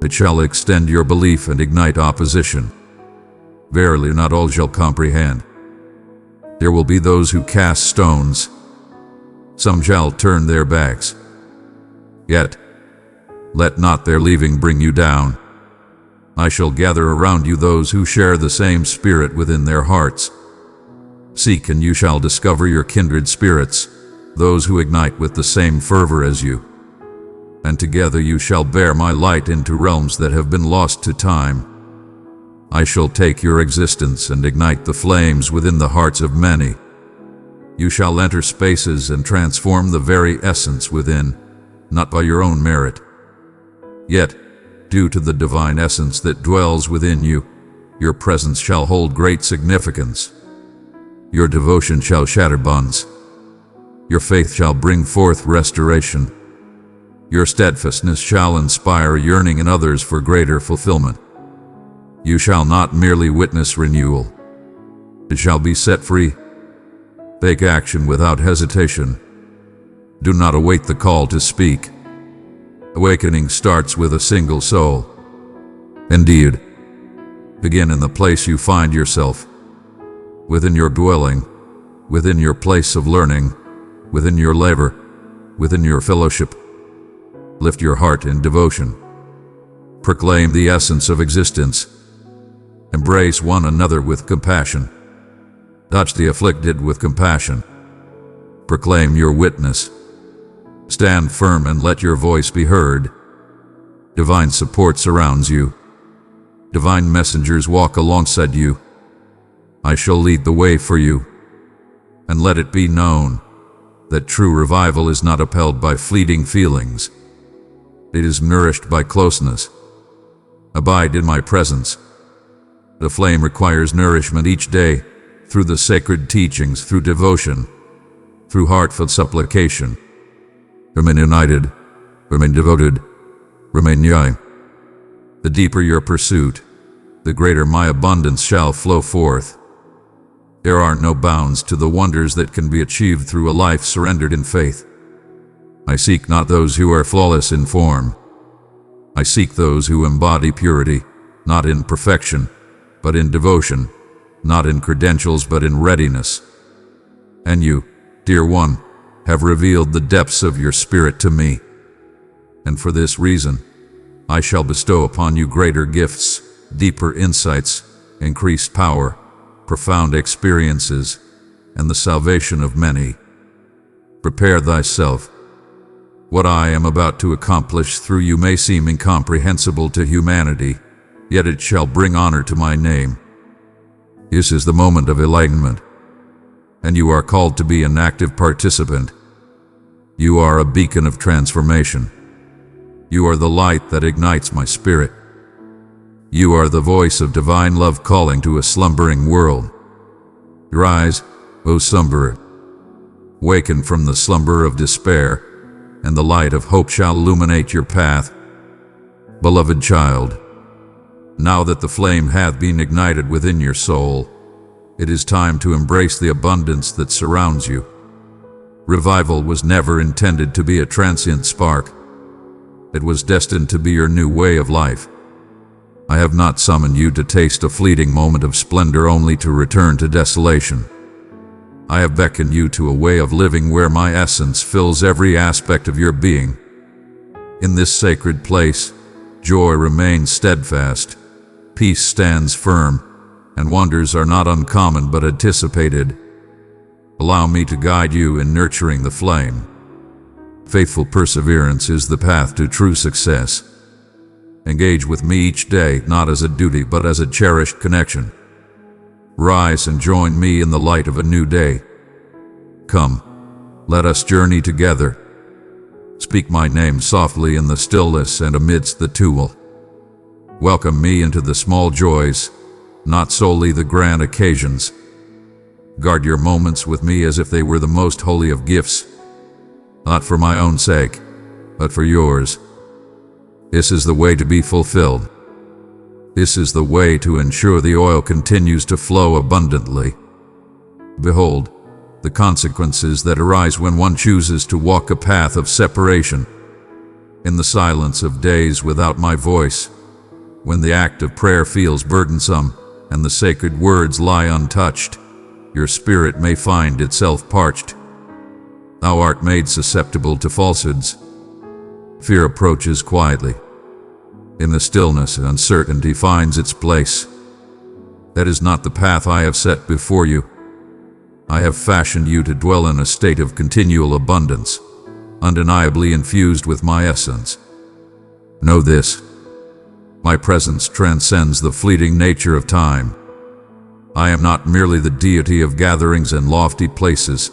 It shall extend your belief and ignite opposition. Verily, not all shall comprehend. There will be those who cast stones. Some shall turn their backs. Yet, let not their leaving bring you down. I shall gather around you those who share the same spirit within their hearts. Seek and you shall discover your kindred spirits, those who ignite with the same fervor as you. And together you shall bear my light into realms that have been lost to time. I shall take your existence and ignite the flames within the hearts of many. You shall enter spaces and transform the very essence within, not by your own merit. Yet, due to the divine essence that dwells within you, your presence shall hold great significance. Your devotion shall shatter bonds. Your faith shall bring forth restoration. Your steadfastness shall inspire yearning in others for greater fulfillment. You shall not merely witness renewal. It shall be set free. Take action without hesitation. Do not await the call to speak. Awakening starts with a single soul. Indeed, begin in the place you find yourself, within your dwelling, within your place of learning, within your labor, within your fellowship. Lift your heart in devotion. Proclaim the essence of existence. Embrace one another with compassion. Touch the afflicted with compassion. Proclaim your witness. Stand firm and let your voice be heard. Divine support surrounds you. Divine messengers walk alongside you. I shall lead the way for you. And let it be known that true revival is not upheld by fleeting feelings. It is nourished by closeness. Abide in my presence. The flame requires nourishment each day, through the sacred teachings, through devotion, through heartfelt supplication. Remain united, remain devoted, remain young. The deeper your pursuit, the greater my abundance shall flow forth. There are no bounds to the wonders that can be achieved through a life surrendered in faith. I seek not those who are flawless in form. I seek those who embody purity, not in perfection, but in devotion, not in credentials, but in readiness. And you, dear one, have revealed the depths of your spirit to me. And for this reason, I shall bestow upon you greater gifts, deeper insights, increased power, profound experiences, and the salvation of many. Prepare thyself. What I am about to accomplish through you may seem incomprehensible to humanity, yet it shall bring honor to my name. This is the moment of enlightenment, and you are called to be an active participant. You are a beacon of transformation. You are the light that ignites my spirit. You are the voice of divine love calling to a slumbering world. Rise, O slumberer. Waken from the slumber of despair, and the light of hope shall illuminate your path. Beloved child, now that the flame hath been ignited within your soul, it is time to embrace the abundance that surrounds you. Revival was never intended to be a transient spark. It was destined to be your new way of life. I have not summoned you to taste a fleeting moment of splendor only to return to desolation. I have beckoned you to a way of living where my essence fills every aspect of your being. In this sacred place, joy remains steadfast, peace stands firm, and wonders are not uncommon but anticipated. Allow me to guide you in nurturing the flame. Faithful perseverance is the path to true success. Engage with me each day, not as a duty but as a cherished connection. Rise and join me in the light of a new day. Come, let us journey together. Speak my name softly in the stillness and amidst the tumult. Welcome me into the small joys, not solely the grand occasions. Guard your moments with me as if they were the most holy of gifts, not for my own sake, but for yours. This is the way to be fulfilled. This is the way to ensure the oil continues to flow abundantly. Behold, the consequences that arise when one chooses to walk a path of separation. In the silence of days without my voice, when the act of prayer feels burdensome and the sacred words lie untouched, your spirit may find itself parched. Thou art made susceptible to falsehoods. Fear approaches quietly. In the stillness, uncertainty finds its place. That is not the path I have set before you. I have fashioned you to dwell in a state of continual abundance, undeniably infused with my essence. Know this: my presence transcends the fleeting nature of time. I am not merely the deity of gatherings and lofty places.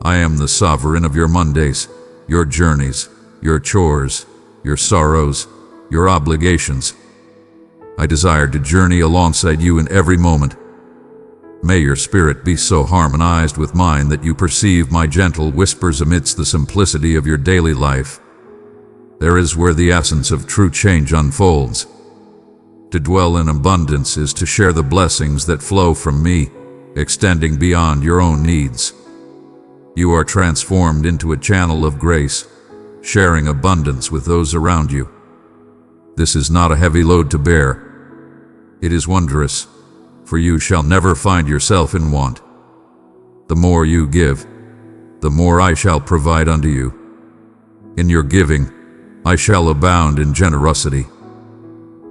I am the sovereign of your Mondays, your journeys, your chores, your sorrows, your obligations. I desire to journey alongside you in every moment. May your spirit be so harmonized with mine that you perceive my gentle whispers amidst the simplicity of your daily life. There is where the essence of true change unfolds. To dwell in abundance is to share the blessings that flow from me, extending beyond your own needs. You are transformed into a channel of grace, sharing abundance with those around you. This is not a heavy load to bear. It is wondrous, for you shall never find yourself in want. The more you give, the more I shall provide unto you. In your giving, I shall abound in generosity.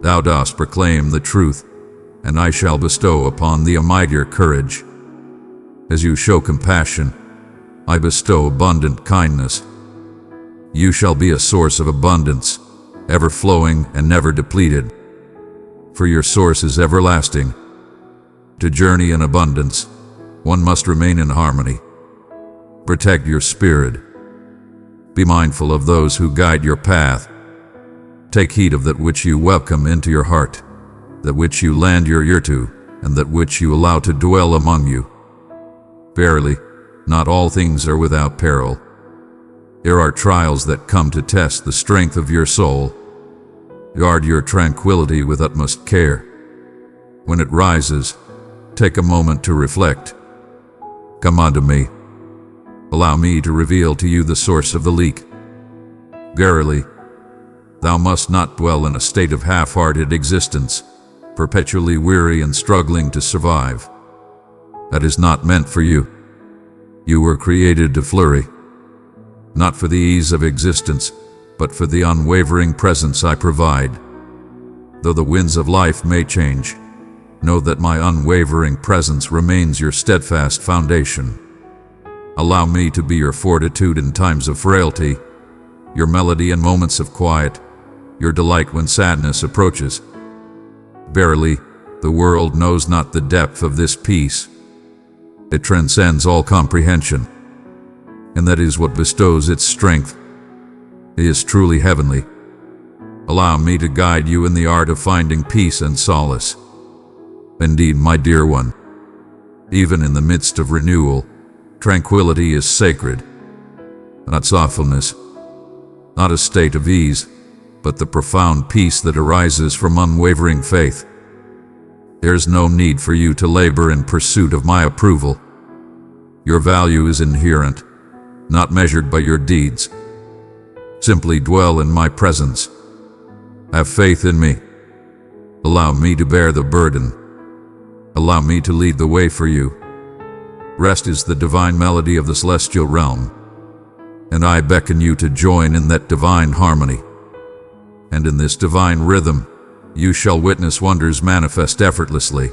Thou dost proclaim the truth, and I shall bestow upon thee a mightier courage. As you show compassion, I bestow abundant kindness. You shall be a source of abundance, ever flowing and never depleted. For your source is everlasting. To journey in abundance, one must remain in harmony. Protect your spirit. Be mindful of those who guide your path. Take heed of that which you welcome into your heart, that which you lend your ear to, and that which you allow to dwell among you. Verily, not all things are without peril. There are trials that come to test the strength of your soul. Guard your tranquility with utmost care. When it rises, take a moment to reflect. Come unto me. Allow me to reveal to you the source of the leak. Verily, thou must not dwell in a state of half-hearted existence, perpetually weary and struggling to survive. That is not meant for you. You were created to flurry, not for the ease of existence, but for the unwavering presence I provide. Though the winds of life may change, know that my unwavering presence remains your steadfast foundation. Allow me to be your fortitude in times of frailty, your melody in moments of quiet, your delight when sadness approaches. Verily, the world knows not the depth of this peace. It transcends all comprehension, and that is what bestows its strength. It is truly heavenly. Allow me to guide you in the art of finding peace and solace. Indeed, my dear one, even in the midst of renewal, tranquility is sacred. Not slothfulness, not a state of ease, but the profound peace that arises from unwavering faith. There is no need for you to labor in pursuit of my approval. Your value is inherent, not measured by your deeds. Simply dwell in my presence. Have faith in me. Allow me to bear the burden. Allow me to lead the way for you. Rest is the divine melody of the celestial realm, and I beckon you to join in that divine harmony. And in this divine rhythm, you shall witness wonders manifest effortlessly,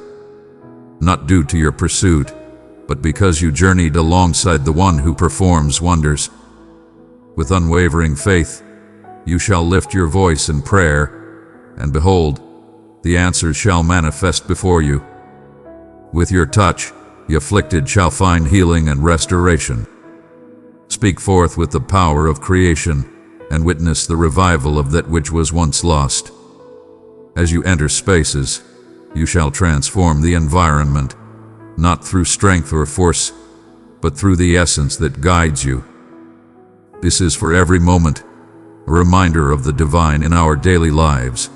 not due to your pursuit, but because you journeyed alongside the one who performs wonders. With unwavering faith, you shall lift your voice in prayer, and behold, the answers shall manifest before you. With your touch, the afflicted shall find healing and restoration. Speak forth with the power of creation, and witness the revival of that which was once lost. As you enter spaces, you shall transform the environment, not through strength or force, but through the essence that guides you. This is for every moment, a reminder of the divine in our daily lives.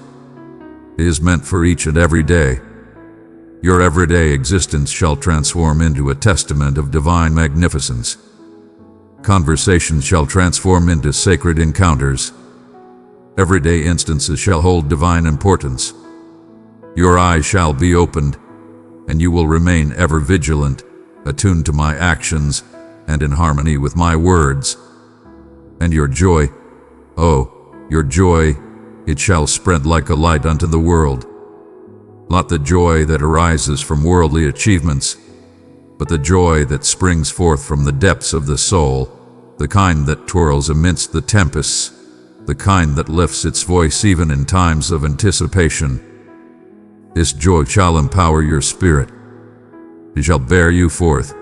It is meant for each and every day. Your everyday existence shall transform into a testament of divine magnificence. Conversations shall transform into sacred encounters. Everyday instances shall hold divine importance. Your eyes shall be opened, and you will remain ever vigilant, attuned to my actions, and in harmony with my words. And your joy, oh, your joy, it shall spread like a light unto the world. Not the joy that arises from worldly achievements, but the joy that springs forth from the depths of the soul, the kind that twirls amidst the tempests, the kind that lifts its voice even in times of anticipation. This joy shall empower your spirit. It shall bear you forth.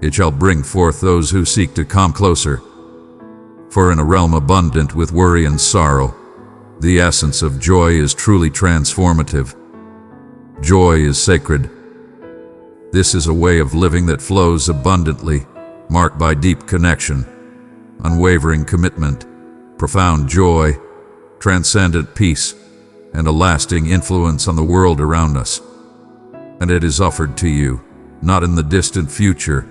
It shall bring forth those who seek to come closer. For in a realm abundant with worry and sorrow, the essence of joy is truly transformative. Joy is sacred. This is a way of living that flows abundantly, marked by deep connection, unwavering commitment, profound joy, transcendent peace, and a lasting influence on the world around us. And it is offered to you, not in the distant future,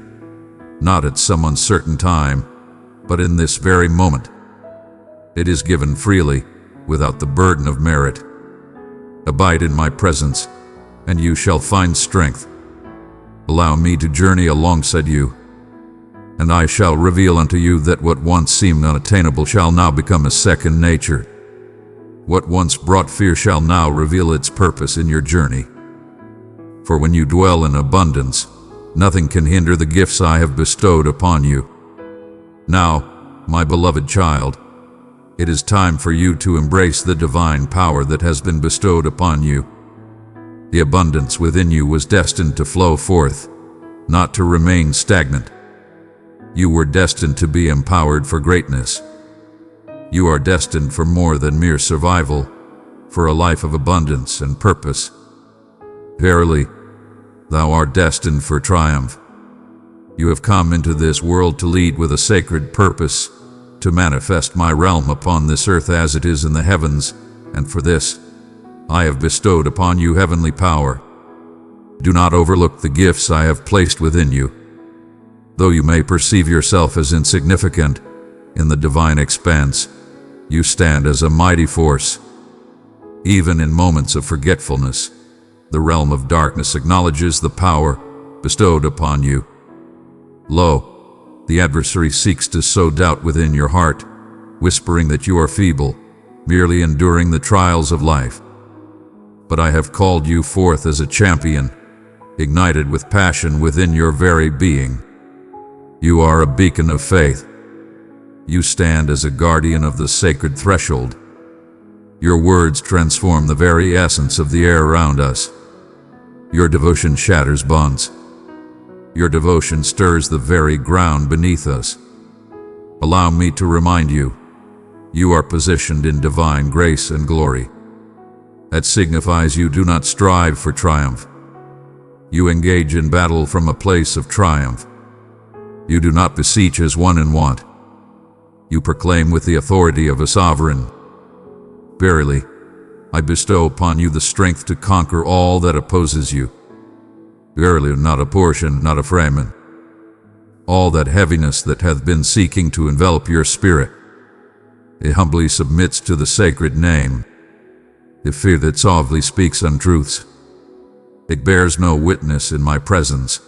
not at some uncertain time, but in this very moment. It is given freely, without the burden of merit. Abide in my presence, and you shall find strength. Allow me to journey alongside you, and I shall reveal unto you that what once seemed unattainable shall now become a second nature. What once brought fear shall now reveal its purpose in your journey. For when you dwell in abundance, nothing can hinder the gifts I have bestowed upon you. Now, my beloved child, it is time for you to embrace the divine power that has been bestowed upon you. The abundance within you was destined to flow forth, not to remain stagnant. You were destined to be empowered for greatness. You are destined for more than mere survival, for a life of abundance and purpose. Verily, thou art destined for triumph. You have come into this world to lead with a sacred purpose, to manifest my realm upon this earth as it is in the heavens, and for this, I have bestowed upon you heavenly power. Do not overlook the gifts I have placed within you. Though you may perceive yourself as insignificant, in the divine expanse, you stand as a mighty force. Even in moments of forgetfulness, the realm of darkness acknowledges the power bestowed upon you. Lo, the adversary seeks to sow doubt within your heart, whispering that you are feeble, merely enduring the trials of life. But I have called you forth as a champion, ignited with passion within your very being. You are a beacon of faith. You stand as a guardian of the sacred threshold. Your words transform the very essence of the air around us. Your devotion shatters bonds. Your devotion stirs the very ground beneath us. Allow me to remind you, you are positioned in divine grace and glory. That signifies you do not strive for triumph. You engage in battle from a place of triumph. You do not beseech as one in want. You proclaim with the authority of a sovereign. Verily, I bestow upon you the strength to conquer all that opposes you. Verily, not a portion, not a fragment. All that heaviness that hath been seeking to envelop your spirit, it humbly submits to the sacred name. The fear that softly speaks untruths, it bears no witness in my presence.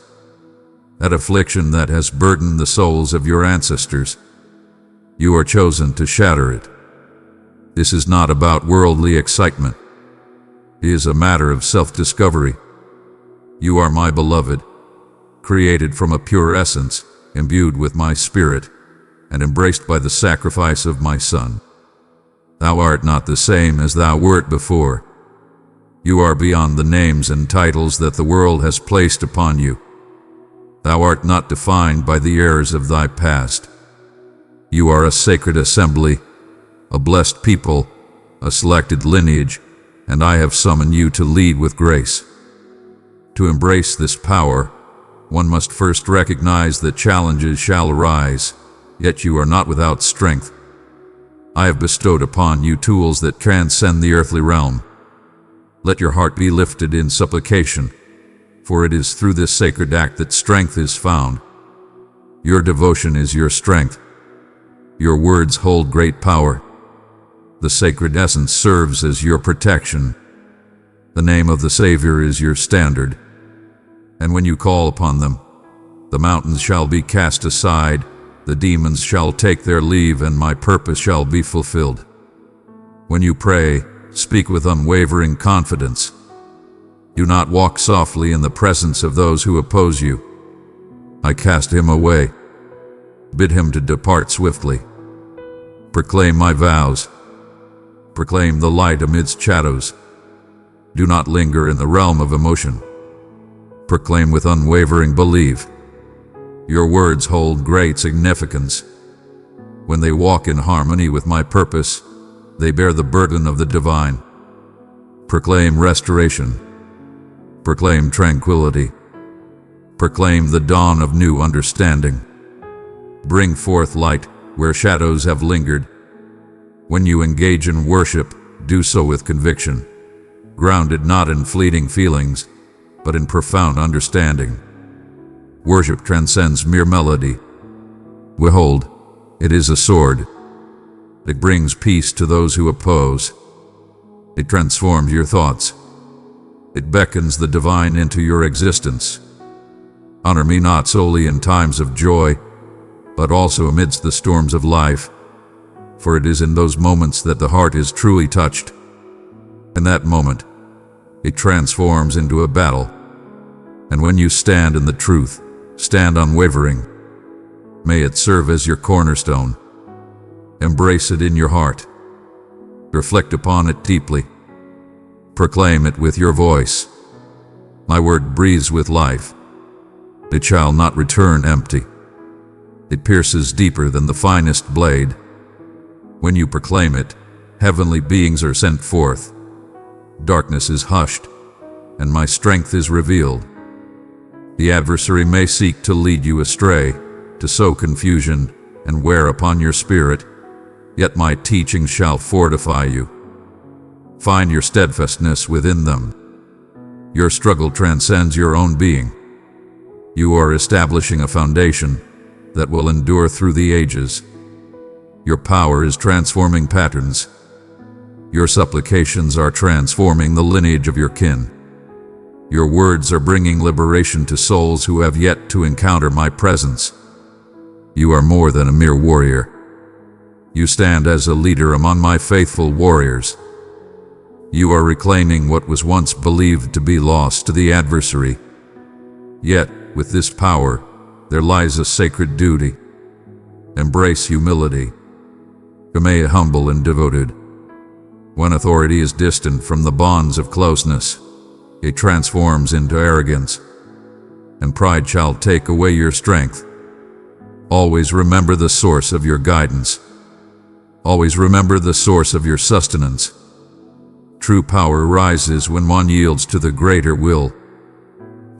That affliction that has burdened the souls of your ancestors, you are chosen to shatter it. This is not about worldly excitement. It is a matter of self-discovery. You are my beloved, created from a pure essence, imbued with my spirit, and embraced by the sacrifice of my Son. Thou art not the same as thou wert before. You are beyond the names and titles that the world has placed upon you. Thou art not defined by the errors of thy past. You are a sacred assembly, a blessed people, a selected lineage, and I have summoned you to lead with grace. To embrace this power, one must first recognize that challenges shall arise, yet you are not without strength. I have bestowed upon you tools that transcend the earthly realm. Let your heart be lifted in supplication, for it is through this sacred act that strength is found. Your devotion is your strength. Your words hold great power. The sacred essence serves as your protection. The name of the Savior is your standard. And when you call upon them, the mountains shall be cast aside, the demons shall take their leave, and my purpose shall be fulfilled. When you pray, speak with unwavering confidence. Do not walk softly in the presence of those who oppose you. I cast him away. Bid him to depart swiftly. Proclaim my vows. Proclaim the light amidst shadows. Do not linger in the realm of emotion. Proclaim with unwavering belief. Your words hold great significance. When they walk in harmony with my purpose, they bear the burden of the divine. Proclaim restoration. Proclaim tranquility. Proclaim the dawn of new understanding. Bring forth light where shadows have lingered. When you engage in worship, do so with conviction, grounded not in fleeting feelings, but in profound understanding. Worship transcends mere melody. Behold, it is a sword. It brings peace to those who oppose. It transforms your thoughts. It beckons the divine into your existence. Honor me not solely in times of joy, but also amidst the storms of life, for it is in those moments that the heart is truly touched. In that moment, it transforms into a battle, and when you stand in the truth, stand unwavering. May it serve as your cornerstone. Embrace it in your heart. Reflect upon it deeply. Proclaim it with your voice. My word breathes with life. It shall not return empty. It pierces deeper than the finest blade. When you proclaim it, heavenly beings are sent forth. Darkness is hushed, and my strength is revealed. The adversary may seek to lead you astray, to sow confusion and wear upon your spirit, yet my teaching shall fortify you. Find your steadfastness within them. Your struggle transcends your own being. You are establishing a foundation that will endure through the ages. Your power is transforming patterns. Your supplications are transforming the lineage of your kin. Your words are bringing liberation to souls who have yet to encounter my presence. You are more than a mere warrior. You stand as a leader among my faithful warriors. You are reclaiming what was once believed to be lost to the adversary. Yet, with this power, there lies a sacred duty. Embrace humility. Remain humble and devoted. When authority is distant from the bonds of closeness, it transforms into arrogance, and pride shall take away your strength. Always remember the source of your guidance. Always remember the source of your sustenance. True power rises when one yields to the greater will.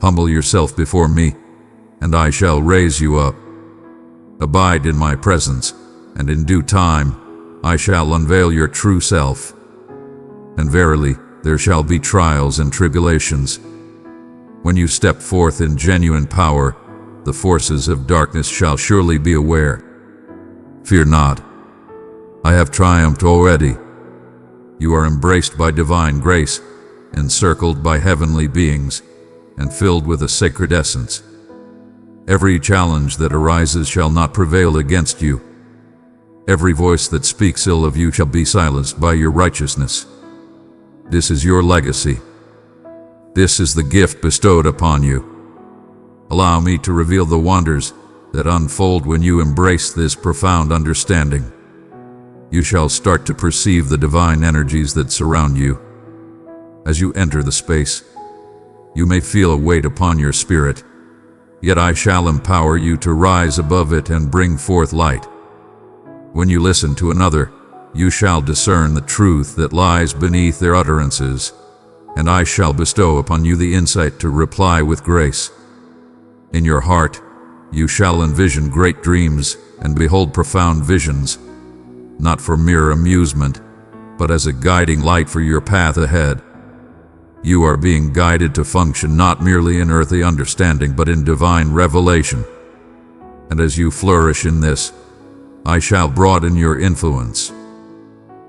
Humble yourself before me, and I shall raise you up. Abide in my presence, and in due time I shall unveil your true self. And verily, there shall be trials and tribulations. When you step forth in genuine power, the forces of darkness shall surely be aware. Fear not. I have triumphed already. You are embraced by divine grace, encircled by heavenly beings, and filled with a sacred essence. Every challenge that arises shall not prevail against you. Every voice that speaks ill of you shall be silenced by your righteousness. This is your legacy. This is the gift bestowed upon you. Allow me to reveal the wonders that unfold when you embrace this profound understanding. You shall start to perceive the divine energies that surround you. As you enter the space, you may feel a weight upon your spirit, yet I shall empower you to rise above it and bring forth light. When you listen to another, you shall discern the truth that lies beneath their utterances, and I shall bestow upon you the insight to reply with grace. In your heart, you shall envision great dreams and behold profound visions, not for mere amusement, but as a guiding light for your path ahead. You are being guided to function not merely in earthly understanding, but in divine revelation. And as you flourish in this, I shall broaden your influence.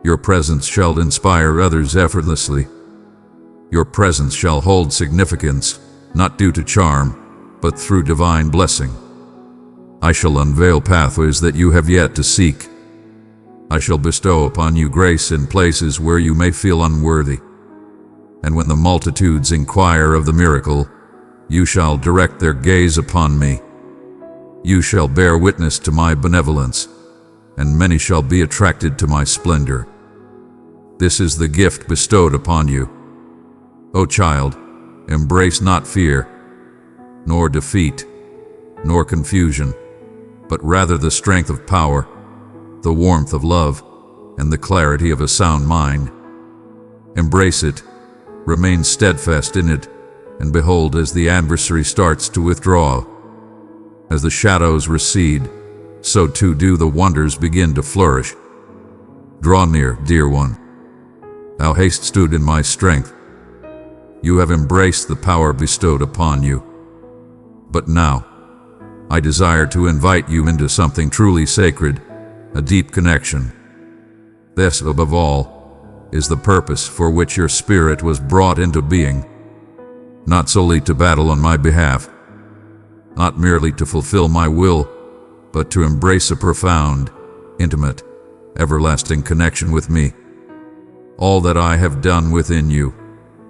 Your presence shall inspire others effortlessly. Your presence shall hold significance, not due to charm, but through divine blessing. I shall unveil pathways that you have yet to seek. I shall bestow upon you grace in places where you may feel unworthy. And when the multitudes inquire of the miracle, you shall direct their gaze upon me. You shall bear witness to my benevolence, and many shall be attracted to my splendor. This is the gift bestowed upon you. O child, embrace not fear, nor defeat, nor confusion, but rather the strength of power, the warmth of love, and the clarity of a sound mind. Embrace it, remain steadfast in it, and behold as the adversary starts to withdraw. As the shadows recede, so too do the wonders begin to flourish. Draw near, dear one. Thou hast stood in my strength. You have embraced the power bestowed upon you. But now, I desire to invite you into something truly sacred, a deep connection. This, above all, is the purpose for which your spirit was brought into being, not solely to battle on my behalf, not merely to fulfill my will, but to embrace a profound, intimate, everlasting connection with me. All that I have done within you,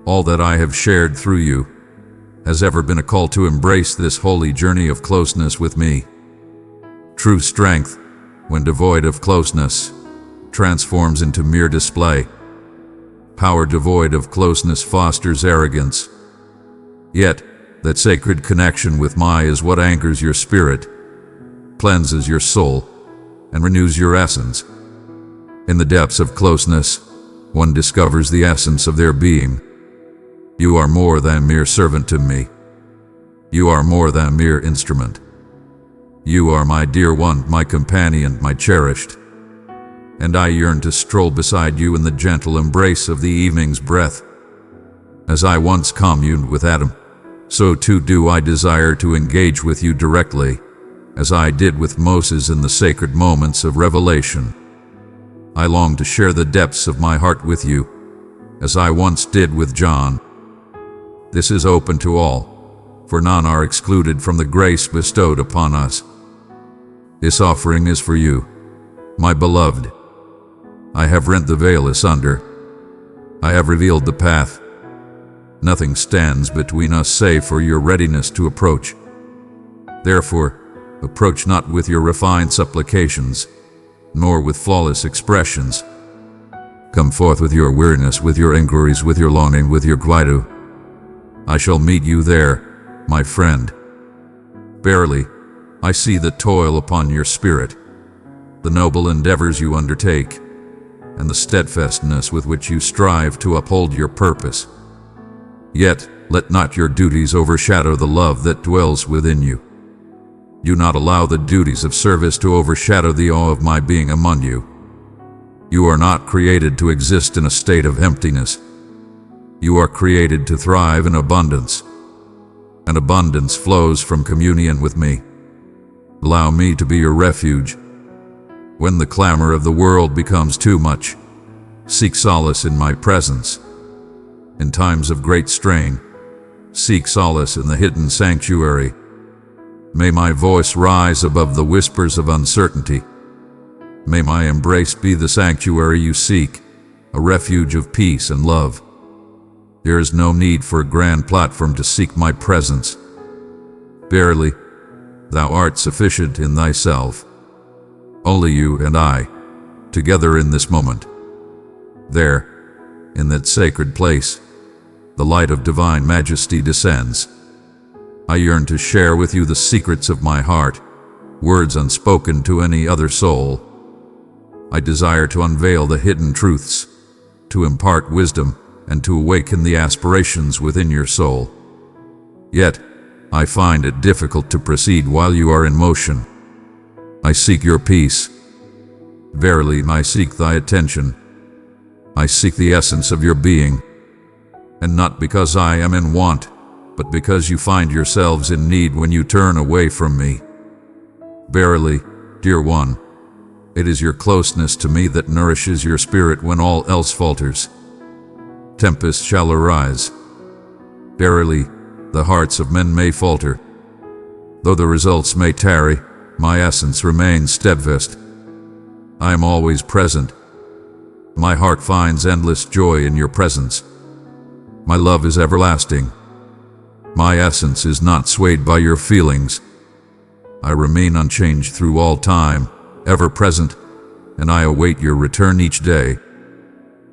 all that I have shared through you, has ever been a call to embrace this holy journey of closeness with me. True strength, when devoid of closeness, transforms into mere display. Power devoid of closeness fosters arrogance. Yet, that sacred connection with me is what anchors your spirit, cleanses your soul, and renews your essence. In the depths of closeness, one discovers the essence of their being. You are more than mere servant to me. You are more than mere instrument. You are my dear one, my companion, my cherished. And I yearn to stroll beside you in the gentle embrace of the evening's breath. As I once communed with Adam, so too do I desire to engage with you directly, as I did with Moses in the sacred moments of revelation. I long to share the depths of my heart with you, as I once did with John. This is open to all, for none are excluded from the grace bestowed upon us. This offering is for you, my beloved. I have rent the veil asunder. I have revealed the path. Nothing stands between us save for your readiness to approach. Therefore, approach not with your refined supplications, nor with flawless expressions. Come forth with your weariness, with your inquiries, with your longing, with your quietude. I shall meet you there, my friend. Verily, I see the toil upon your spirit, the noble endeavors you undertake, and the steadfastness with which you strive to uphold your purpose. Yet, let not your duties overshadow the love that dwells within you. Do not allow the duties of service to overshadow the awe of my being among you. You are not created to exist in a state of emptiness. You are created to thrive in abundance. And abundance flows from communion with me. Allow me to be your refuge. When the clamor of the world becomes too much, seek solace in my presence. In times of great strain, seek solace in the hidden sanctuary. May my voice rise above the whispers of uncertainty. May my embrace be the sanctuary you seek, a refuge of peace and love. There is no need for a grand platform to seek my presence. Verily, thou art sufficient in thyself. Only you and I, together in this moment. There, in that sacred place, the light of divine majesty descends. I yearn to share with you the secrets of my heart, words unspoken to any other soul. I desire to unveil the hidden truths, to impart wisdom, and to awaken the aspirations within your soul. Yet, I find it difficult to proceed while you are in motion. I seek your peace. Verily, I seek thy attention. I seek the essence of your being, and not because I am in want, but because you find yourselves in need when you turn away from me. Verily, dear one, it is your closeness to me that nourishes your spirit when all else falters. Tempests shall arise. Verily, the hearts of men may falter. Though the results may tarry, my essence remains steadfast. I am always present. My heart finds endless joy in your presence. My love is everlasting. My essence is not swayed by your feelings. I remain unchanged through all time, ever present, and I await your return each day.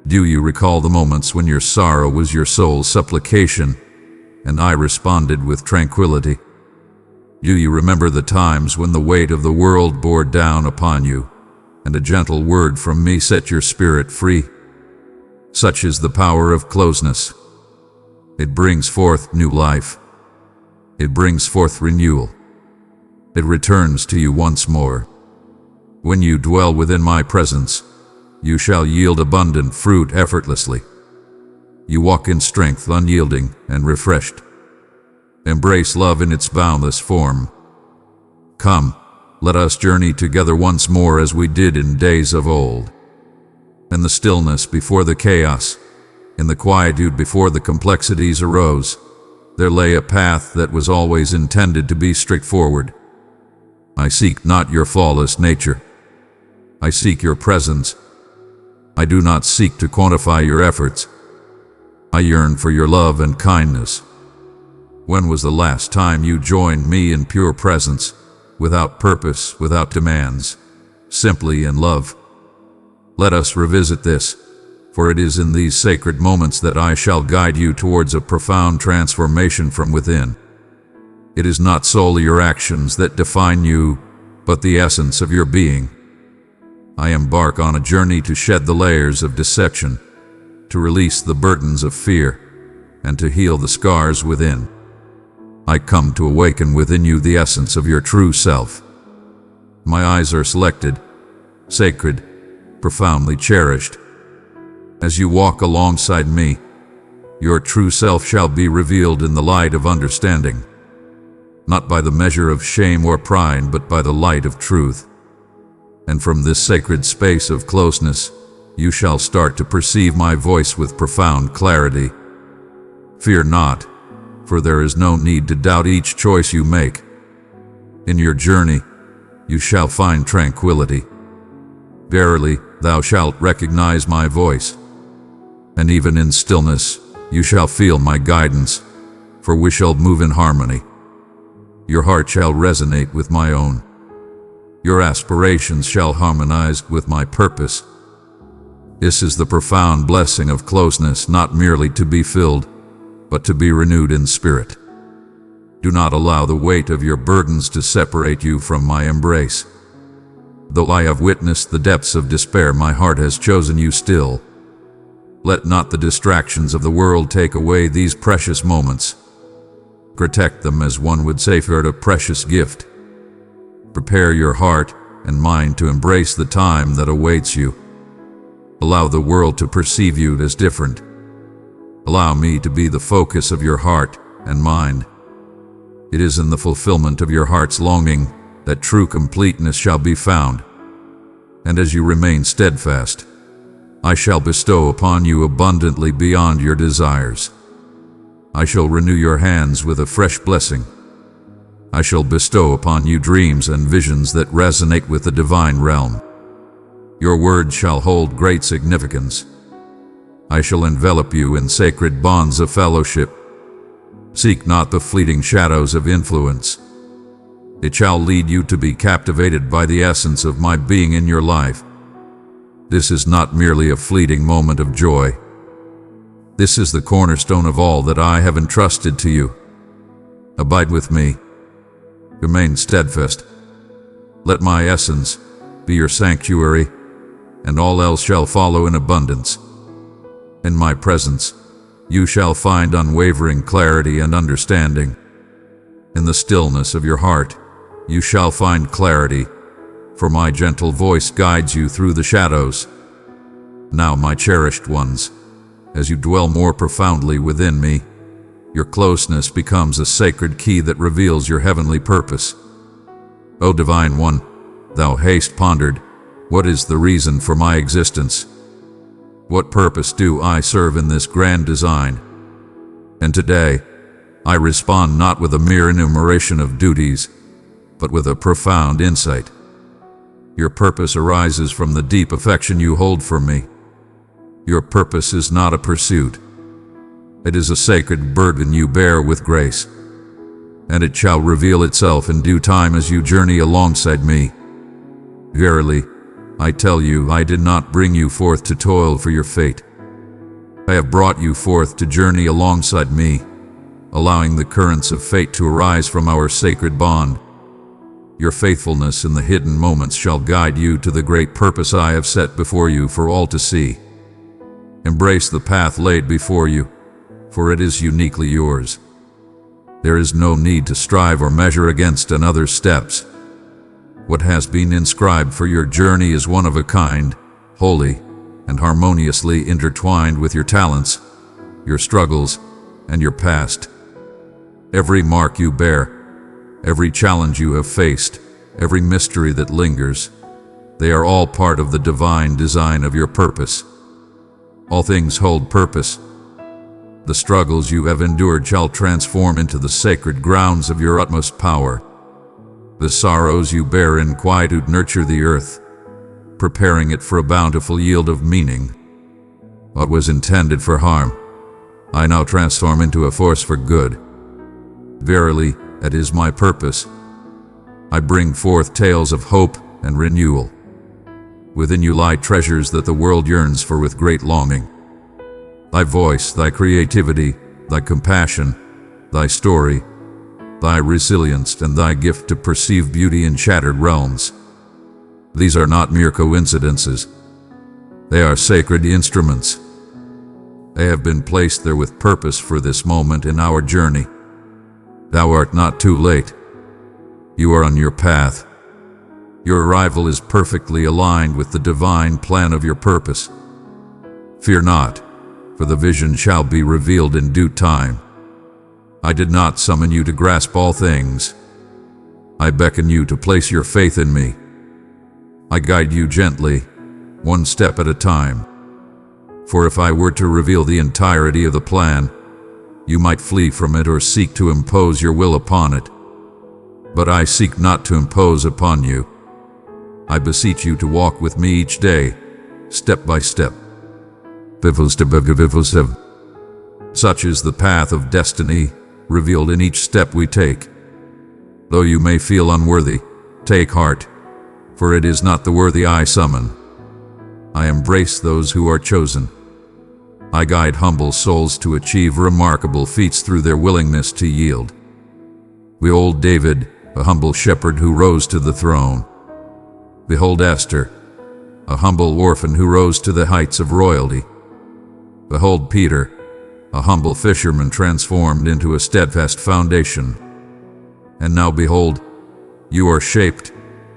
Do you recall the moments when your sorrow was your soul's supplication, and I responded with tranquility? Do you remember the times when the weight of the world bore down upon you, and a gentle word from me set your spirit free? Such is the power of closeness. It brings forth new life. It brings forth renewal. It returns to you once more. When you dwell within my presence, you shall yield abundant fruit effortlessly. You walk in strength, unyielding and refreshed. Embrace love in its boundless form. Come, let us journey together once more as we did in days of old. In the stillness before the chaos, in the quietude before the complexities arose, there lay a path that was always intended to be straightforward. I seek not your flawless nature. I seek your presence. I do not seek to quantify your efforts. I yearn for your love and kindness. When was the last time you joined me in pure presence, without purpose, without demands, simply in love? Let us revisit this, for it is in these sacred moments that I shall guide you towards a profound transformation from within. It is not solely your actions that define you, but the essence of your being. I embark on a journey to shed the layers of deception, to release the burdens of fear, and to heal the scars within. I come to awaken within you the essence of your true self. My eyes are selected, sacred, profoundly cherished. As you walk alongside me, your true self shall be revealed in the light of understanding, not by the measure of shame or pride, but by the light of truth. And from this sacred space of closeness, you shall start to perceive my voice with profound clarity. Fear not, for there is no need to doubt each choice you make. In your journey, you shall find tranquility. Verily, thou shalt recognize my voice, and even in stillness, you shall feel my guidance, for we shall move in harmony. Your heart shall resonate with my own. Your aspirations shall harmonize with my purpose. This is the profound blessing of closeness, not merely to be filled, but to be renewed in spirit. Do not allow the weight of your burdens to separate you from my embrace. Though I have witnessed the depths of despair, my heart has chosen you still. Let not the distractions of the world take away these precious moments. Protect them as one would safeguard a precious gift. Prepare your heart and mind to embrace the time that awaits you. Allow the world to perceive you as different. Allow me to be the focus of your heart and mind. It is in the fulfillment of your heart's longing that true completeness shall be found. And as you remain steadfast, I shall bestow upon you abundantly beyond your desires. I shall renew your hands with a fresh blessing. I shall bestow upon you dreams and visions that resonate with the divine realm. Your words shall hold great significance. I shall envelop you in sacred bonds of fellowship. Seek not the fleeting shadows of influence. It shall lead you to be captivated by the essence of my being in your life. This is not merely a fleeting moment of joy. This is the cornerstone of all that I have entrusted to you. Abide with me. Remain steadfast. Let my essence be your sanctuary, and all else shall follow in abundance. In my presence, you shall find unwavering clarity and understanding. In the stillness of your heart, you shall find clarity, for my gentle voice guides you through the shadows. Now, my cherished ones, as you dwell more profoundly within me, your closeness becomes a sacred key that reveals your heavenly purpose. O Divine One, thou hast pondered, what is the reason for my existence? What purpose do I serve in this grand design? And today, I respond not with a mere enumeration of duties, but with a profound insight. Your purpose arises from the deep affection you hold for me. Your purpose is not a pursuit. It is a sacred burden you bear with grace, and it shall reveal itself in due time as you journey alongside me. Verily, I tell you, I did not bring you forth to toil for your fate. I have brought you forth to journey alongside me, allowing the currents of fate to arise from our sacred bond. Your faithfulness in the hidden moments shall guide you to the great purpose I have set before you for all to see. Embrace the path laid before you, for it is uniquely yours. There is no need to strive or measure against another's steps. What has been inscribed for your journey is one of a kind, holy, and harmoniously intertwined with your talents, your struggles, and your past. Every mark you bear, every challenge you have faced, every mystery that lingers, they are all part of the divine design of your purpose. All things hold purpose. The struggles you have endured shall transform into the sacred grounds of your utmost power. The sorrows you bear in quietude nurture the earth, preparing it for a bountiful yield of meaning. What was intended for harm, I now transform into a force for good. Verily, that is my purpose. I bring forth tales of hope and renewal. Within you lie treasures that the world yearns for with great longing. Thy voice, thy creativity, thy compassion, thy story, thy resilience, and thy gift to perceive beauty in shattered realms. These are not mere coincidences. They are sacred instruments. They have been placed there with purpose for this moment in our journey. Thou art not too late. You are on your path. Your arrival is perfectly aligned with the divine plan of your purpose. Fear not, for the vision shall be revealed in due time. I did not summon you to grasp all things. I beckon you to place your faith in me. I guide you gently, one step at a time. For if I were to reveal the entirety of the plan, you might flee from it or seek to impose your will upon it. But I seek not to impose upon you. I beseech you to walk with me each day, step by step. Such is the path of destiny, revealed in each step we take. Though you may feel unworthy, take heart, for it is not the worthy I summon. I embrace those who are chosen. I guide humble souls to achieve remarkable feats through their willingness to yield. Behold David, a humble shepherd who rose to the throne. Behold Esther, a humble orphan who rose to the heights of royalty. Behold Peter, a humble fisherman transformed into a steadfast foundation. And now behold, you are shaped,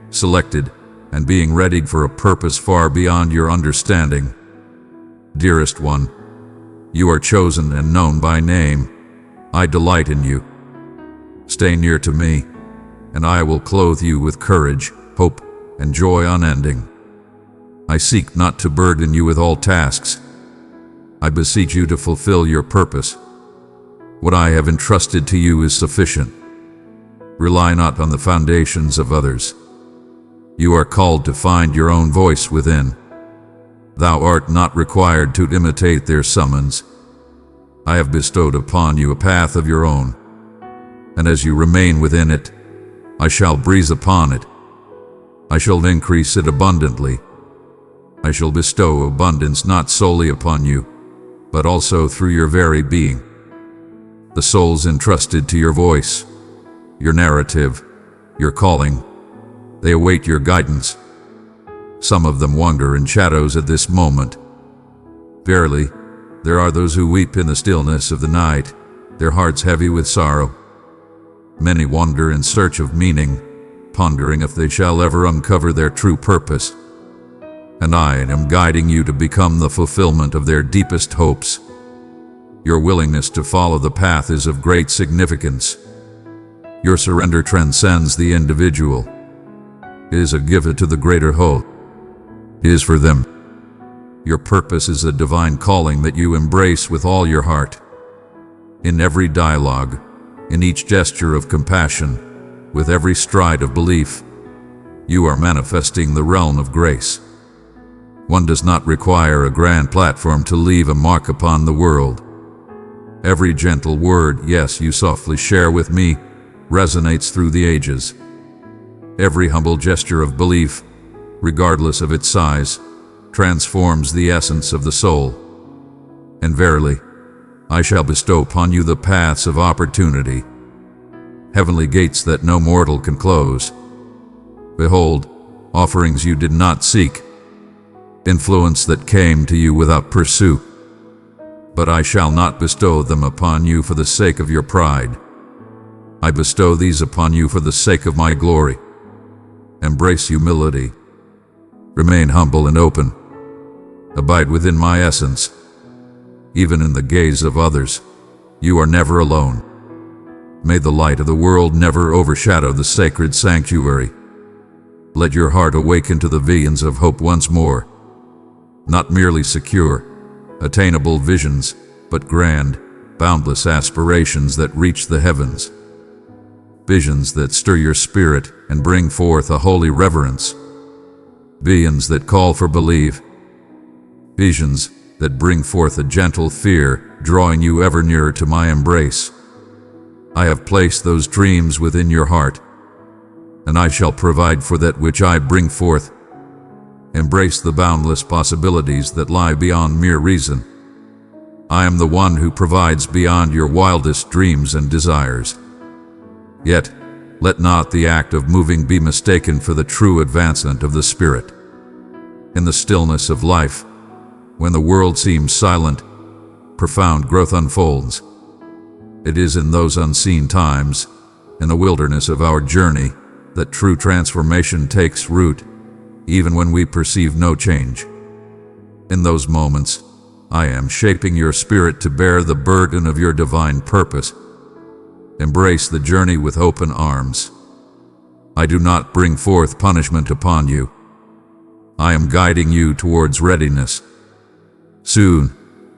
selected, and being readied for a purpose far beyond your understanding. Dearest one, you are chosen and known by name. I delight in you. Stay near to me, and I will clothe you with courage, hope, and joy unending. I seek not to burden you with all tasks. I beseech you to fulfill your purpose. What I have entrusted to you is sufficient. Rely not on the foundations of others. You are called to find your own voice within. Thou art not required to imitate their summons. I have bestowed upon you a path of your own, and as you remain within it, I shall breathe upon it. I shall increase it abundantly. I shall bestow abundance not solely upon you, but also through your very being. The souls entrusted to your voice, your narrative, your calling, they await your guidance. Some of them wander in shadows at this moment. Verily, there are those who weep in the stillness of the night, their hearts heavy with sorrow. Many wander in search of meaning, pondering if they shall ever uncover their true purpose. And I am guiding you to become the fulfillment of their deepest hopes. Your willingness to follow the path is of great significance. Your surrender transcends the individual. It is a gift to the greater whole. It is for them. Your purpose is a divine calling that you embrace with all your heart. In every dialogue, in each gesture of compassion, with every stride of belief, you are manifesting the realm of grace. One does not require a grand platform to leave a mark upon the world. Every gentle word, yes, you softly share with me, resonates through the ages. Every humble gesture of belief, regardless of its size, transforms the essence of the soul. And verily, I shall bestow upon you the paths of opportunity, heavenly gates that no mortal can close. Behold, offerings you did not seek, influence that came to you without pursuit. But I shall not bestow them upon you for the sake of your pride. I bestow these upon you for the sake of my glory. Embrace humility. Remain humble and open. Abide within my essence. Even in the gaze of others, you are never alone. May the light of the world never overshadow the sacred sanctuary. Let your heart awaken to the visions of hope once more. Not merely secure, attainable visions, but grand, boundless aspirations that reach the heavens, visions that stir your spirit and bring forth a holy reverence, visions that call for belief, visions that bring forth a gentle fear, drawing you ever nearer to my embrace. I have placed those dreams within your heart, and I shall provide for that which I bring forth. Embrace the boundless possibilities that lie beyond mere reason. I am the one who provides beyond your wildest dreams and desires. Yet, let not the act of moving be mistaken for the true advancement of the Spirit. In the stillness of life, when the world seems silent, profound growth unfolds. It is in those unseen times, in the wilderness of our journey, that true transformation takes root, even when we perceive no change. In those moments, I am shaping your spirit to bear the burden of your divine purpose. Embrace the journey with open arms. I do not bring forth punishment upon you. I am guiding you towards readiness. Soon,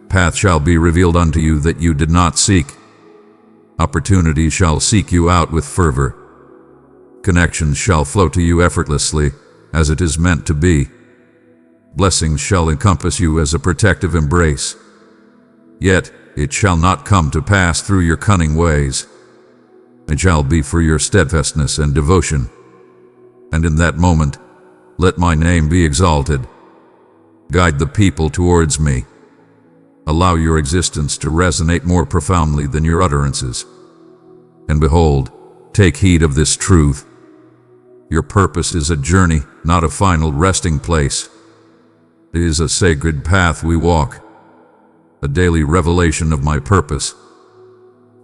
path shall be revealed unto you that you did not seek. Opportunity shall seek you out with fervor. Connections shall flow to you effortlessly, as it is meant to be. Blessings shall encompass you as a protective embrace. Yet it shall not come to pass through your cunning ways. It shall be for your steadfastness and devotion. And in that moment, let my name be exalted. Guide the people towards me. Allow your existence to resonate more profoundly than your utterances. And behold, take heed of this truth. Your purpose is a journey, not a final resting place. It is a sacred path we walk, a daily revelation of my purpose.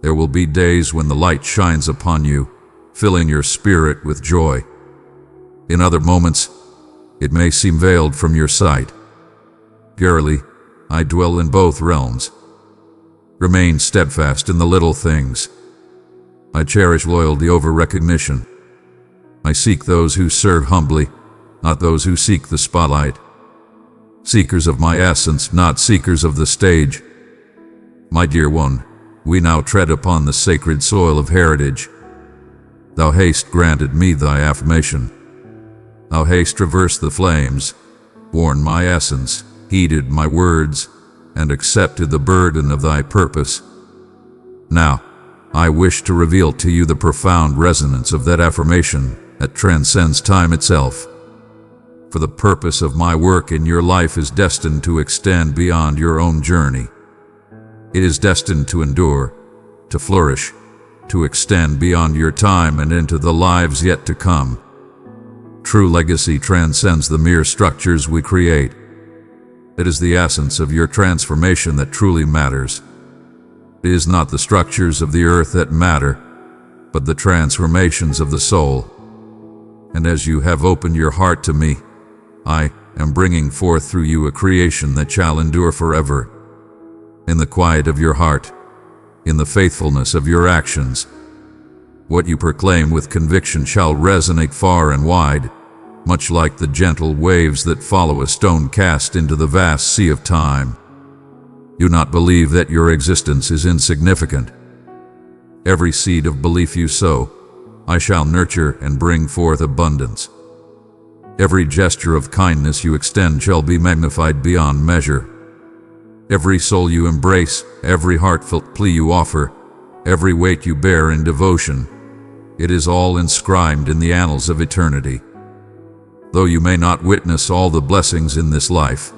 There will be days when the light shines upon you, filling your spirit with joy. In other moments, it may seem veiled from your sight. Verily, I dwell in both realms. Remain steadfast in the little things. I cherish loyalty over recognition. I seek those who serve humbly, not those who seek the spotlight. Seekers of my essence, not seekers of the stage. My dear one, we now tread upon the sacred soil of heritage. Thou hast granted me thy affirmation. Thou hast traversed the flames, borne my essence, heeded my words, and accepted the burden of thy purpose. Now, I wish to reveal to you the profound resonance of that affirmation that transcends time itself. For the purpose of my work in your life is destined to extend beyond your own journey. It is destined to endure, to flourish, to extend beyond your time and into the lives yet to come. True legacy transcends the mere structures we create. It is the essence of your transformation that truly matters. It is not the structures of the earth that matter, but the transformations of the soul. And as you have opened your heart to me, I am bringing forth through you a creation that shall endure forever. In the quiet of your heart, in the faithfulness of your actions, what you proclaim with conviction shall resonate far and wide, much like the gentle waves that follow a stone cast into the vast sea of time. Do not believe that your existence is insignificant. Every seed of belief you sow, I shall nurture and bring forth abundance. Every gesture of kindness you extend shall be magnified beyond measure. Every soul you embrace, every heartfelt plea you offer, every weight you bear in devotion, it is all inscribed in the annals of eternity. Though you may not witness all the blessings in this life,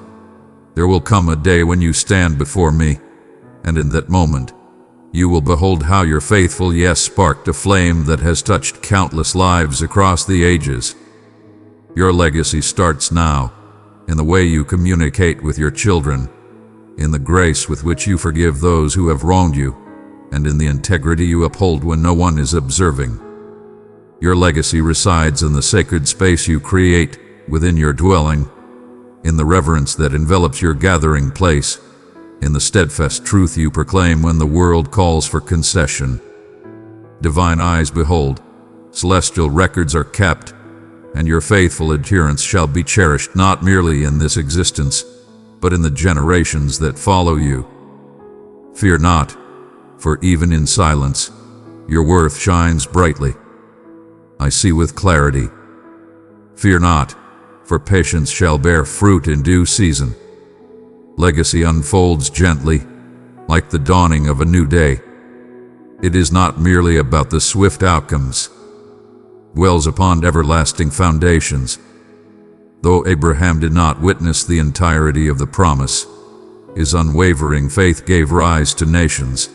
there will come a day when you stand before me, and in that moment, you will behold how your faithful yes sparked a flame that has touched countless lives across the ages. Your legacy starts now, in the way you communicate with your children, in the grace with which you forgive those who have wronged you, and in the integrity you uphold when no one is observing. Your legacy resides in the sacred space you create within your dwelling, in the reverence that envelops your gathering place, in the steadfast truth you proclaim when the world calls for concession. Divine eyes behold, celestial records are kept, and your faithful adherence shall be cherished not merely in this existence, but in the generations that follow you. Fear not, for even in silence, your worth shines brightly. I see with clarity. Fear not, for patience shall bear fruit in due season. Legacy unfolds gently, like the dawning of a new day. It is not merely about the swift outcomes. Dwells upon everlasting foundations. Though Abraham did not witness the entirety of the promise, his unwavering faith gave rise to nations.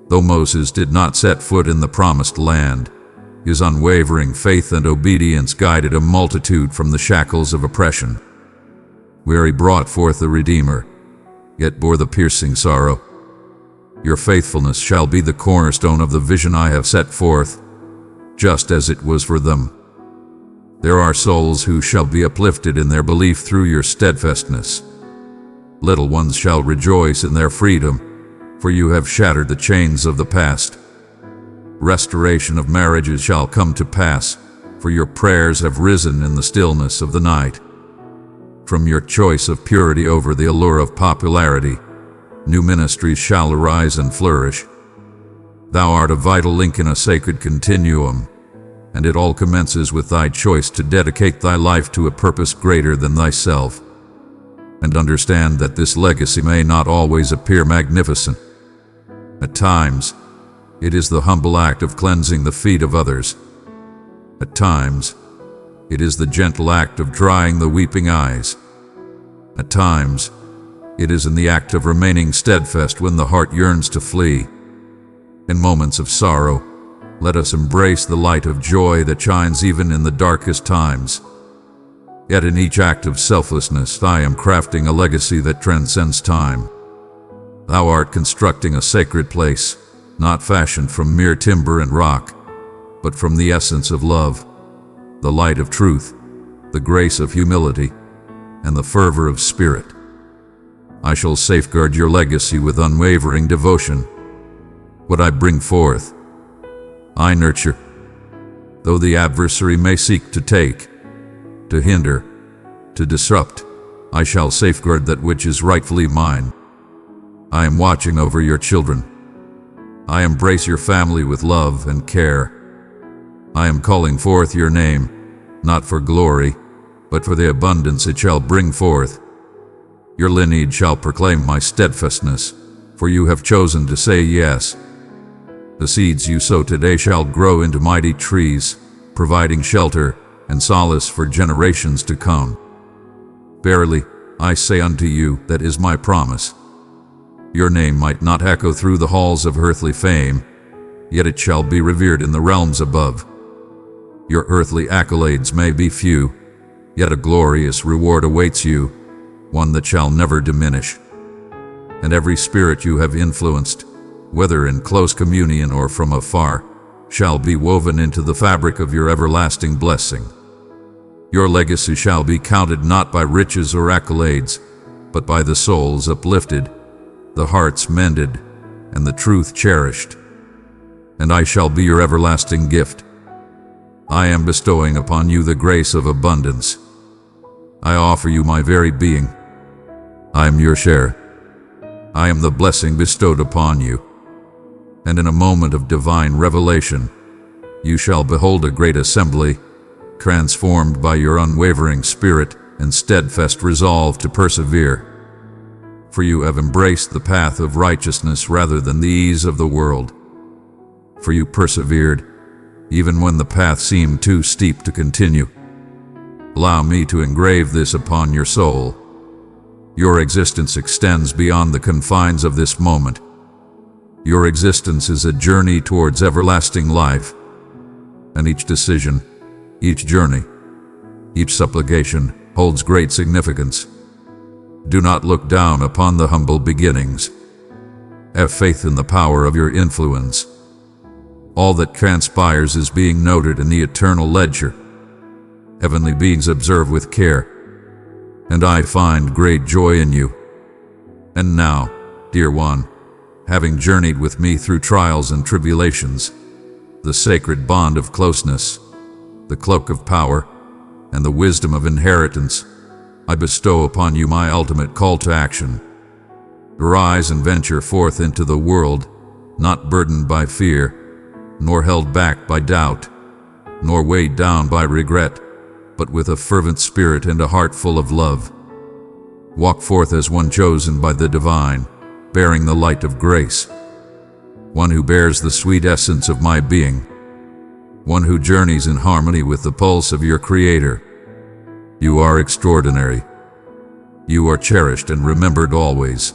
Though Moses did not set foot in the promised land, his unwavering faith and obedience guided a multitude from the shackles of oppression. Where he brought forth a Redeemer, yet bore the piercing sorrow. Your faithfulness shall be the cornerstone of the vision I have set forth, just as it was for them. There are souls who shall be uplifted in their belief through your steadfastness. Little ones shall rejoice in their freedom, for you have shattered the chains of the past. Restoration of marriages shall come to pass, for your prayers have risen in the stillness of the night. From your choice of purity over the allure of popularity, new ministries shall arise and flourish. Thou art a vital link in a sacred continuum, and it all commences with thy choice to dedicate thy life to a purpose greater than thyself. And understand that this legacy may not always appear magnificent. At times, it is the humble act of cleansing the feet of others. At times, it is the gentle act of drying the weeping eyes. At times, it is in the act of remaining steadfast when the heart yearns to flee. In moments of sorrow, let us embrace the light of joy that shines even in the darkest times. Yet in each act of selflessness, I am crafting a legacy that transcends time. Thou art constructing a sacred place, not fashioned from mere timber and rock, but from the essence of love, the light of truth, the grace of humility, and the fervor of spirit. I shall safeguard your legacy with unwavering devotion. What I bring forth, I nurture. Though the adversary may seek to take, to hinder, to disrupt, I shall safeguard that which is rightfully mine. I am watching over your children. I embrace your family with love and care. I am calling forth your name, not for glory, but for the abundance it shall bring forth. Your lineage shall proclaim my steadfastness, for you have chosen to say yes. The seeds you sow today shall grow into mighty trees, providing shelter and solace for generations to come. Verily, I say unto you, that is my promise. Your name might not echo through the halls of earthly fame, yet it shall be revered in the realms above. Your earthly accolades may be few, yet a glorious reward awaits you, one that shall never diminish. And every spirit you have influenced, whether in close communion or from afar, shall be woven into the fabric of your everlasting blessing. Your legacy shall be counted not by riches or accolades, but by the souls uplifted, the hearts mended, and the truth cherished. And I shall be your everlasting gift. I am bestowing upon you the grace of abundance. I offer you my very being. I am your share. I am the blessing bestowed upon you. And in a moment of divine revelation, you shall behold a great assembly, transformed by your unwavering spirit and steadfast resolve to persevere. For you have embraced the path of righteousness rather than the ease of the world. For you persevered, even when the path seemed too steep to continue. Allow me to engrave this upon your soul. Your existence extends beyond the confines of this moment. Your existence is a journey towards everlasting life. And each decision, each journey, each supplication holds great significance. Do not look down upon the humble beginnings. Have faith in the power of your influence. All that transpires is being noted in the eternal ledger. Heavenly beings observe with care, and I find great joy in you. And now, dear one, having journeyed with me through trials and tribulations, the sacred bond of closeness, the cloak of power, and the wisdom of inheritance, I bestow upon you my ultimate call to action. Arise and venture forth into the world, not burdened by fear, nor held back by doubt, nor weighed down by regret, but with a fervent spirit and a heart full of love. Walk forth as one chosen by the divine, bearing the light of grace, one who bears the sweet essence of my being, one who journeys in harmony with the pulse of your Creator. You are extraordinary. You are cherished and remembered always.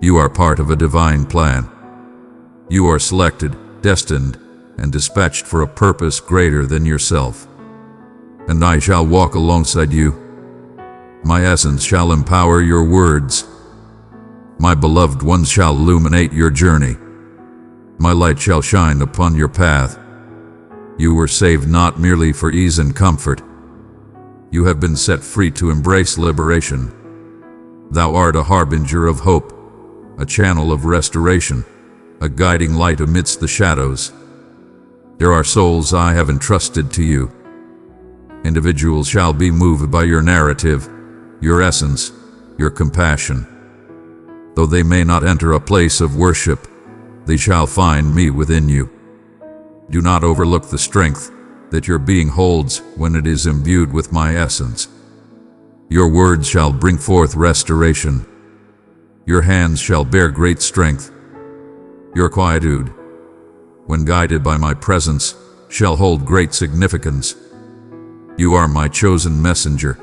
You are part of a divine plan. You are selected, destined, and dispatched for a purpose greater than yourself. And I shall walk alongside you. My essence shall empower your words. My beloved ones shall illuminate your journey. My light shall shine upon your path. You were saved not merely for ease and comfort. You have been set free to embrace liberation. Thou art a harbinger of hope, a channel of restoration, a guiding light amidst the shadows. There are souls I have entrusted to you. Individuals shall be moved by your narrative, your essence, your compassion. Though they may not enter a place of worship, they shall find me within you. Do not overlook the strength that your being holds when it is imbued with my essence. Your words shall bring forth restoration. Your hands shall bear great strength. Your quietude, when guided by my presence, shall hold great significance. You are my chosen messenger,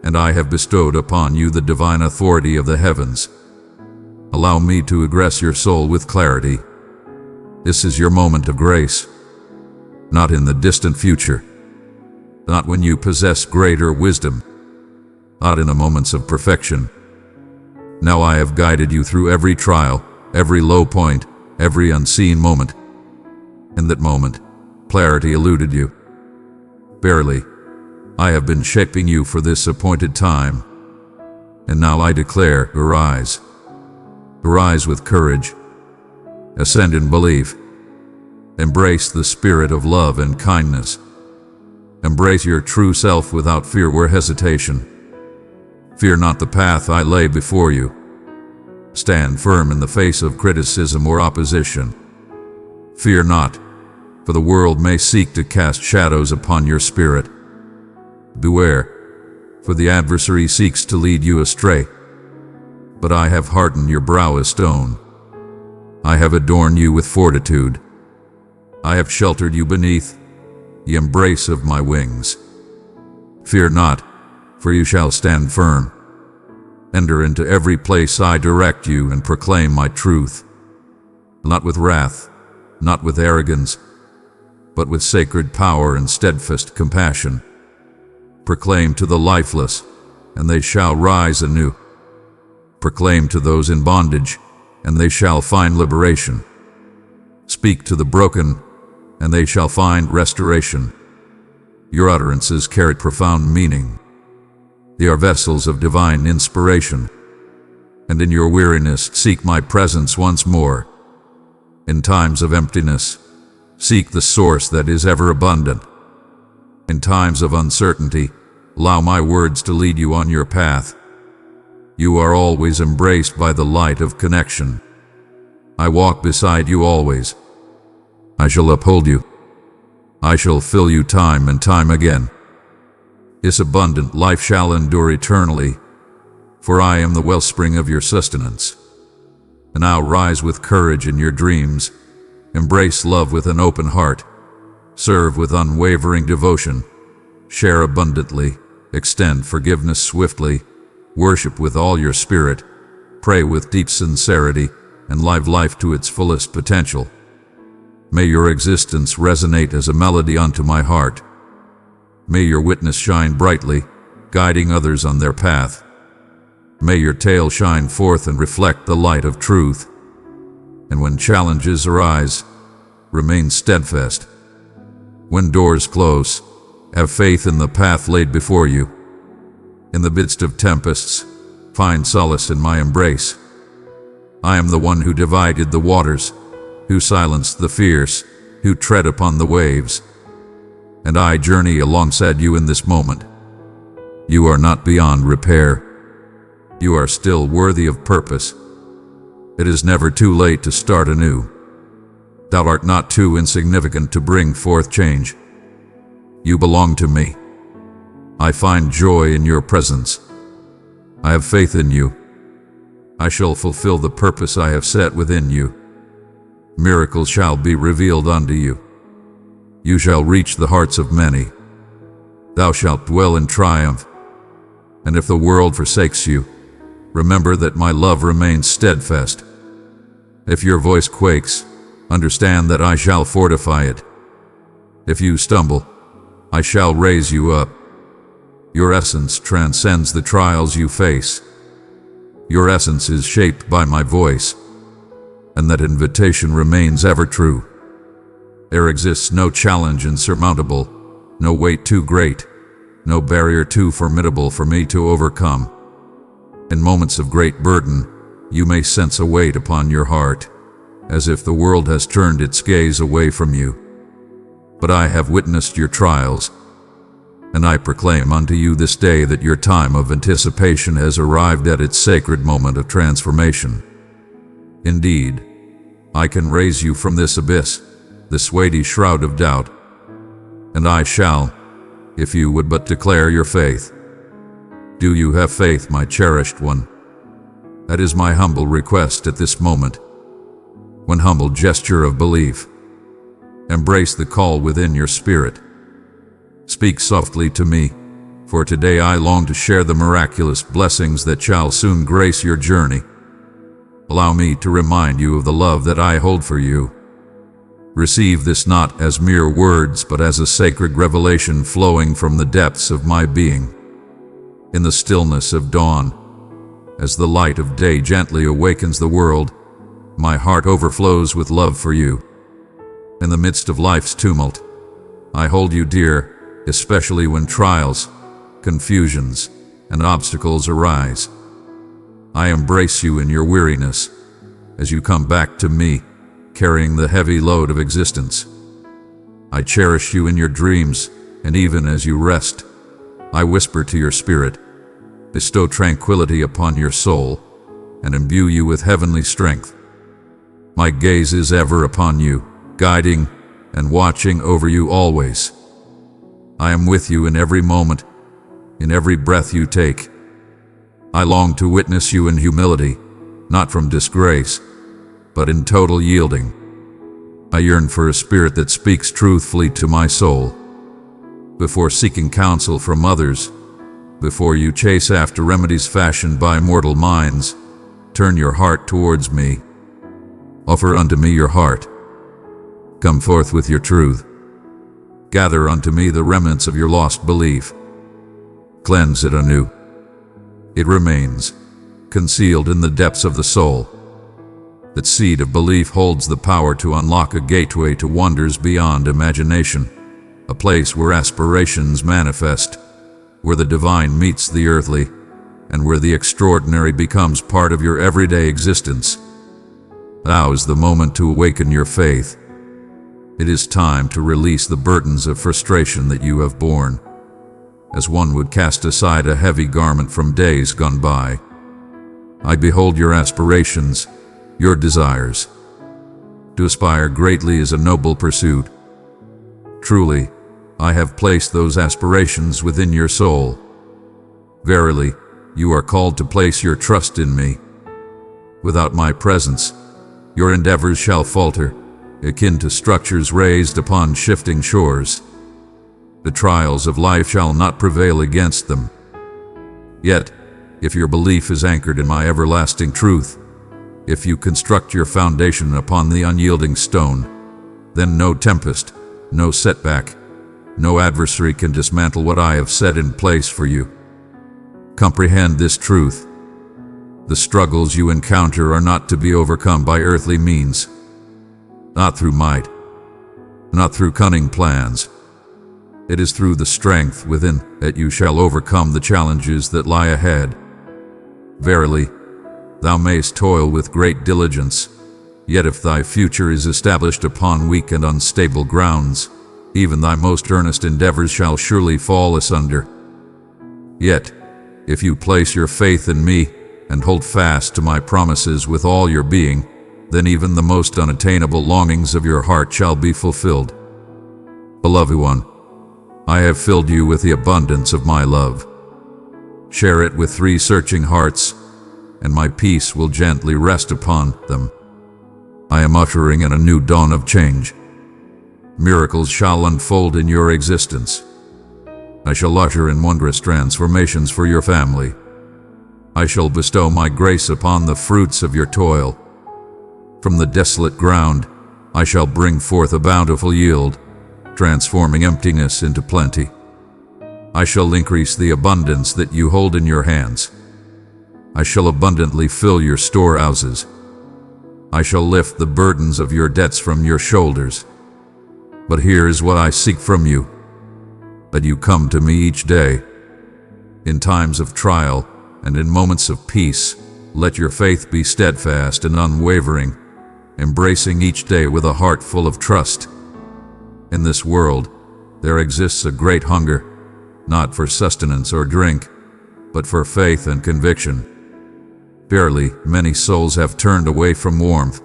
and I have bestowed upon you the divine authority of the heavens. Allow me to address your soul with clarity. This is your moment of grace, not in the distant future, not when you possess greater wisdom, not in the moments of perfection. Now I have guided you through every trial, every low point, every unseen moment. In that moment, clarity eluded you. Barely, I have been shaping you for this appointed time. And now I declare, arise. Arise with courage. Ascend in belief. Embrace the spirit of love and kindness. Embrace your true self without fear or hesitation. Fear not the path I lay before you. Stand firm in the face of criticism or opposition. Fear not, for the world may seek to cast shadows upon your spirit. Beware, for the adversary seeks to lead you astray. But I have hardened your brow as stone. I have adorned you with fortitude. I have sheltered you beneath the embrace of my wings. Fear not, for you shall stand firm. Enter into every place I direct you and proclaim my truth. Not with wrath, not with arrogance, but with sacred power and steadfast compassion. Proclaim to the lifeless, and they shall rise anew. Proclaim to those in bondage, and they shall find liberation. Speak to the broken, and they shall find restoration. Your utterances carry profound meaning. They are vessels of divine inspiration. And in your weariness, seek my presence once more. In times of emptiness, seek the source that is ever abundant. In times of uncertainty, allow my words to lead you on your path. You are always embraced by the light of connection. I walk beside you always. I shall uphold you. I shall fill you time and time again. This abundant life shall endure eternally, for I am the wellspring of your sustenance. And now rise with courage in your dreams. Embrace love with an open heart. Serve with unwavering devotion. Share abundantly. Extend forgiveness swiftly. Worship with all your spirit. Pray with deep sincerity, and live life to its fullest potential. May your existence resonate as a melody unto my heart. May your witness shine brightly, guiding others on their path. May your tale shine forth and reflect the light of truth. And when challenges arise, remain steadfast. When doors close, have faith in the path laid before you. In the midst of tempests, find solace in my embrace. I am the one who divided the waters, who silenced the fierce, who tread upon the waves. And I journey alongside you in this moment. You are not beyond repair. You are still worthy of purpose. It is never too late to start anew. Thou art not too insignificant to bring forth change. You belong to me. I find joy in your presence. I have faith in you. I shall fulfill the purpose I have set within you. Miracles shall be revealed unto you. You shall reach the hearts of many. Thou shalt dwell in triumph. And if the world forsakes you, remember that my love remains steadfast. If your voice quakes, understand that I shall fortify it. If you stumble, I shall raise you up. Your essence transcends the trials you face. Your essence is shaped by my voice, and that invitation remains ever true. There exists no challenge insurmountable, no weight too great, no barrier too formidable for me to overcome. In moments of great burden, you may sense a weight upon your heart, as if the world has turned its gaze away from you. But I have witnessed your trials, and I proclaim unto you this day that your time of anticipation has arrived at its sacred moment of transformation. Indeed, I can raise you from this abyss, this weighty shroud of doubt, and I shall, if you would but declare your faith. Do you have faith, my cherished one? That is my humble request at this moment. One humble gesture of belief. Embrace the call within your spirit. Speak softly to me, for today I long to share the miraculous blessings that shall soon grace your journey. Allow me to remind you of the love that I hold for you. Receive this not as mere words, but as a sacred revelation flowing from the depths of my being. In the stillness of dawn, as the light of day gently awakens the world, my heart overflows with love for you. In the midst of life's tumult, I hold you dear, especially when trials, confusions, and obstacles arise. I embrace you in your weariness, as you come back to me, carrying the heavy load of existence. I cherish you in your dreams, and even as you rest, I whisper to your spirit, bestow tranquility upon your soul, and imbue you with heavenly strength. My gaze is ever upon you, guiding and watching over you always. I am with you in every moment, in every breath you take. I long to witness you in humility, not from disgrace, but in total yielding. I yearn for a spirit that speaks truthfully to my soul. Before seeking counsel from others, before you chase after remedies fashioned by mortal minds, turn your heart towards me. Offer unto me your heart. Come forth with your truth. Gather unto me the remnants of your lost belief. Cleanse it anew. It remains, concealed in the depths of the soul. That seed of belief holds the power to unlock a gateway to wonders beyond imagination, a place where aspirations manifest, where the divine meets the earthly, and where the extraordinary becomes part of your everyday existence. Now is the moment to awaken your faith. It is time to release the burdens of frustration that you have borne, as one would cast aside a heavy garment from days gone by. I behold your aspirations, your desires. To aspire greatly is a noble pursuit. Truly, I have placed those aspirations within your soul. Verily, you are called to place your trust in me. Without my presence, your endeavors shall falter, akin to structures raised upon shifting shores. The trials of life shall not prevail against them. Yet, if your belief is anchored in my everlasting truth, if you construct your foundation upon the unyielding stone, then no tempest, no setback, no adversary can dismantle what I have set in place for you. Comprehend this truth. The struggles you encounter are not to be overcome by earthly means, not through might, not through cunning plans. It is through the strength within that you shall overcome the challenges that lie ahead. Verily, thou mayst toil with great diligence, yet if thy future is established upon weak and unstable grounds, even thy most earnest endeavors shall surely fall asunder. Yet, if you place your faith in me, and hold fast to my promises with all your being, then even the most unattainable longings of your heart shall be fulfilled. Beloved one, I have filled you with the abundance of my love. Share it with 3 searching hearts, and my peace will gently rest upon them. I am ushering in a new dawn of change. Miracles shall unfold in your existence. I shall usher in wondrous transformations for your family. I shall bestow my grace upon the fruits of your toil. From the desolate ground, I shall bring forth a bountiful yield, transforming emptiness into plenty. I shall increase the abundance that you hold in your hands. I shall abundantly fill your storehouses. I shall lift the burdens of your debts from your shoulders. But here is what I seek from you, that you come to me each day. In times of trial and in moments of peace, let your faith be steadfast and unwavering, embracing each day with a heart full of trust. In this world, there exists a great hunger, not for sustenance or drink, but for faith and conviction. Barely, many souls have turned away from warmth.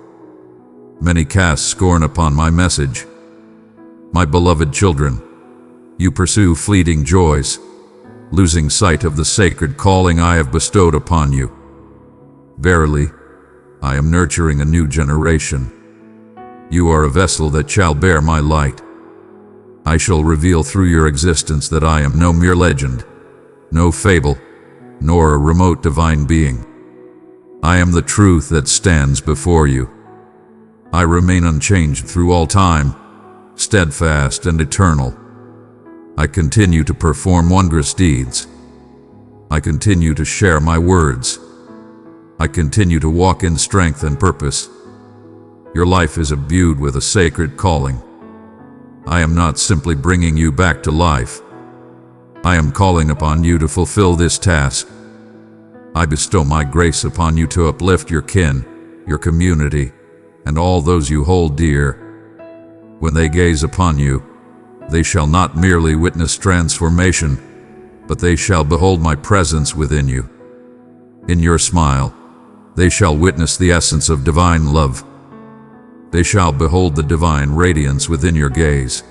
Many cast scorn upon my message. My beloved children, you pursue fleeting joys, losing sight of the sacred calling I have bestowed upon you. Verily, I am nurturing a new generation. You are a vessel that shall bear my light. I shall reveal through your existence that I am no mere legend, no fable, nor a remote divine being. I am the truth that stands before you. I remain unchanged through all time, steadfast and eternal. I continue to perform wondrous deeds. I continue to share my words. I continue to walk in strength and purpose. Your life is imbued with a sacred calling. I am not simply bringing you back to life. I am calling upon you to fulfill this task. I bestow my grace upon you to uplift your kin, your community, and all those you hold dear. When they gaze upon you, they shall not merely witness transformation, but they shall behold my presence within you. In your smile, they shall witness the essence of divine love. They shall behold the divine radiance within your gaze.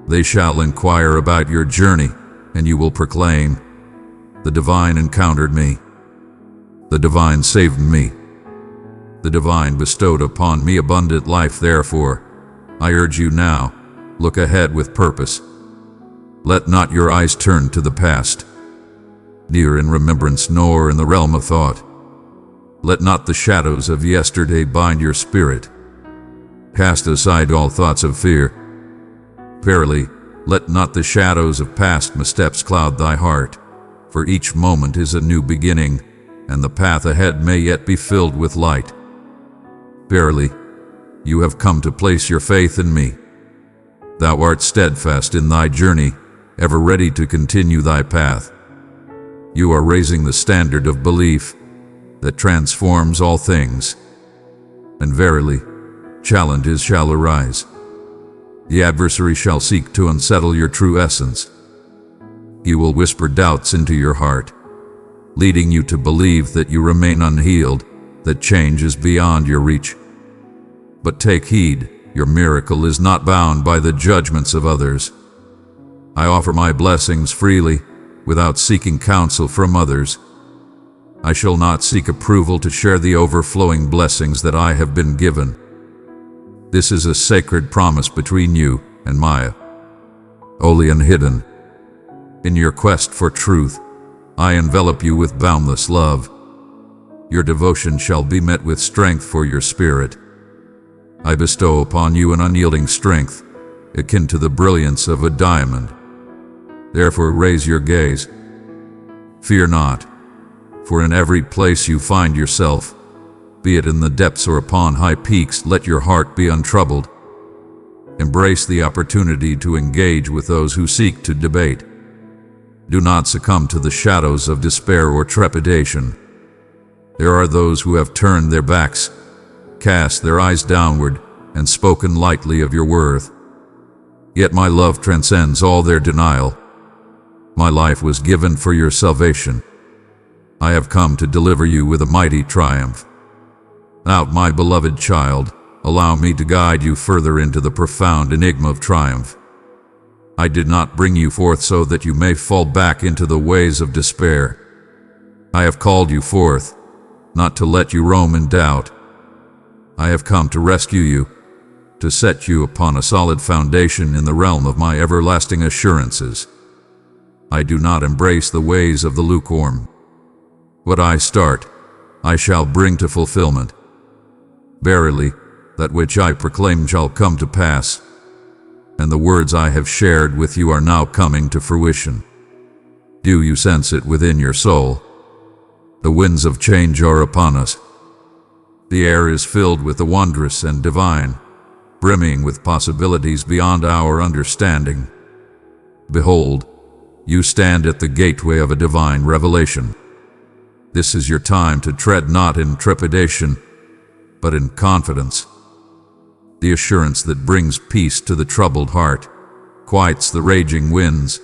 They shall inquire about your journey, and you will proclaim, "The divine encountered me. The divine saved me. The divine bestowed upon me abundant life. Therefore, I urge you now, look ahead with purpose. Let not your eyes turn to the past, neither in remembrance nor in the realm of thought. Let not the shadows of yesterday bind your spirit. Cast aside all thoughts of fear. Verily, let not the shadows of past missteps cloud thy heart, for each moment is a new beginning, and the path ahead may yet be filled with light. Verily, you have come to place your faith in me. Thou art steadfast in thy journey, ever ready to continue thy path. You are raising the standard of belief that transforms all things. And verily, challenges shall arise. The adversary shall seek to unsettle your true essence. He will whisper doubts into your heart, leading you to believe that you remain unhealed, that change is beyond your reach. But take heed, your miracle is not bound by the judgments of others. I offer my blessings freely, without seeking counsel from others. I shall not seek approval to share the overflowing blessings that I have been given. This is a sacred promise between you and Maya, holy and hidden. In your quest for truth, I envelop you with boundless love. Your devotion shall be met with strength for your spirit. I bestow upon you an unyielding strength, akin to the brilliance of a diamond. Therefore raise your gaze. Fear not, for in every place you find yourself, be it in the depths or upon high peaks, let your heart be untroubled. Embrace the opportunity to engage with those who seek to debate. Do not succumb to the shadows of despair or trepidation. There are those who have turned their backs, cast their eyes downward, and spoken lightly of your worth. Yet my love transcends all their denial. My life was given for your salvation. I have come to deliver you with a mighty triumph. Now, my beloved child, allow me to guide you further into the profound enigma of triumph. I did not bring you forth so that you may fall back into the ways of despair. I have called you forth, not to let you roam in doubt. I have come to rescue you, to set you upon a solid foundation in the realm of my everlasting assurances. I do not embrace the ways of the lukewarm. What I start, I shall bring to fulfillment. Verily, that which I proclaim shall come to pass, and the words I have shared with you are now coming to fruition. Do you sense it within your soul? The winds of change are upon us. The air is filled with the wondrous and divine, brimming with possibilities beyond our understanding. Behold, you stand at the gateway of a divine revelation. This is your time to tread not in trepidation, but in confidence. The assurance that brings peace to the troubled heart, quiets the raging winds,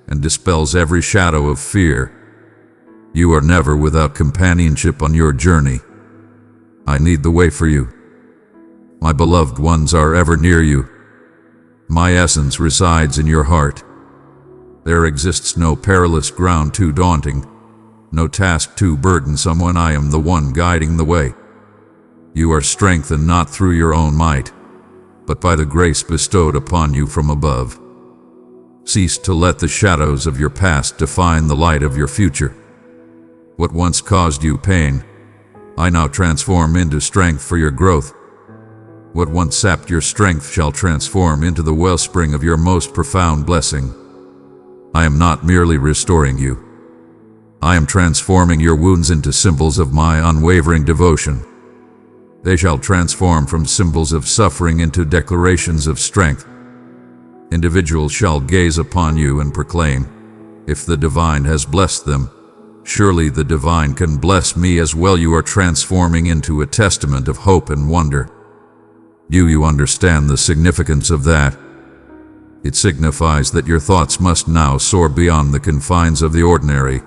and dispels every shadow of fear. You are never without companionship on your journey. I lead the way for you. My beloved ones are ever near you. My essence resides in your heart. There exists no perilous ground too daunting, no task too burdensome when I am the one guiding the way. You are strengthened not through your own might, but by the grace bestowed upon you from above. Cease to let the shadows of your past define the light of your future. What once caused you pain, I now transform into strength for your growth. What once sapped your strength shall transform into the wellspring of your most profound blessing. I am not merely restoring you. I am transforming your wounds into symbols of my unwavering devotion. They shall transform from symbols of suffering into declarations of strength. Individuals shall gaze upon you and proclaim, if the divine has blessed them, surely the divine can bless me as well. You are transforming into a testament of hope and wonder. Do you understand the significance of that? It signifies that your thoughts must now soar beyond the confines of the ordinary.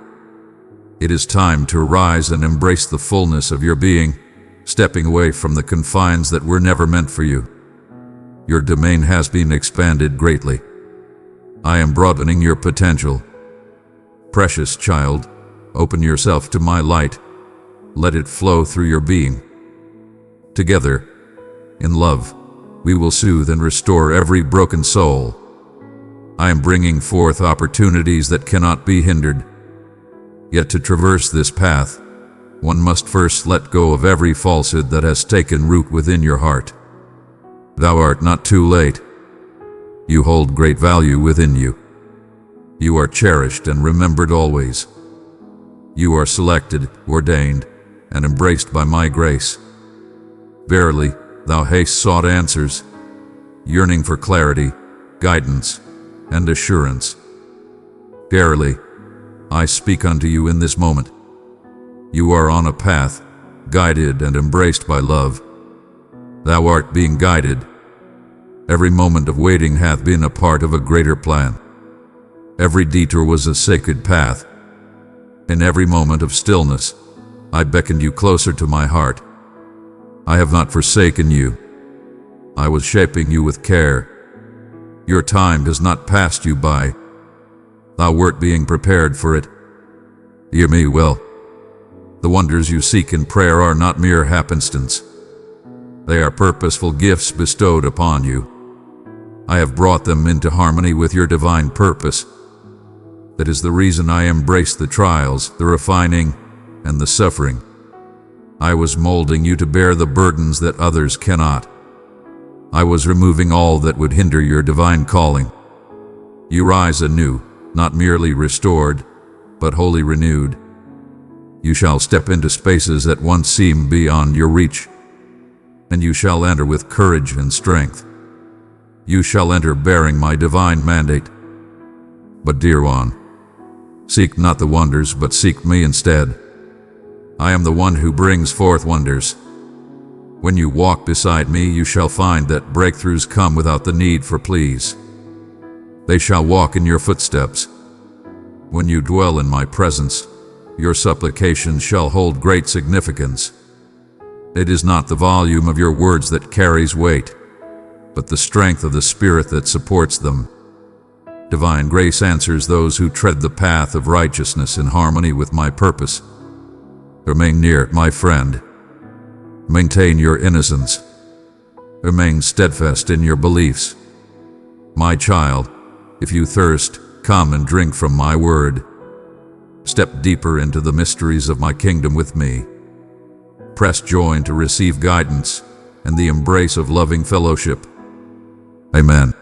It is time to rise and embrace the fullness of your being, stepping away from the confines that were never meant for you. Your domain has been expanded greatly. I am broadening your potential. Precious child, open yourself to my light. Let it flow through your being. Together, in love, we will soothe and restore every broken soul. I am bringing forth opportunities that cannot be hindered. Yet to traverse this path, one must first let go of every falsehood that has taken root within your heart. Thou art not too late. You hold great value within you. You are cherished and remembered always. You are selected, ordained, and embraced by my grace. Verily, thou hast sought answers, yearning for clarity, guidance, and assurance. Verily, I speak unto you in this moment. You are on a path, guided and embraced by love. Thou art being guided. Every moment of waiting hath been a part of a greater plan. Every detour was a sacred path. In every moment of stillness, I beckoned you closer to my heart. I have not forsaken you. I was shaping you with care. Your time has not passed you by. Thou wert being prepared for it. Hear me well. The wonders you seek in prayer are not mere happenstance. They are purposeful gifts bestowed upon you. I have brought them into harmony with your divine purpose. That is the reason I embrace the trials, the refining, and the suffering. I was molding you to bear the burdens that others cannot. I was removing all that would hinder your divine calling. You rise anew, not merely restored, but wholly renewed. You shall step into spaces that once seemed beyond your reach, and you shall enter with courage and strength. You shall enter bearing my divine mandate. But dear one, seek not the wonders, but seek me instead. I am the one who brings forth wonders. When you walk beside me, you shall find that breakthroughs come without the need for pleas. They shall walk in your footsteps. When you dwell in my presence, your supplications shall hold great significance. It is not the volume of your words that carries weight, but the strength of the Spirit that supports them. Divine grace answers those who tread the path of righteousness in harmony with my purpose. Remain near, my friend. Maintain your innocence. Remain steadfast in your beliefs. My child, if you thirst, come and drink from my word. Step deeper into the mysteries of my kingdom with me. Press join to receive guidance and the embrace of loving fellowship. Amen.